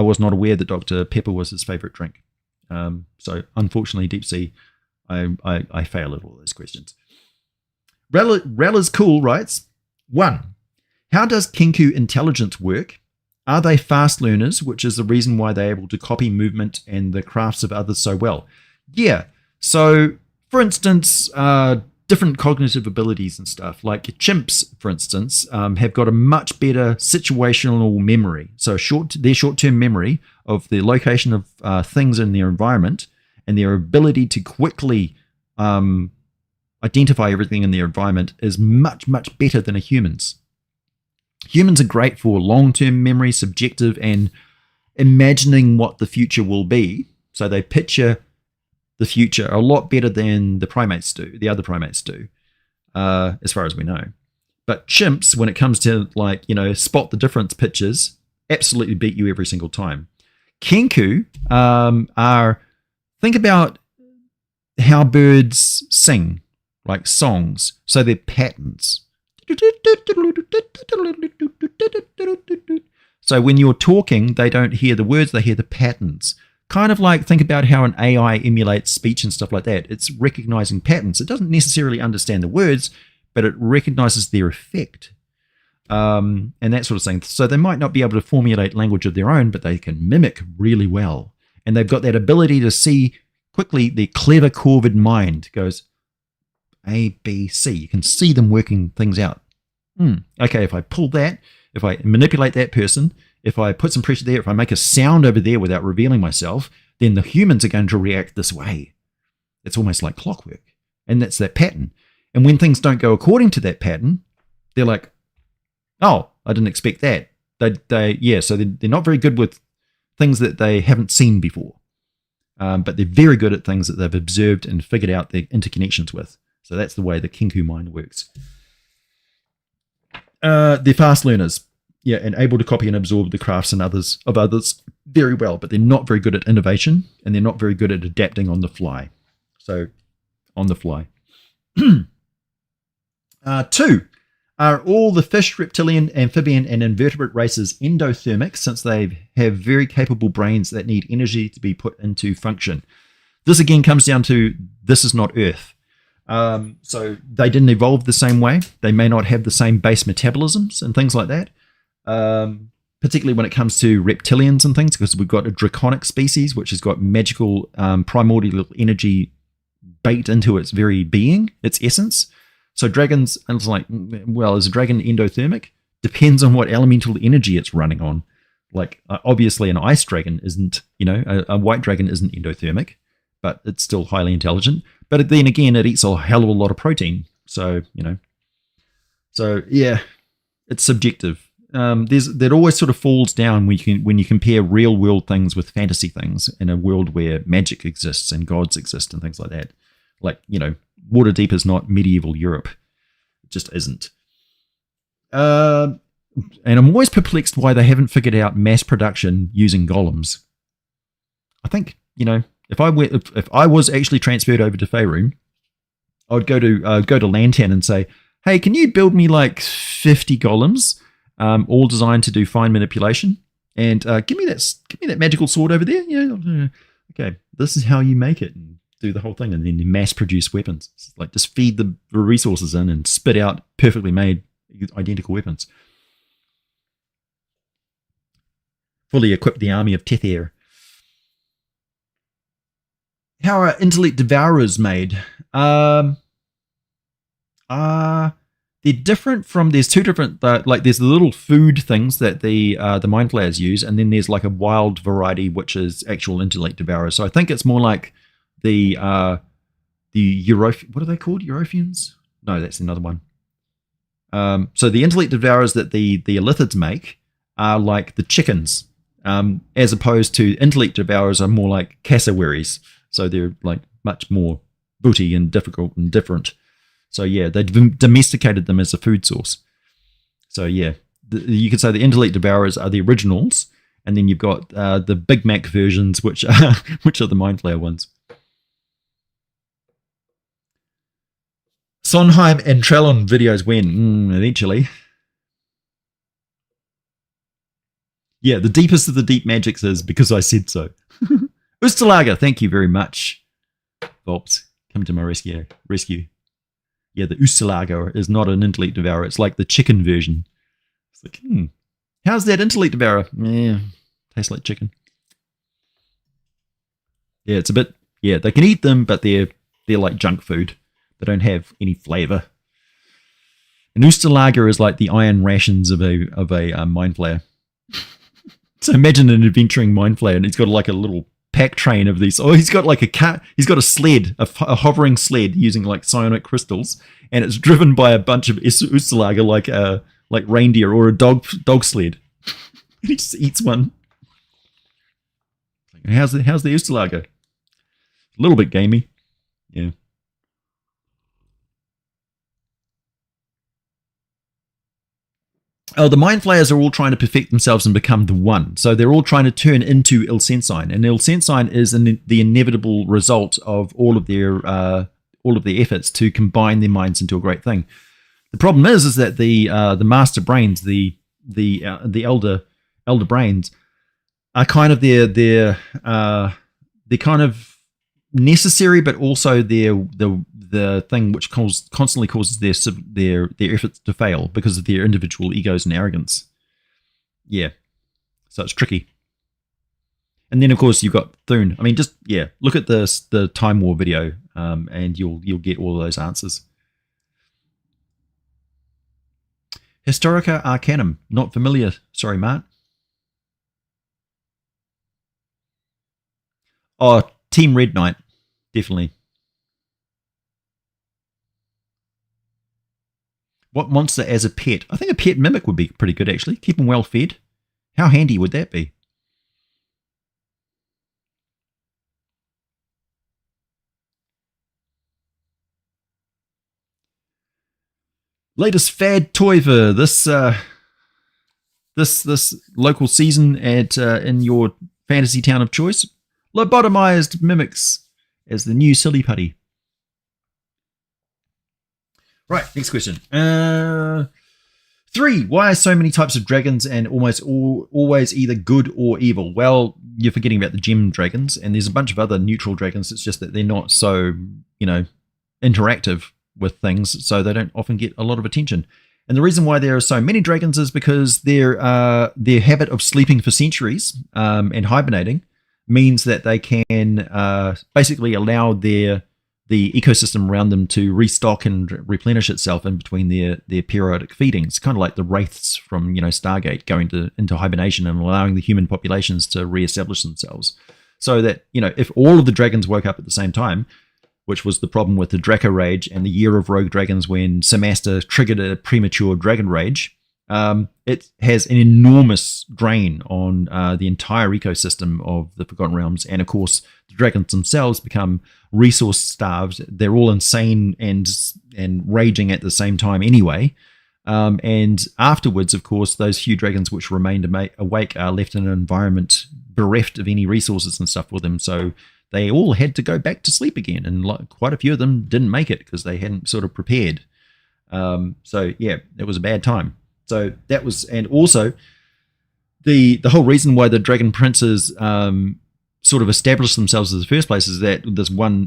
was not aware that Dr. Pepper was his favorite drink. So unfortunately, Deep Sea, I fail at all those questions. Rella's Cool writes, 1. How does Kenku intelligence work? Are they fast learners, which is the reason why they're able to copy movement and the crafts of others so well? Yeah. So, for instance, different cognitive abilities and stuff, like chimps, for instance, have got a much better situational memory. So their short-term memory of the location of things in their environment and their ability to quickly identify everything in their environment is much, much better than a human's. Humans are great for long-term memory, subjective, and imagining what the future will be. So they picture the future a lot better than the other primates do, as far as we know. But chimps, when it comes to spot the difference pictures, absolutely beat you every single time. Kenku think about how birds sing, like songs. So they're patterns. So when you're talking, they don't hear the words, they hear the patterns. Kind of like, think about how an AI emulates speech and stuff like that. It's recognizing patterns. It doesn't necessarily understand the words, but it recognizes their effect, and that sort of thing. So they might not be able to formulate language of their own, but they can mimic really well. And they've got that ability to see quickly. Their clever, corvid mind goes A, B, C. You can see them working things out. Okay, if I pull that, if I manipulate that person, if I put some pressure there, if I make a sound over there without revealing myself, then the humans are going to react this way. It's almost like clockwork. And that's that pattern. And when things don't go according to that pattern, they're like, oh, I didn't expect that. So they're not very good with things that they haven't seen before. But they're very good at things that they've observed and figured out their interconnections with. So that's the way the Kenku mind works. They're fast learners. Yeah, and able to copy and absorb the crafts of others very well, but they're not very good at innovation, and they're not very good at adapting on the fly. So, on the fly. 2. Are all the fish, reptilian, amphibian, and invertebrate races endothermic, since they have very capable brains that need energy to be put into function? This again comes down to, this is not Earth. So they didn't evolve the same way. They may not have the same base metabolisms and things like that. Particularly when it comes to reptilians and things, because we've got a draconic species which has got magical primordial energy baked into its very being, its essence. So dragons, and it's like, well, is a dragon endothermic? Depends on what elemental energy it's running on. Like, obviously an ice dragon isn't, a white dragon isn't endothermic, but it's still highly intelligent. But then again, it eats a hell of a lot of protein. So, so yeah, it's subjective. That always sort of falls down when you compare real world things with fantasy things in a world where magic exists and gods exist and things like that. Like, Waterdeep is not medieval Europe. It just isn't. And I'm always perplexed why they haven't figured out mass production using golems. I think, if I was actually transferred over to Faerun, I would go to Lantan and say, hey, can you build me like 50 golems? All designed to do fine manipulation, and give me that magical sword over there. Okay, this is how you make it, and do the whole thing, and then mass produce weapons. It's like just feed the resources in and spit out perfectly made identical weapons. Fully equip the army of Tether. How are intellect devourers made? They're different from, there's two different, there's the little food things that the mind flayers use, and then there's like a wild variety which is actual intellect devourers. So I think it's more like the what are they called? Europhians? No, that's another one. So the intellect devourers that the Illithids make are like the chickens, as opposed to intellect devourers are more like cassowaries. So they're like much more booty and difficult and different. So yeah, they domesticated them as a food source. So yeah, you could say the intellect devourers are the originals, and then you've got the Big Mac versions, which are the Mind Flayer ones. Sondheim and Trellon videos when? Eventually. Yeah, the deepest of the deep magics is because I said so. Ustalaga, thank you very much. Volps, come to my rescue. Yeah, the Ustalaga is not an intellect devourer. It's like the chicken version. It's like, how's that intellect devourer? Yeah, tastes like chicken. Yeah, it's a bit. Yeah, they can eat them, but they're like junk food. They don't have any flavor. An Ustalaga is like the iron rations of a mind flayer. So imagine an adventuring mind flayer, and he's got like a little pack train of these. Oh, he's got like a car. He's got a sled, a hovering sled using like psionic crystals, and it's driven by a bunch of Ustalaga like reindeer or a dog sled. He just eats one. How's the Ustalaga? A little bit gamey. Yeah. Oh, the mind flayers are all trying to perfect themselves and become the one. So they're all trying to turn into Ilsensine, and Ilsensine is the inevitable result of all of their efforts to combine their minds into a great thing. The problem is that the master brains, the elder brains, are kind of they're kind of necessary, but also the thing which constantly causes their efforts to fail because of their individual egos and arrogance. Yeah, so it's tricky. And then of course you've got Thune. I mean, just look at the Time War video, and you'll get all of those answers. Historica Arcanum, not familiar. Sorry, Mart. Oh, Team Red Knight, definitely. What monster as a pet? I think a pet mimic would be pretty good, actually. Keep them well fed. How handy would that be? Latest fad toy for this local season at in your fantasy town of choice. Lobotomized mimics as the new silly putty. Right, next question. 3. Why are so many types of dragons and almost always either good or evil? Well, you're forgetting about the gem dragons, and there's a bunch of other neutral dragons. It's just that they're not so, interactive with things, so they don't often get a lot of attention. And the reason why there are so many dragons is because their habit of sleeping for centuries and hibernating means that they can basically allow the ecosystem around them to restock and replenish itself in between their periodic feedings, kind of like the wraiths from Stargate going into hibernation and allowing the human populations to reestablish themselves. So that if all of the dragons woke up at the same time, which was the problem with the Draco Rage and the Year of Rogue Dragons when Samaster triggered a premature Dragon Rage, it has an enormous drain on the entire ecosystem of the Forgotten Realms. And of course, the dragons themselves become resource starved. They're all insane and raging at the same time anyway. And afterwards, of course, those few dragons which remained awake are left in an environment bereft of any resources and stuff for them. So they all had to go back to sleep again. And quite a few of them didn't make it because they hadn't sort of prepared. So yeah, it was a bad time. So that was, and also the whole reason why the Dragon Princes sort of established themselves in the first place is that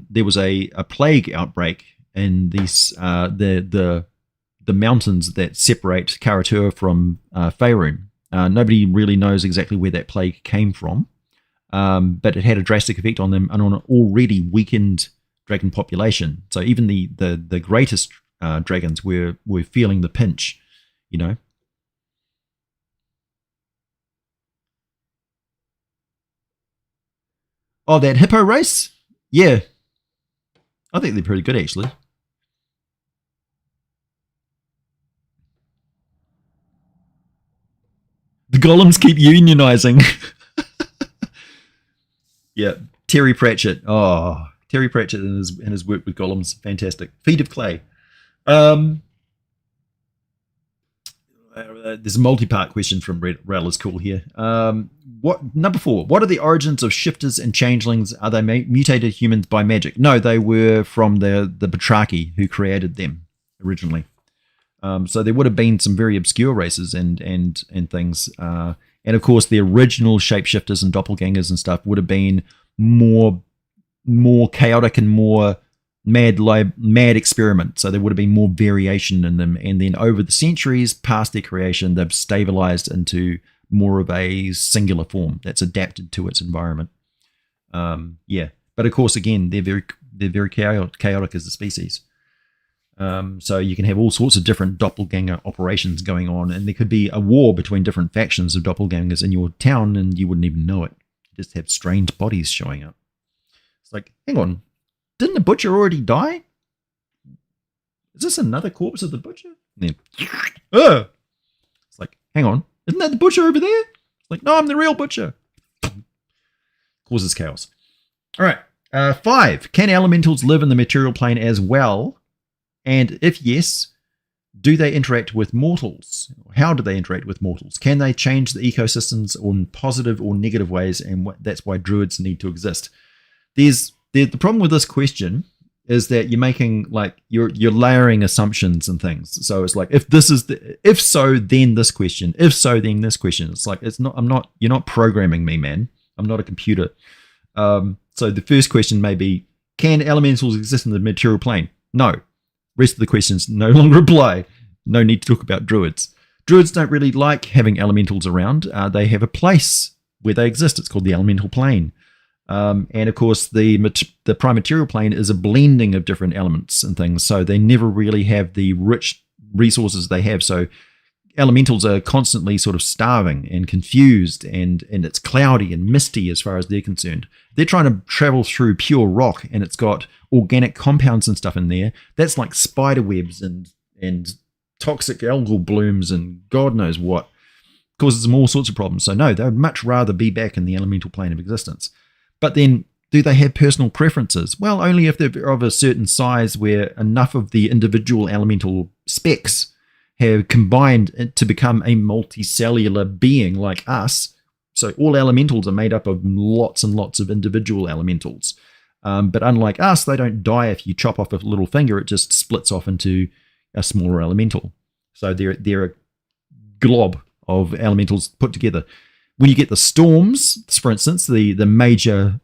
there was a plague outbreak in these the mountains that separate Karatur from Faerun. Nobody really knows exactly where that plague came from, but it had a drastic effect on them and on an already weakened dragon population. So even the greatest dragons were feeling the pinch, Oh, that hippo race? Yeah. I think they're pretty good, actually. The golems keep unionizing. Yeah. Terry Pratchett. Oh, Terry Pratchett and his work with golems. Fantastic. Feet of Clay. There's a multi-part question from Rel is cool here. Number 4, what are the origins of shifters and changelings? Are they mutated humans by magic? No, they were from the Batraki who created them. originally. So there would have been some very obscure races and things. And of course, the original shapeshifters and doppelgangers and stuff would have been more chaotic and more mad experiment. So there would have been more variation in them. And then over the centuries past their creation, they've stabilized into more of a singular form that's adapted to its environment. But of course, again, they're very chaotic as a species. So you can have all sorts of different doppelganger operations going on, and there could be a war between different factions of doppelgangers in your town, and you wouldn't even know it. You just have strange bodies showing up. It's like, hang on, didn't the butcher already die? Is this another corpse of the butcher? And then, it's like, hang on, isn't that the butcher over there? It's like, no, I'm the real butcher. Causes chaos. All right, 5. Can elementals live in the material plane as well? And if yes, do they interact with mortals? How do they interact with mortals? Can they change the ecosystems in positive or negative ways? And that's why druids need to exist. The problem with this question is that you're making you're layering assumptions and things. So it's like, if so, then this question. If so, then this question. It's like, you're not programming me, man. I'm not a computer. So the first question may be, can elementals exist in the material plane? No. Rest of the questions no longer apply. No need to talk about druids. Druids don't really like having elementals around. They have a place where they exist. It's called the elemental plane. And of course, the prime material plane is a blending of different elements and things. So they never really have the rich resources they have. So elementals are constantly sort of starving and confused, and it's cloudy and misty as far as they're concerned. They're trying to travel through pure rock, and it's got organic compounds and stuff in there. That's like spider webs and toxic algal blooms and God knows what. Causes them all sorts of problems. So no, they would much rather be back in the elemental plane of existence. But then, do they have personal preferences? Well, only if they're of a certain size where enough of the individual elemental specs have combined to become a multicellular being like us. So all elementals are made up of lots and lots of individual elementals. But unlike us, they don't die if you chop off a little finger. It just splits off into a smaller elemental. So they're a glob of elementals put together. When you get the storms, for instance, the major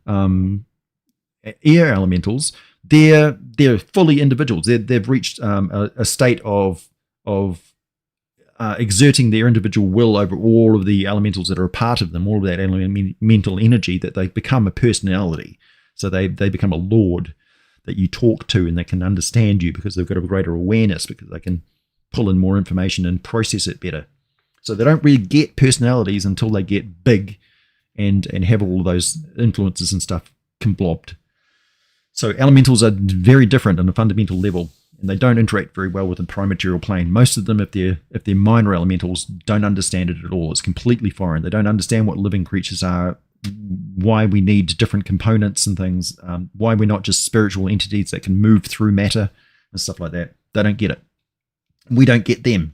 air elementals, they're fully individuals. They've reached a state of exerting their individual will over all of the elementals that are a part of them, all of that elemental energy, that they become a personality. So they become a lord that you talk to, and they can understand you because they've got a greater awareness, because they can pull in more information and process it better. So they don't really get personalities until they get big and have all of those influences and stuff blobbed. So elementals are very different on a fundamental level, and they don't interact very well with the prime material plane. Most of them, if they're minor elementals, don't understand it at all. It's completely foreign. They don't understand what living creatures are, why we need different components and things, why we're not just spiritual entities that can move through matter and stuff like that. They don't get it. We don't get them.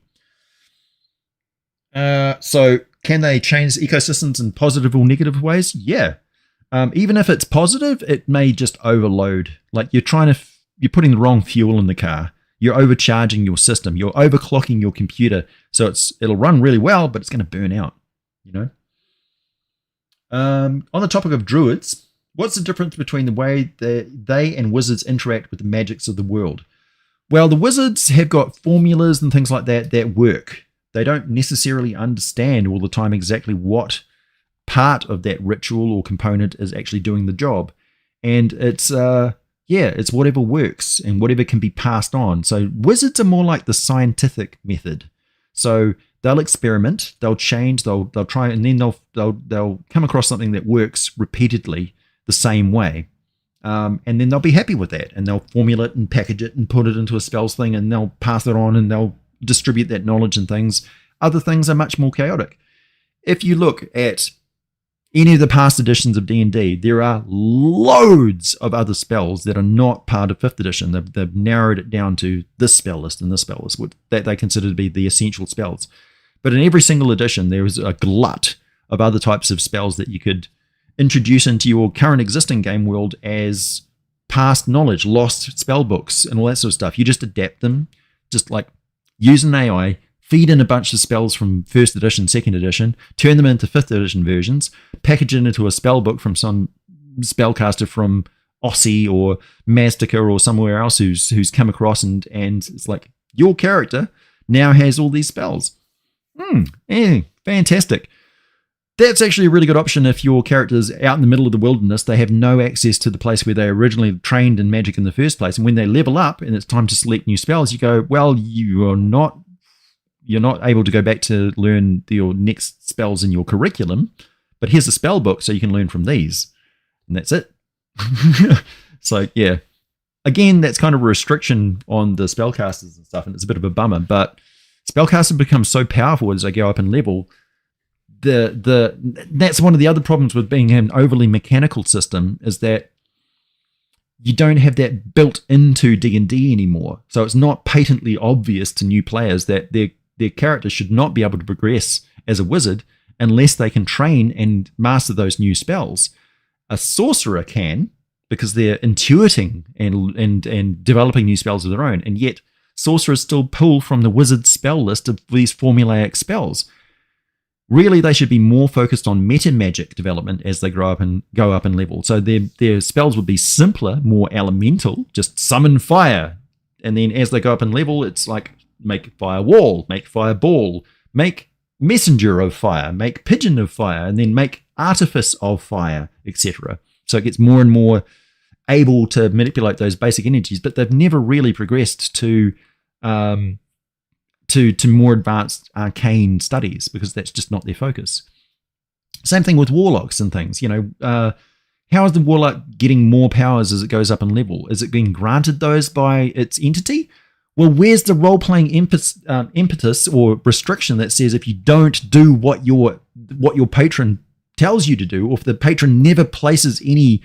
So can they change ecosystems in positive or negative ways? Yeah. Even if it's positive, it may just overload. Like you're putting the wrong fuel in the car. You're overcharging your system. You're overclocking your computer. So it'll run really well, but it's going to burn out, On the topic of druids, what's the difference between the way they and wizards interact with the magics of the world? Well, the wizards have got formulas and things like that work. They don't necessarily understand all the time exactly what part of that ritual or component is actually doing the job. And it's whatever works and whatever can be passed on. So wizards are more like the scientific method. So they'll experiment, they'll change, they'll try, and then they'll come across something that works repeatedly the same way. And then they'll be happy with that, and they'll formulate and package it and put it into a spells thing, and they'll pass it on, and they'll distribute that knowledge and things. Other things are much more chaotic. If you look at any of the past editions of D&D, there are loads of other spells that are not part of 5th edition. They've narrowed it down to this spell list and this spell list, that they consider to be the essential spells. But in every single edition, there is a glut of other types of spells that you could introduce into your current existing game world as past knowledge, lost spell books, and all that sort of stuff. You just adapt them just like use an AI, feed in a bunch of spells from 1st edition, 2nd edition, turn them into 5th edition versions, package it into a spell book from some spellcaster from Aussie or Maztica or somewhere else who's come across, and it's like your character now has all these spells. Fantastic. That's actually a really good option if your character's out in the middle of the wilderness. They have no access to the place where they originally trained in magic in the first place. And when they level up and it's time to select new spells, you go, well, you're not able to go back to learn your next spells in your curriculum, but here's a spell book so you can learn from these. And that's it. So, yeah. Again, that's kind of a restriction on the spellcasters and stuff, and it's a bit of a bummer, but spellcasters become so powerful as they go up in level. That's one of the other problems with being an overly mechanical system, is that you don't have that built into D&D anymore. So it's not patently obvious to new players that their character should not be able to progress as a wizard unless they can train and master those new spells. A sorcerer can, because they're intuiting and developing new spells of their own, and yet sorcerers still pull from the wizard spell list of these formulaic spells. Really, they should be more focused on meta magic development as they go up in level. So their spells would be simpler, more elemental, just summon fire. And then as they go up in level, it's like make fire wall, make fireball, make messenger of fire, make pigeon of fire, and then make artifice of fire, etc. So it gets more and more able to manipulate those basic energies, but they've never really progressed to more advanced arcane studies, because that's just not their focus. Same thing with warlocks and things. How is the warlock getting more powers as it goes up in level? Is it being granted those by its entity? Well, where's the role-playing impetus or restriction that says if you don't do what your patron tells you to do, or if the patron never places any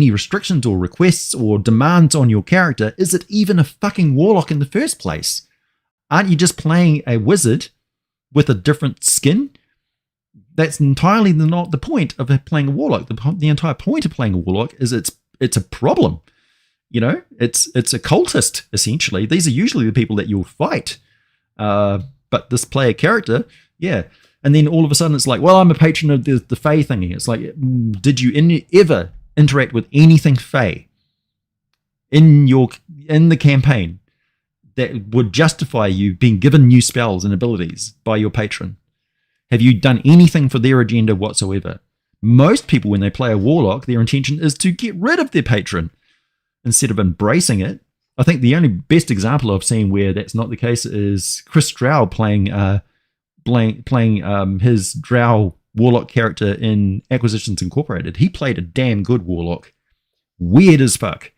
restrictions or requests or demands on your character, is it even a fucking warlock in the first place? Aren't you just playing a wizard with a different skin? That's entirely not the point of playing a warlock. The entire point of playing a warlock is it's a problem. It's a cultist, essentially. These are usually the people that you'll fight. But this player character, yeah. And then all of a sudden it's like, well, I'm a patron of the Fey thingy. It's like, did you ever interact with anything Fey in the campaign that would justify you being given new spells and abilities by your patron? Have you done anything for their agenda whatsoever? Most people, when they play a warlock, their intention is to get rid of their patron instead of embracing it. I think the only best example I've seen where that's not the case is Chris Drow playing his Drow warlock character in Acquisitions Incorporated. He played a damn good warlock. Weird as fuck.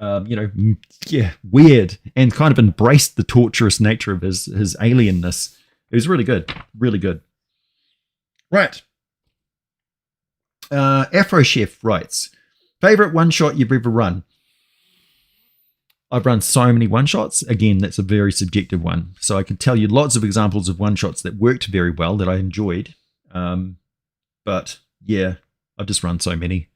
Weird, and kind of embraced the torturous nature of his alienness. It was really good. Really good. Right. Afro Chef writes, favorite one-shot you've ever run? I've run so many one-shots. Again, that's a very subjective one. So I can tell you lots of examples of one-shots that worked very well, that I enjoyed. But yeah, I've just run so many.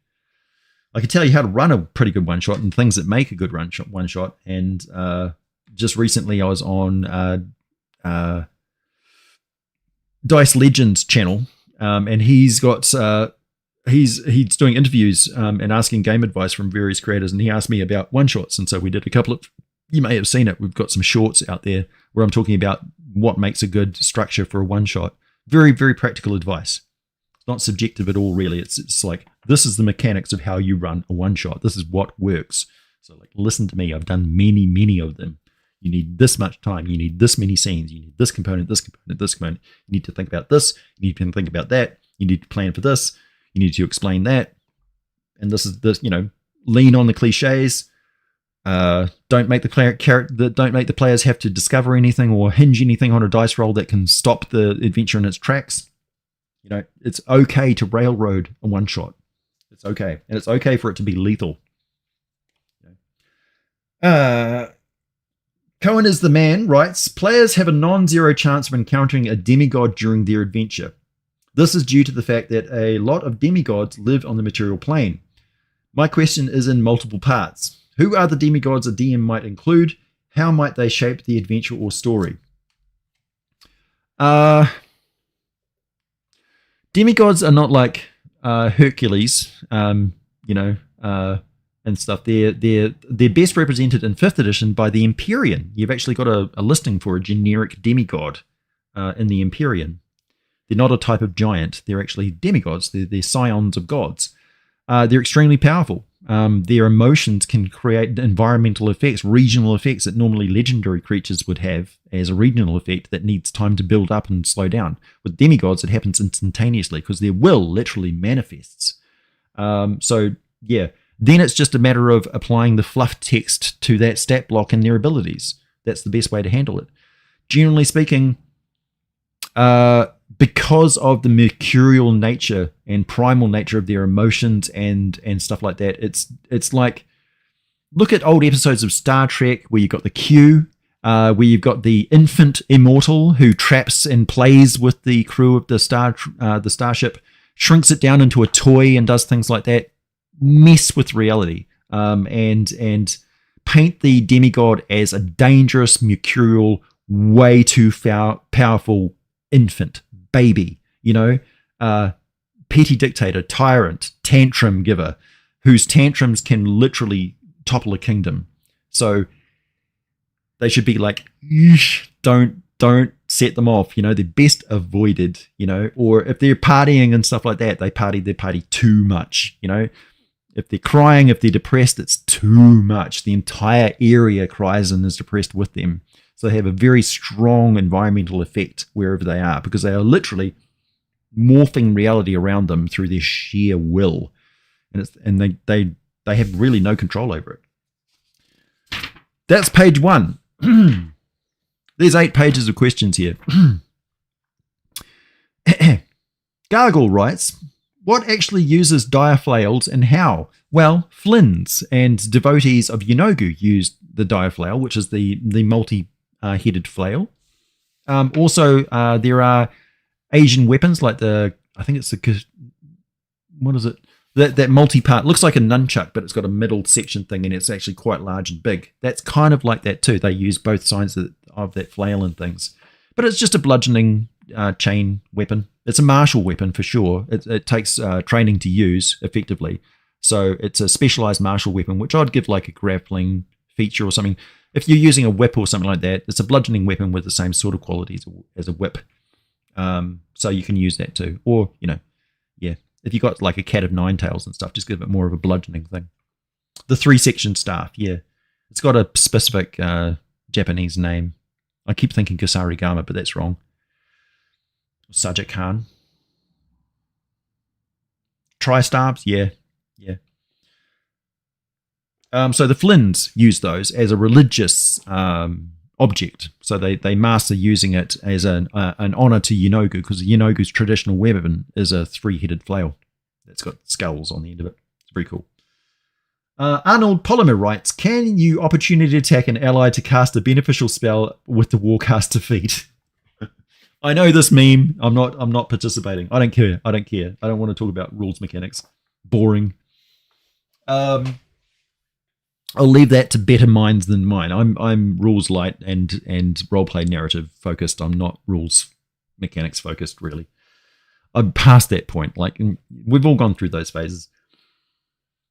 I can tell you how to run a pretty good one-shot and things that make a good one-shot. And just recently I was on Dice Legends channel, and he's got he's doing interviews and asking game advice from various creators, and he asked me about one shots, and so we did a couple of, you may have seen it, we've got some shorts out there where I'm talking about what makes a good structure for a one shot. Very, very practical advice. It's not subjective at all, really. It's like, this is the mechanics of how you run a one shot. This is what works. So like, listen to me. I've done many, many of them. You need this much time. You need this many scenes. You need this component, this component, this component. You need to think about this. You need to think about that. You need to plan for this. You need to explain that. And this is this, lean on the cliches. Don't make the players have to discover anything or hinge anything on a dice roll that can stop the adventure in its tracks. It's okay to railroad a one shot. It's okay. And it's okay for it to be lethal. Cohen is the man writes, players have a non-zero chance of encountering a demigod during their adventure. This is due to the fact that a lot of demigods live on the material plane. My question is in multiple parts. Who are the demigods a DM might include? How might they shape the adventure or story? Demigods are not like Hercules, and stuff. They're best represented in 5th edition by the Empyrean. You've actually got a listing for a generic demigod in the Empyrean. They're not a type of giant. They're actually demigods. They're scions of gods. They're extremely powerful. Their emotions can create environmental effects, regional effects that normally legendary creatures would have as a regional effect that needs time to build up and slow down. With demigods, it happens instantaneously because their will literally manifests. Then it's just a matter of applying the fluff text to that stat block and their abilities. That's the best way to handle it. Generally speaking, because of the mercurial nature and primal nature of their emotions and stuff like that, it's like, look at old episodes of Star Trek where you've got the Q, where you've got the infant immortal who traps and plays with the crew of the starship, shrinks it down into a toy and does things like that. Mess with reality, and paint the demigod as a dangerous, mercurial, way too powerful infant, baby, petty dictator, tyrant, tantrum giver, whose tantrums can literally topple a kingdom. So they should be like, don't set them off. They're best avoided. Or if they're partying and stuff like that, they party too much. If they're crying, if they're depressed, it's too much. The entire area cries and is depressed with them. So they have a very strong environmental effect wherever they are, because they are morphing reality around them through their sheer will, and they have really no control over it. That's page 1. There's 8 pages of questions here. Gargle writes, what actually uses dire flails and how? Well, Flins and devotees of Yenogu used the dire flail, which is the multi-headed flail. Also, there are Asian weapons like what is it? That multi-part, looks like a nunchuck, but it's got a middle section thing, and it's actually quite large and big. That's kind of like that too. They use both sides of that flail and things. But it's just a bludgeoning chain weapon. It's a martial weapon for sure. It takes training to use effectively. So it's a specialized martial weapon, which I'd give like a grappling feature or something. If you're using a whip or something like that, it's a bludgeoning weapon with the same sort of qualities as a whip. So you can use that too. Or, if you got like a cat of 9 tails and stuff, just give it more of a bludgeoning thing. The 3-section staff, yeah. It's got a specific Japanese name. I keep thinking Kasarigama, but that's wrong. Sajik Khan. Tri-staves, yeah. So the Flins use those as a religious object. So they master using it as an honor to Yenogu, because Yenogu's traditional weapon is a 3-headed flail that's got skulls on the end of it. It's pretty cool. Arnold Polymer writes, can you opportunity attack an ally to cast a beneficial spell with the Warcaster feat? I know this meme. I'm not participating. I don't care. I don't want to talk about rules mechanics. Boring. I'll leave that to better minds than mine. I'm rules light and roleplay narrative focused. I'm not rules mechanics focused, really. I'm past that point. Like, we've all gone through those phases.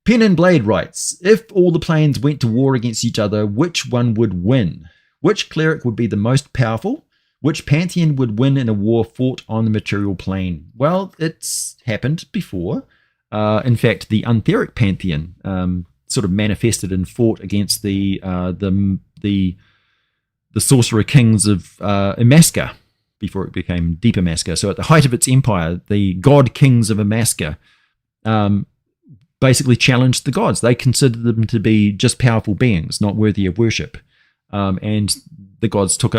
Pen and Blade writes, if all the planes went to war against each other, which one would win? Which cleric would be the most powerful? Which pantheon would win in a war fought on the material plane? Well, it's happened before. In fact, the Untheric pantheon sort of manifested and fought against the sorcerer kings of Amaska before it became Deep Amaska. So at the height of its empire, the god kings of Amaska basically challenged the gods. They considered them to be just powerful beings, not worthy of worship. And the gods took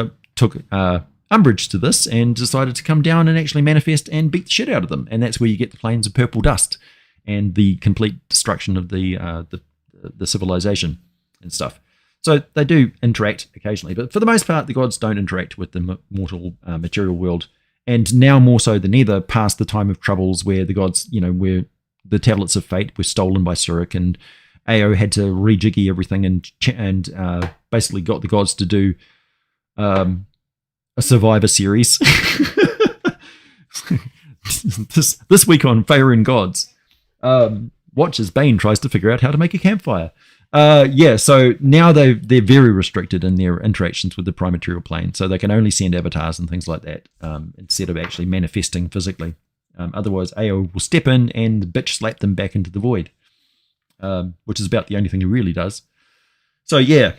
umbrage to this and decided to come down and actually manifest and beat the shit out of them. And that's where you get the plains of purple dust and the complete destruction of the civilization and stuff. So they do interact occasionally, but for the most part, the gods don't interact with the mortal material world. And now more so than ever, past the time of troubles where the gods, where the tablets of fate were stolen by Surik, and AO had to rejiggy everything and basically got the gods to do a Survivor series. this week on Faerun Gods, watch as Bane tries to figure out how to make a campfire. So now they're very restricted in their interactions with the prime material plane, so they can only send avatars and things like that instead of actually manifesting physically. Otherwise, AO will step in and bitch slap them back into the void, which is about the only thing he really does. So yeah,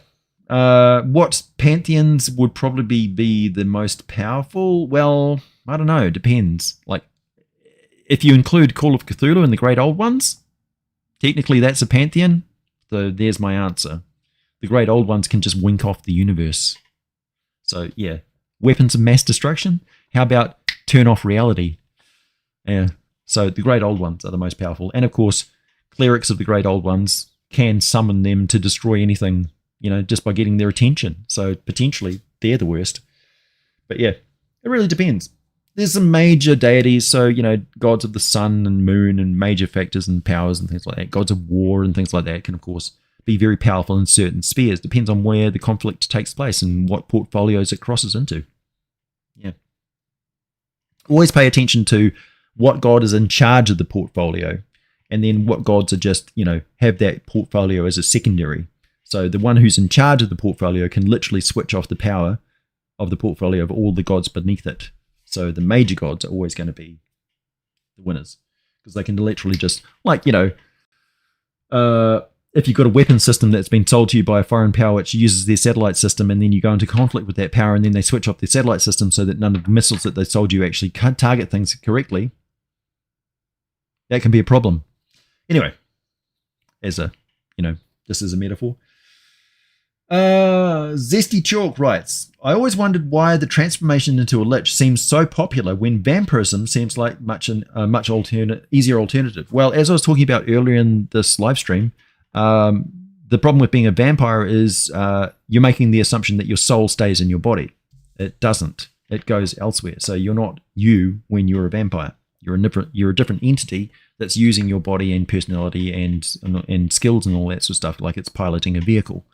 what pantheons would probably be the most powerful? Well, I don't know. Depends. Like, if you include Call of Cthulhu and the Great Old Ones, technically that's a pantheon. So there's my answer. The Great Old Ones can just wink off the universe. So yeah, weapons of mass destruction. How about turn off reality? Yeah. So the Great Old Ones are the most powerful, and of course, clerics of the Great Old Ones can summon them to destroy anything, just by getting their attention. So potentially they're the worst. But yeah, it really depends. There's some major deities, so, gods of the sun and moon and major factors and powers and things like that. Gods of war and things like that can, of course, be very powerful in certain spheres. Depends on where the conflict takes place and what portfolios it crosses into. Yeah. Always pay attention to what god is in charge of the portfolio, and then what gods are just, have that portfolio as a secondary. So the one who's in charge of the portfolio can literally switch off the power of the portfolio of all the gods beneath it. So the major gods are always going to be the winners, because they can literally just, if you've got a weapon system that's been sold to you by a foreign power which uses their satellite system, and then you go into conflict with that power, and then they switch off their satellite system so that none of the missiles that they sold you actually can't target things correctly, that can be a problem. Anyway, this is a metaphor. Zesty Chalk writes, I always wondered why the transformation into a lich seems so popular when vampirism seems like a much easier alternative. Well, as I was talking about earlier in this live stream, the problem with being a vampire is you're making the assumption that your soul stays in your body. It doesn't. It goes elsewhere. So you're not you when you're a vampire. You're a different entity that's using your body and personality and skills and all that sort of stuff, like it's piloting a vehicle.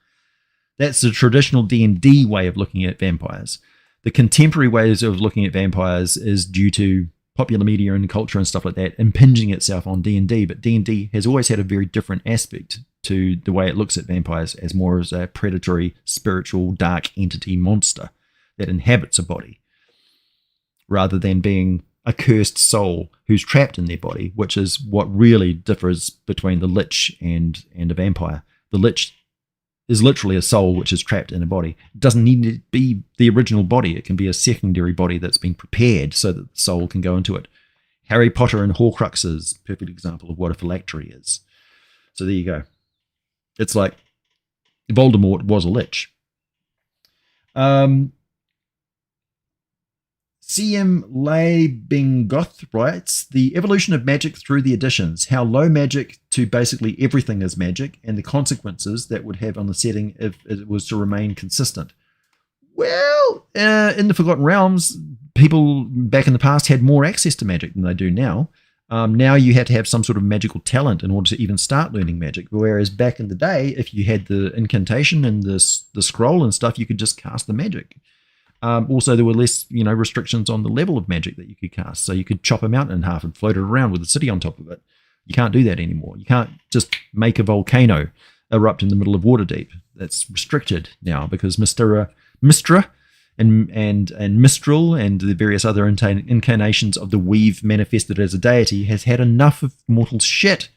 That's the traditional D&D way of looking at vampires. The contemporary ways of looking at vampires is due to popular media and culture and stuff like that impinging itself on D&D, but D&D has always had a very different aspect to the way it looks at vampires, as more as a predatory, spiritual, dark entity monster that inhabits a body, rather than being a cursed soul who's trapped in their body, which is what really differs between the lich and a vampire. The lich is literally a soul which is trapped in a body. It doesn't need to be the original body. It can be a secondary body that's been prepared so that the soul can go into it. Harry Potter and Horcruxes, perfect example of what a phylactery is. So there you go. It's like Voldemort was a lich. CM Leibingoth writes, the evolution of magic through the editions, how low magic to basically everything is magic, and the consequences that would have on the setting if it was to remain consistent. Well, in the Forgotten Realms, people back in the past had more access to magic than they do now. Now you had to have some sort of magical talent in order to even start learning magic, whereas back in the day, if you had the incantation and the scroll and stuff, you could just cast the magic. Also, there were less, restrictions on the level of magic that you could cast. So you could chop a mountain in half and float it around with a city on top of it. You can't do that anymore. You can't just make a volcano erupt in the middle of Waterdeep. That's restricted now because Mystra and Mistral and the various other incarnations of the Weave manifested as a deity has had enough of mortal shit.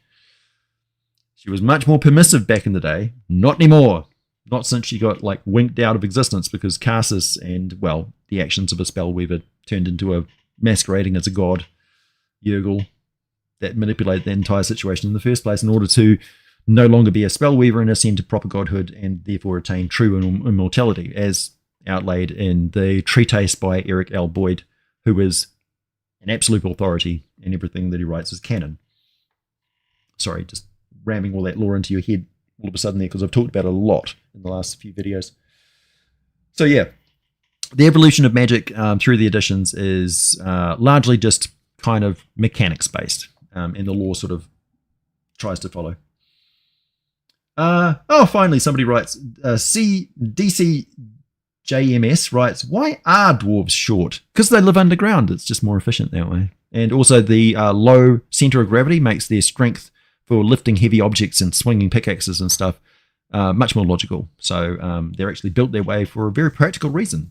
She was much more permissive back in the day. Not anymore. Not since she got winked out of existence because Karsus and, the actions of a spellweaver turned into a masquerading as a god, Yergel, that manipulated the entire situation in the first place in order to no longer be a spellweaver and ascend to proper godhood and therefore attain true immortality, as outlaid in the treatise by Eric L. Boyd, who is an absolute authority in everything that he writes as canon. Sorry, just ramming all that lore into your head all of a sudden there, because I've talked about it a lot in the last few videos. So yeah, the evolution of magic through the editions is largely just kind of mechanics based, and the lore sort of tries to follow. Finally, somebody writes, DCJMS writes, why are dwarves short? Because they live underground. It's just more efficient that way. And also the low center of gravity makes their strength for lifting heavy objects and swinging pickaxes and stuff much more logical. So they're actually built their way for a very practical reason.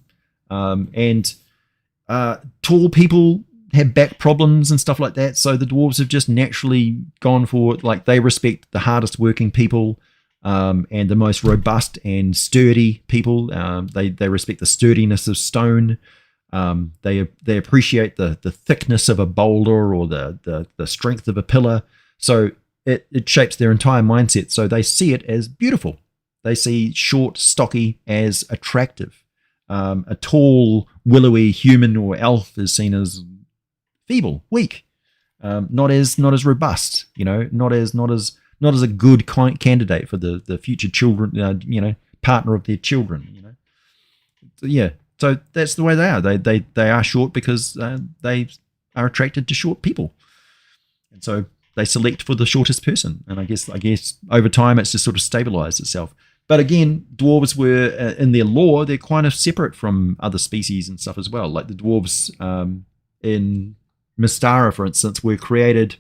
And tall people have back problems and stuff like that. So the dwarves have just naturally gone for, like, they respect the hardest working people and the most robust and sturdy people. They respect the sturdiness of stone. They appreciate the thickness of a boulder or the strength of a pillar. So it shapes their entire mindset. So they see it as beautiful. They see short, stocky as attractive. A tall, willowy human or elf is seen as feeble, weak, not as robust. Not as a good candidate for the future children. Partner of their children. So, yeah. So that's the way they are. They are short because they are attracted to short people, and so they select for the shortest person. And I guess over time it's just sort of stabilized itself. But again, dwarves were in their lore, they're kind of separate from other species and stuff as well. Like the dwarves in Mystara, for instance, were created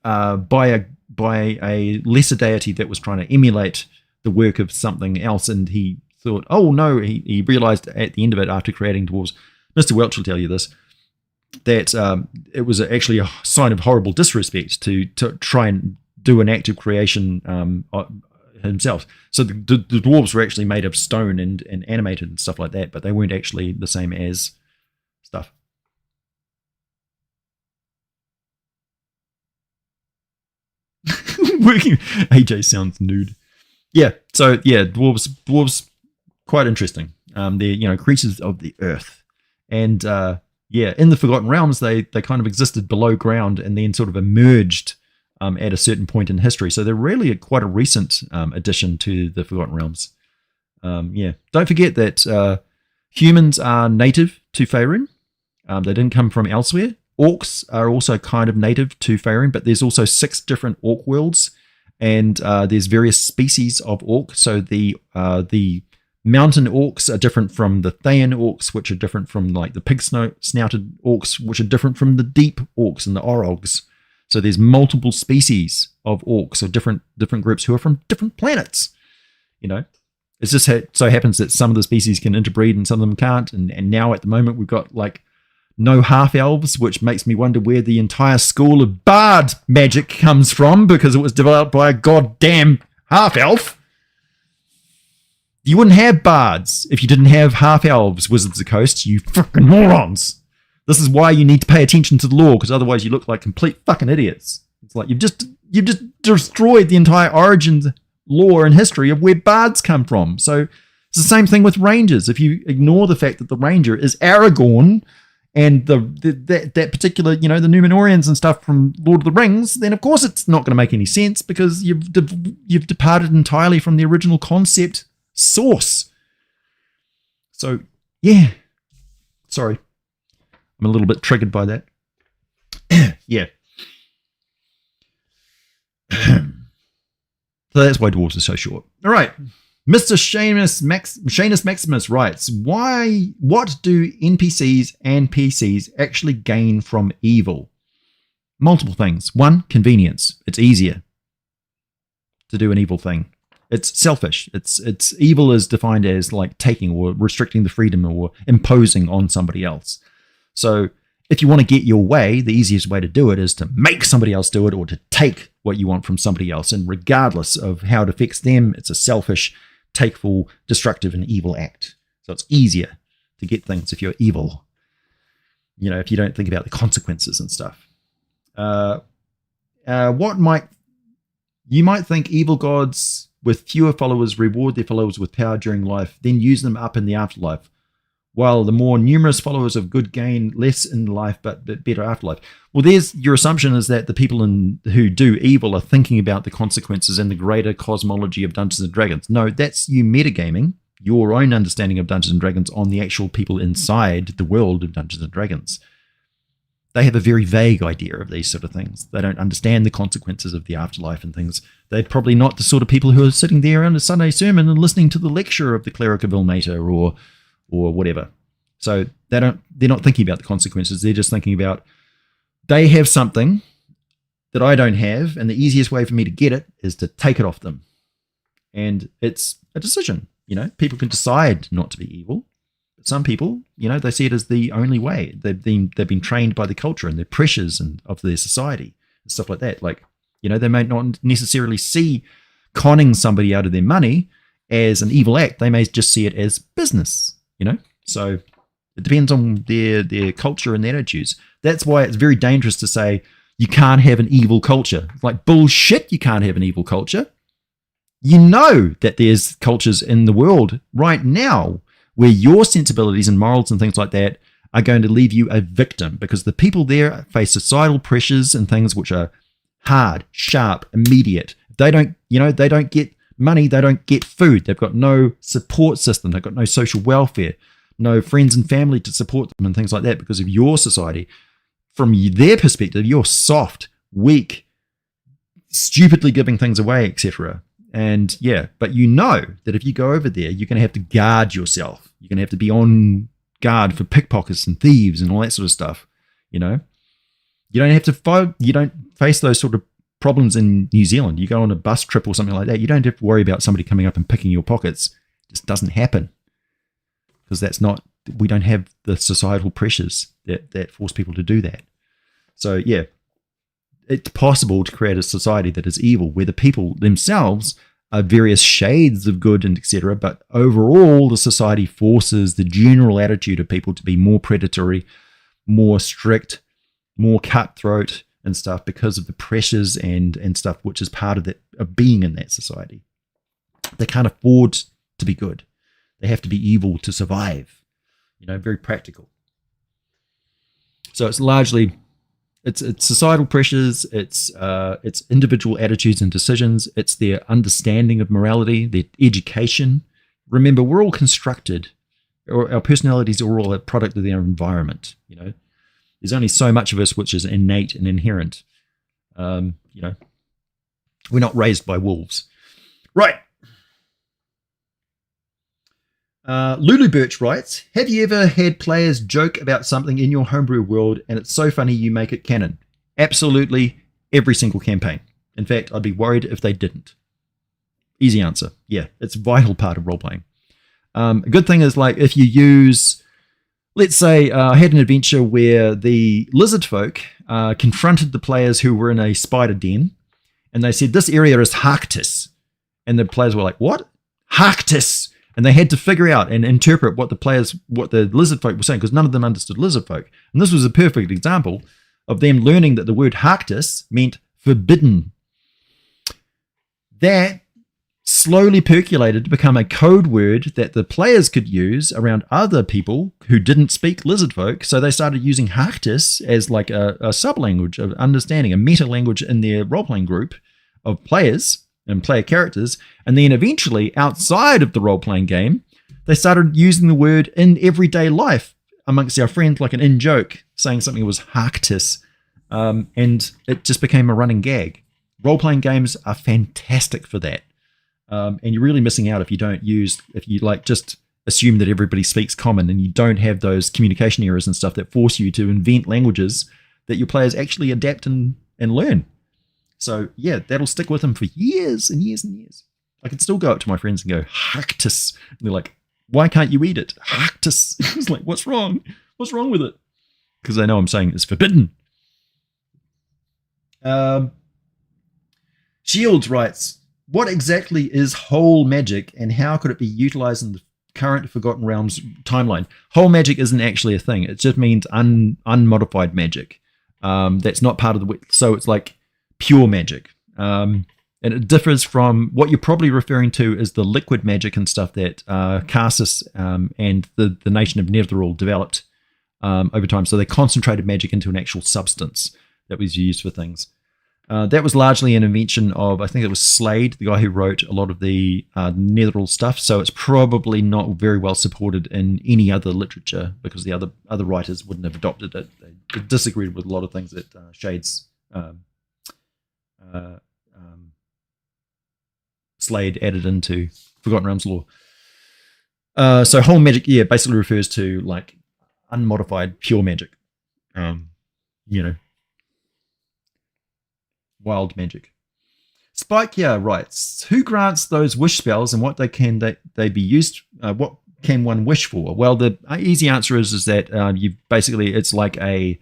by a lesser deity that was trying to emulate the work of something else, and he thought, oh no, he realized at the end of it, after creating dwarves, Mr. Welch will tell you this, that it was actually a sign of horrible disrespect to try and do an act of creation himself. So the dwarves were actually made of stone and animated and stuff like that, but they weren't actually the same as stuff. Working AJ sounds nude. Yeah, so yeah, dwarves quite interesting. They're creatures of the earth, and in the Forgotten Realms they kind of existed below ground and then sort of emerged at a certain point in history. So they're really quite a recent addition to the Forgotten Realms. Don't forget that humans are native to Faerun. They didn't come from elsewhere. Orcs are also kind of native to Faerun, but there's also 6 different orc worlds, and there's various species of orc. So the mountain orcs are different from the Thayan orcs, which are different from like the pig-snouted orcs, which are different from the deep orcs and the orogs. So there's multiple species of orcs, or different groups who are from different planets. It's just so happens that some of the species can interbreed and some of them can't. And now at the moment we've got like no half-elves, which makes me wonder where the entire school of bard magic comes from, because it was developed by a goddamn half-elf. You wouldn't have bards if you didn't have half-elves, Wizards of the Coast, you fucking morons. This is why you need to pay attention to the lore, because otherwise you look like complete fucking idiots. It's like you've just destroyed the entire origins, lore, and history of where bards come from. So it's the same thing with rangers. If you ignore the fact that the ranger is Aragorn and that particular, the Númenóreans and stuff from Lord of the Rings, then of course it's not going to make any sense, because you've departed entirely from the original concept source. So yeah, sorry, I'm a little bit triggered by that. Yeah. So that's why dwarves are so short. All right. Mr. Seamus Maximus writes, what do NPCs and PCs actually gain from evil? Multiple things. 1, convenience. It's easier to do an evil thing. It's selfish. It's evil is defined as like taking or restricting the freedom or imposing on somebody else. So if you want to get your way, the easiest way to do it is to make somebody else do it, or to take what you want from somebody else. And regardless of how it affects them, it's a selfish, takeful, destructive, and evil act. So it's easier to get things if you're evil. If you don't think about the consequences and stuff. You might think evil gods with fewer followers reward their followers with power during life, then use them up in the afterlife, while the more numerous followers of good gain less in life but better afterlife. Well, there's your assumption, is that the people who do evil are thinking about the consequences and the greater cosmology of Dungeons & Dragons. No, that's you metagaming your own understanding of Dungeons & Dragons on the actual people inside the world of Dungeons & Dragons. they have a very vague idea of these sort of things. They don't understand the consequences of the afterlife and things. They're probably not the sort of people who are sitting there on a Sunday sermon and listening to the lecture of the cleric of Ilmater or whatever. So they're not thinking about the consequences. They're just thinking about, they have something that I don't have, and the easiest way for me to get it is to take it off them. And it's a decision. People can decide not to be evil. Some people, they see it as the only way. They've been trained by the culture and the pressures and of their society and stuff like that. Like, they may not necessarily see conning somebody out of their money as an evil act. They may just see it as business, So it depends on their culture and their attitudes. That's why it's very dangerous to say you can't have an evil culture. It's like bullshit, you can't have an evil culture. You know that there's cultures in the world right now where your sensibilities and morals and things like that are going to leave you a victim, because the people there face societal pressures and things which are hard, sharp, immediate. They don't get money, they don't get food, they've got no support system, they've got no social welfare, no friends and family to support them and things like that because of your society. From their perspective, you're soft, weak, stupidly giving things away, etc. And but that if you go over there, you're going to have to guard yourself. You're going to have to be on guard for pickpockets and thieves and all that sort of stuff. You don't face those sort of problems in New Zealand. You go on a bus trip or something like that, you don't have to worry about somebody coming up and picking your pockets. It just doesn't happen because we don't have the societal pressures that force people to do that. So it's possible to create a society that is evil, where the people themselves are various shades of good and etc. But overall, the society forces the general attitude of people to be more predatory, more strict, more cutthroat and stuff because of the pressures and stuff which is part of that, of being in that society. They can't afford to be good. They have to be evil to survive. Very practical. So it's largely it's societal pressures, it's individual attitudes and decisions, it's their understanding of morality, their education. Remember, we're all constructed, or our personalities are all a product of their environment. There's only so much of us which is innate and inherent. We're not raised by wolves. Right. Lulu Birch writes, have you ever had players joke about something in your homebrew world and it's so funny you make it canon? Absolutely every single campaign. In fact, I'd be worried if they didn't. Easy answer. Yeah, it's a vital part of role-playing. A good thing is, like, if you use, let's say I had an adventure where the lizard folk confronted the players who were in a spider den, and they said, this area is Harktis. And the players were like, what? Harktis! And they had to figure out and interpret what the lizard folk were saying, because none of them understood lizard folk. And this was a perfect example of them learning that the word Harktis meant forbidden. That slowly percolated to become a code word that the players could use around other people who didn't speak lizard folk. So they started using Harktis as like a sub-language of understanding, a meta-language in their role-playing group of players and player characters. And then eventually, outside of the role-playing game, they started using the word in everyday life amongst our friends, like an in-joke, saying something was Harktis. And it just became a running gag. Role-playing games are fantastic for that. And you're really missing out if you just assume that everybody speaks common and you don't have those communication errors and stuff that force you to invent languages that your players actually adapt and learn. So yeah, that'll stick with them for years and years and years. I can still go up to my friends and go, Harktis. And they're like, why can't you eat it? Harktis. It's like, what's wrong? What's wrong with it? Because they know I'm saying it's forbidden. Shields writes, what exactly is whole magic and how could it be utilized in the current Forgotten Realms timeline? Whole magic isn't actually a thing. It just means unmodified magic. That's not part of the... So it's like pure magic. And it differs from what you're probably referring to as the liquid magic and stuff that Karsus and the nation of Netheril developed over time. So they concentrated magic into an actual substance that was used for things. That was largely an invention of, I think it was Slade, the guy who wrote a lot of the Netheril stuff. So it's probably not very well supported in any other literature because the other writers wouldn't have adopted it. They disagreed with a lot of things that Shade's Slade added into Forgotten Realms lore. So whole magic, basically refers to like unmodified pure magic. Wild magic. Spikia writes, who grants those wish spells and what they be used? What can one wish for? Well, the easy answer is that you basically it's a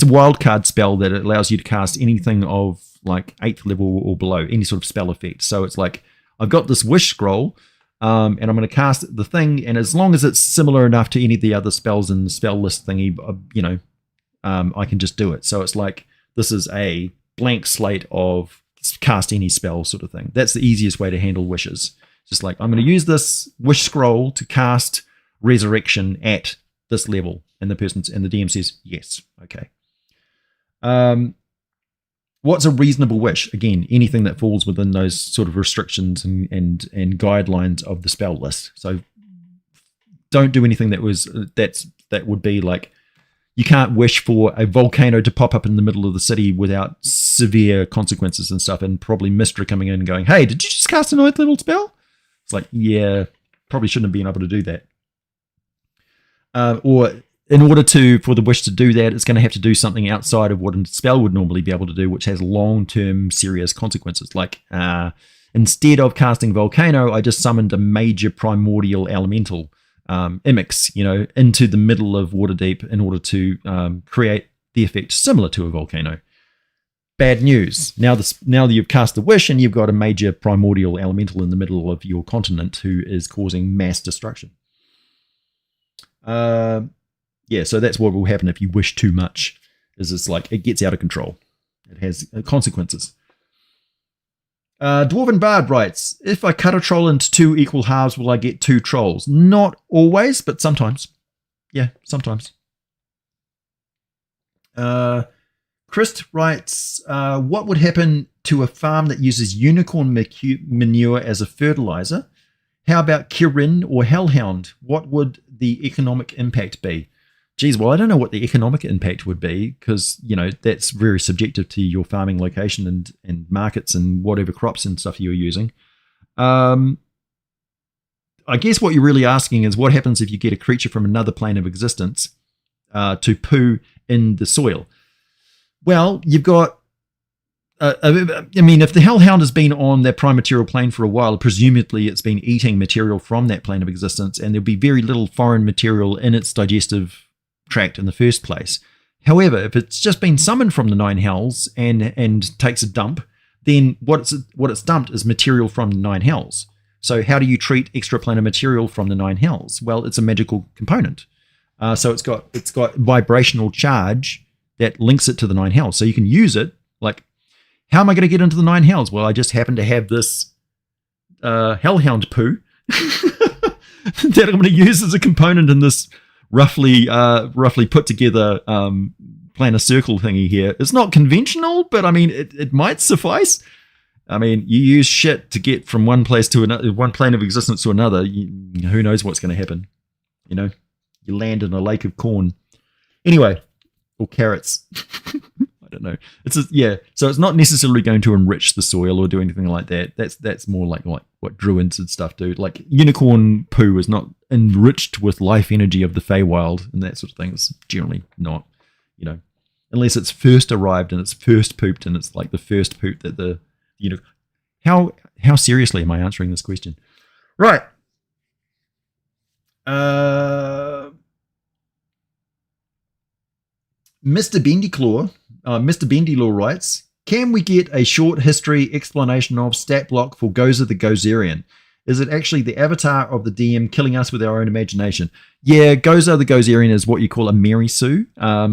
wild card spell that allows you to cast anything of like 8th level or below, any sort of spell effect. So it's like I've got this wish scroll, and I'm going to cast the thing, and as long as it's similar enough to any of the other spells in the spell list thingy, I can just do it. So it's like this is a blank slate of cast any spell sort of thing. That's the easiest way to handle wishes. Just like I'm going to use this wish scroll to cast resurrection at this level, and the DM says yes, okay. What's a reasonable wish? Again, anything that falls within those sort of restrictions and guidelines of the spell list. So don't do anything that would be like, you can't wish for a volcano to pop up in the middle of the city without severe consequences and stuff, and probably Mystra coming in and going, hey, did you just cast a 9th level spell? It's like, yeah, probably shouldn't have been able to do that. Or in order for the wish to do that, it's going to have to do something outside of what a spell would normally be able to do, which has long-term serious consequences. Like, instead of casting volcano, I just summoned a major primordial elemental, Imix, into the middle of Waterdeep in order to create the effect similar to a volcano. Bad news. Now that you've cast the wish and you've got a major primordial elemental in the middle of your continent who is causing mass destruction. So that's what will happen if you wish too much. It's like it gets out of control. It has consequences. Dwarven Bard writes, if I cut a troll into 2 equal halves, will I get 2 trolls? Not always, but sometimes. Yeah, sometimes. Christ writes, what would happen to a farm that uses unicorn manure as a fertilizer? How about Kirin or Hellhound? What would the economic impact be? Geez, well, I don't know what the economic impact would be because, that's very subjective to your farming location and markets and whatever crops and stuff you're using. I guess what you're really asking is what happens if you get a creature from another plane of existence to poo in the soil? Well, you've got, if the Hellhound has been on that prime material plane for a while, presumably it's been eating material from that plane of existence, and there'll be very little foreign material in its digestive tract in the first place. However, if it's just been summoned from the 9 hells and takes a dump, then what it's dumped is material from the 9 hells. So how do you treat extraplanar material from the 9 hells? Well, it's a magical component. So it's got vibrational charge that links it to the 9 hells. So you can use it. Like, how am I going to get into the 9 hells? Well, I just happen to have this Hellhound poo that I'm going to use as a component in this roughly put together planar circle thingy here. It's not conventional, but it might suffice. You use shit to get from one place to another, one plane of existence to another. Who knows what's going to happen? You land in a lake of corn. Anyway, or carrots. I don't know. So it's not necessarily going to enrich the soil or do anything like that. That's more like what druids and stuff do. Like unicorn poo is not enriched with life energy of the Feywild and that sort of thing. It's generally not, unless it's first arrived and it's first pooped and it's like the first poop that the how seriously am I answering this question? Right. Mr. Bendyclaw writes, can we get a short history explanation of stat block for Gozer the Gozerian? Is it actually the avatar of the DM killing us with our own imagination? Yeah, Gozer the Gozerian is what you call a Mary Sue.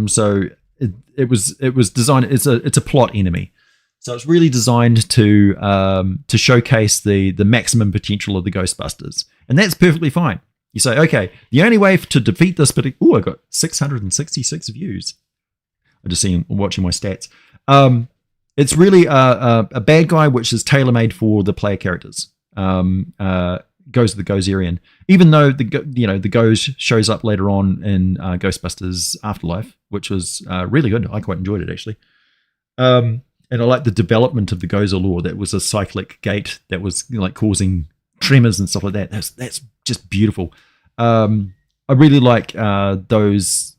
So it was designed. It's a plot enemy. So it's really designed to showcase the maximum potential of the Ghostbusters, and that's perfectly fine. You say, okay, the only way to defeat this particular... Oh, I got 666 views. I'm just watching my stats. it's really a bad guy which is tailor-made for the player characters. Goes the Gozerian, even though the Goz shows up later on in Ghostbusters Afterlife, which was really good. I quite enjoyed it actually. And I like the development of the Gozer lore. That was a cyclic gate that was like causing tremors and stuff like that. That's just beautiful. I really like those.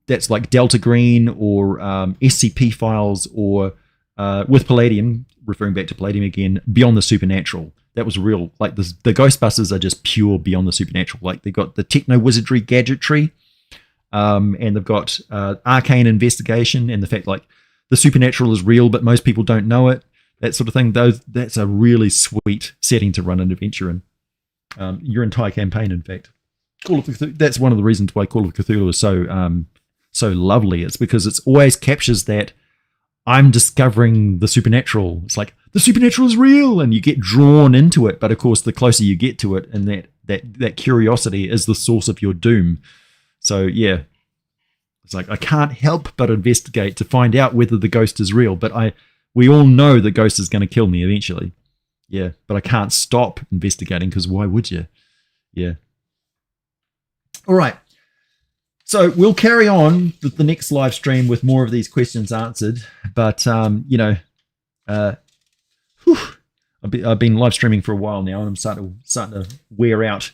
That's like Delta Green or SCP files, or with Palladium, referring back to Palladium again, Beyond the Supernatural. That was real. Like the Ghostbusters are just pure Beyond the Supernatural. Like they've got the techno wizardry gadgetry, and they've got arcane investigation, and the fact like the supernatural is real, but most people don't know it. That sort of thing. That's a really sweet setting to run an adventure in. Your entire campaign, in fact. Call of Cthulhu, that's one of the reasons why Call of Cthulhu is so lovely. It's because it always captures that I'm discovering the supernatural. It's like the supernatural is real, and you get drawn into it. But of course, the closer you get to it, and that curiosity is the source of your doom. So yeah, it's like I can't help but investigate to find out whether the ghost is real. But we all know the ghost is going to kill me eventually. Yeah, but I can't stop investigating because why would you? Yeah. All right. So we'll carry on with the next live stream with more of these questions answered. But, I've been live streaming for a while now, and I'm starting to wear out.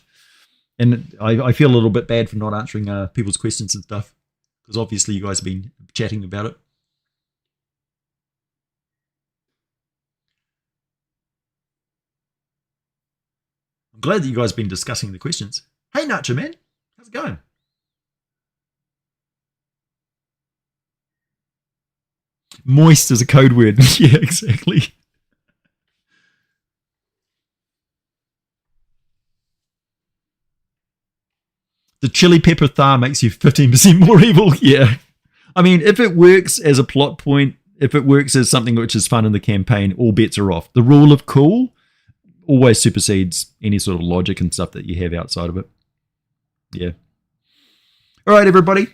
And I feel a little bit bad for not answering people's questions and stuff, because obviously you guys have been chatting about it. I'm glad that you guys have been discussing the questions. Hey, Nacho, man. How's it going? Moist is a code word. Yeah, exactly. The chili pepper thaw makes you 15% more evil. Yeah. I mean, if it works as a plot point, if it works as something which is fun in the campaign, all bets are off. The rule of cool always supersedes any sort of logic and stuff that you have outside of it. Yeah. All right, everybody.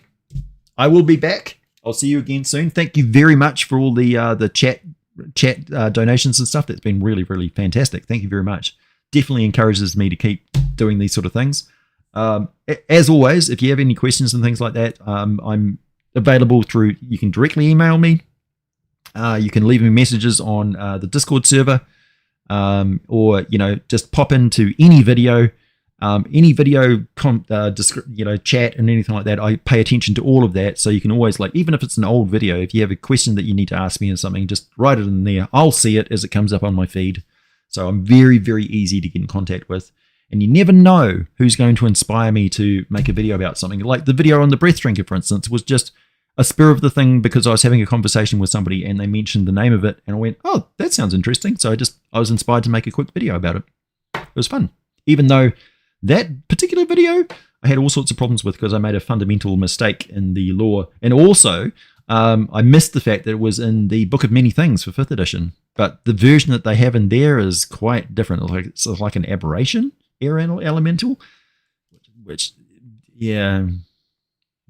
I will be back. I'll see you again soon. Thank you very much for all the chat donations and stuff. That's been really, really fantastic. Thank you very much. Definitely encourages me to keep doing these sort of things. As always, if you have any questions and things like that, I'm available through. You can directly email me. You can leave me messages on the Discord server, or just pop into any video. Chat and anything like that. I pay attention to all of that, so you can always, like, even if it's an old video, if you have a question that you need to ask me or something, just write it in there. I'll see it as it comes up on my feed. So I'm very, very easy to get in contact with, and you never know who's going to inspire me to make a video about something. Like the video on the breath drinker, for instance, was just a spur of the thing because I was having a conversation with somebody and they mentioned the name of it, and I went, oh, that sounds interesting. So I was inspired to make a quick video about it. It was fun, even though that particular video I had all sorts of problems with because I made a fundamental mistake in the lore. And also, I missed the fact that it was in the Book of Many Things for 5th edition. But the version that they have in there is quite different. It's like an aberration, air elemental. Which, yeah,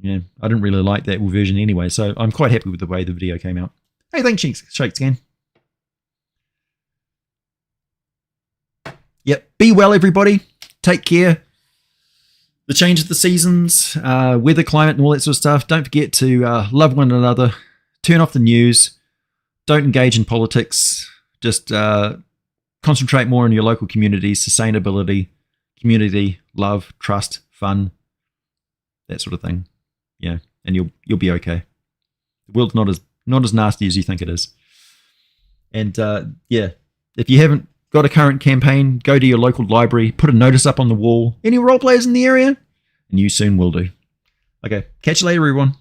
I didn't really like that version anyway. So I'm quite happy with the way the video came out. Hey, thanks, Shakescan. Yep, be well, everybody. Take care. The change of the seasons, weather, climate, and all that sort of stuff. Don't forget to love one another. Turn off the news. Don't engage in politics. Just concentrate more on your local communities, sustainability, community, love, trust, fun, that sort of thing. Yeah, and you'll be okay. The world's not as nasty as you think it is. And if you haven't got a current campaign, go to your local library, put a notice up on the wall. Any role players in the area? And you soon will do. Okay, catch you later, everyone.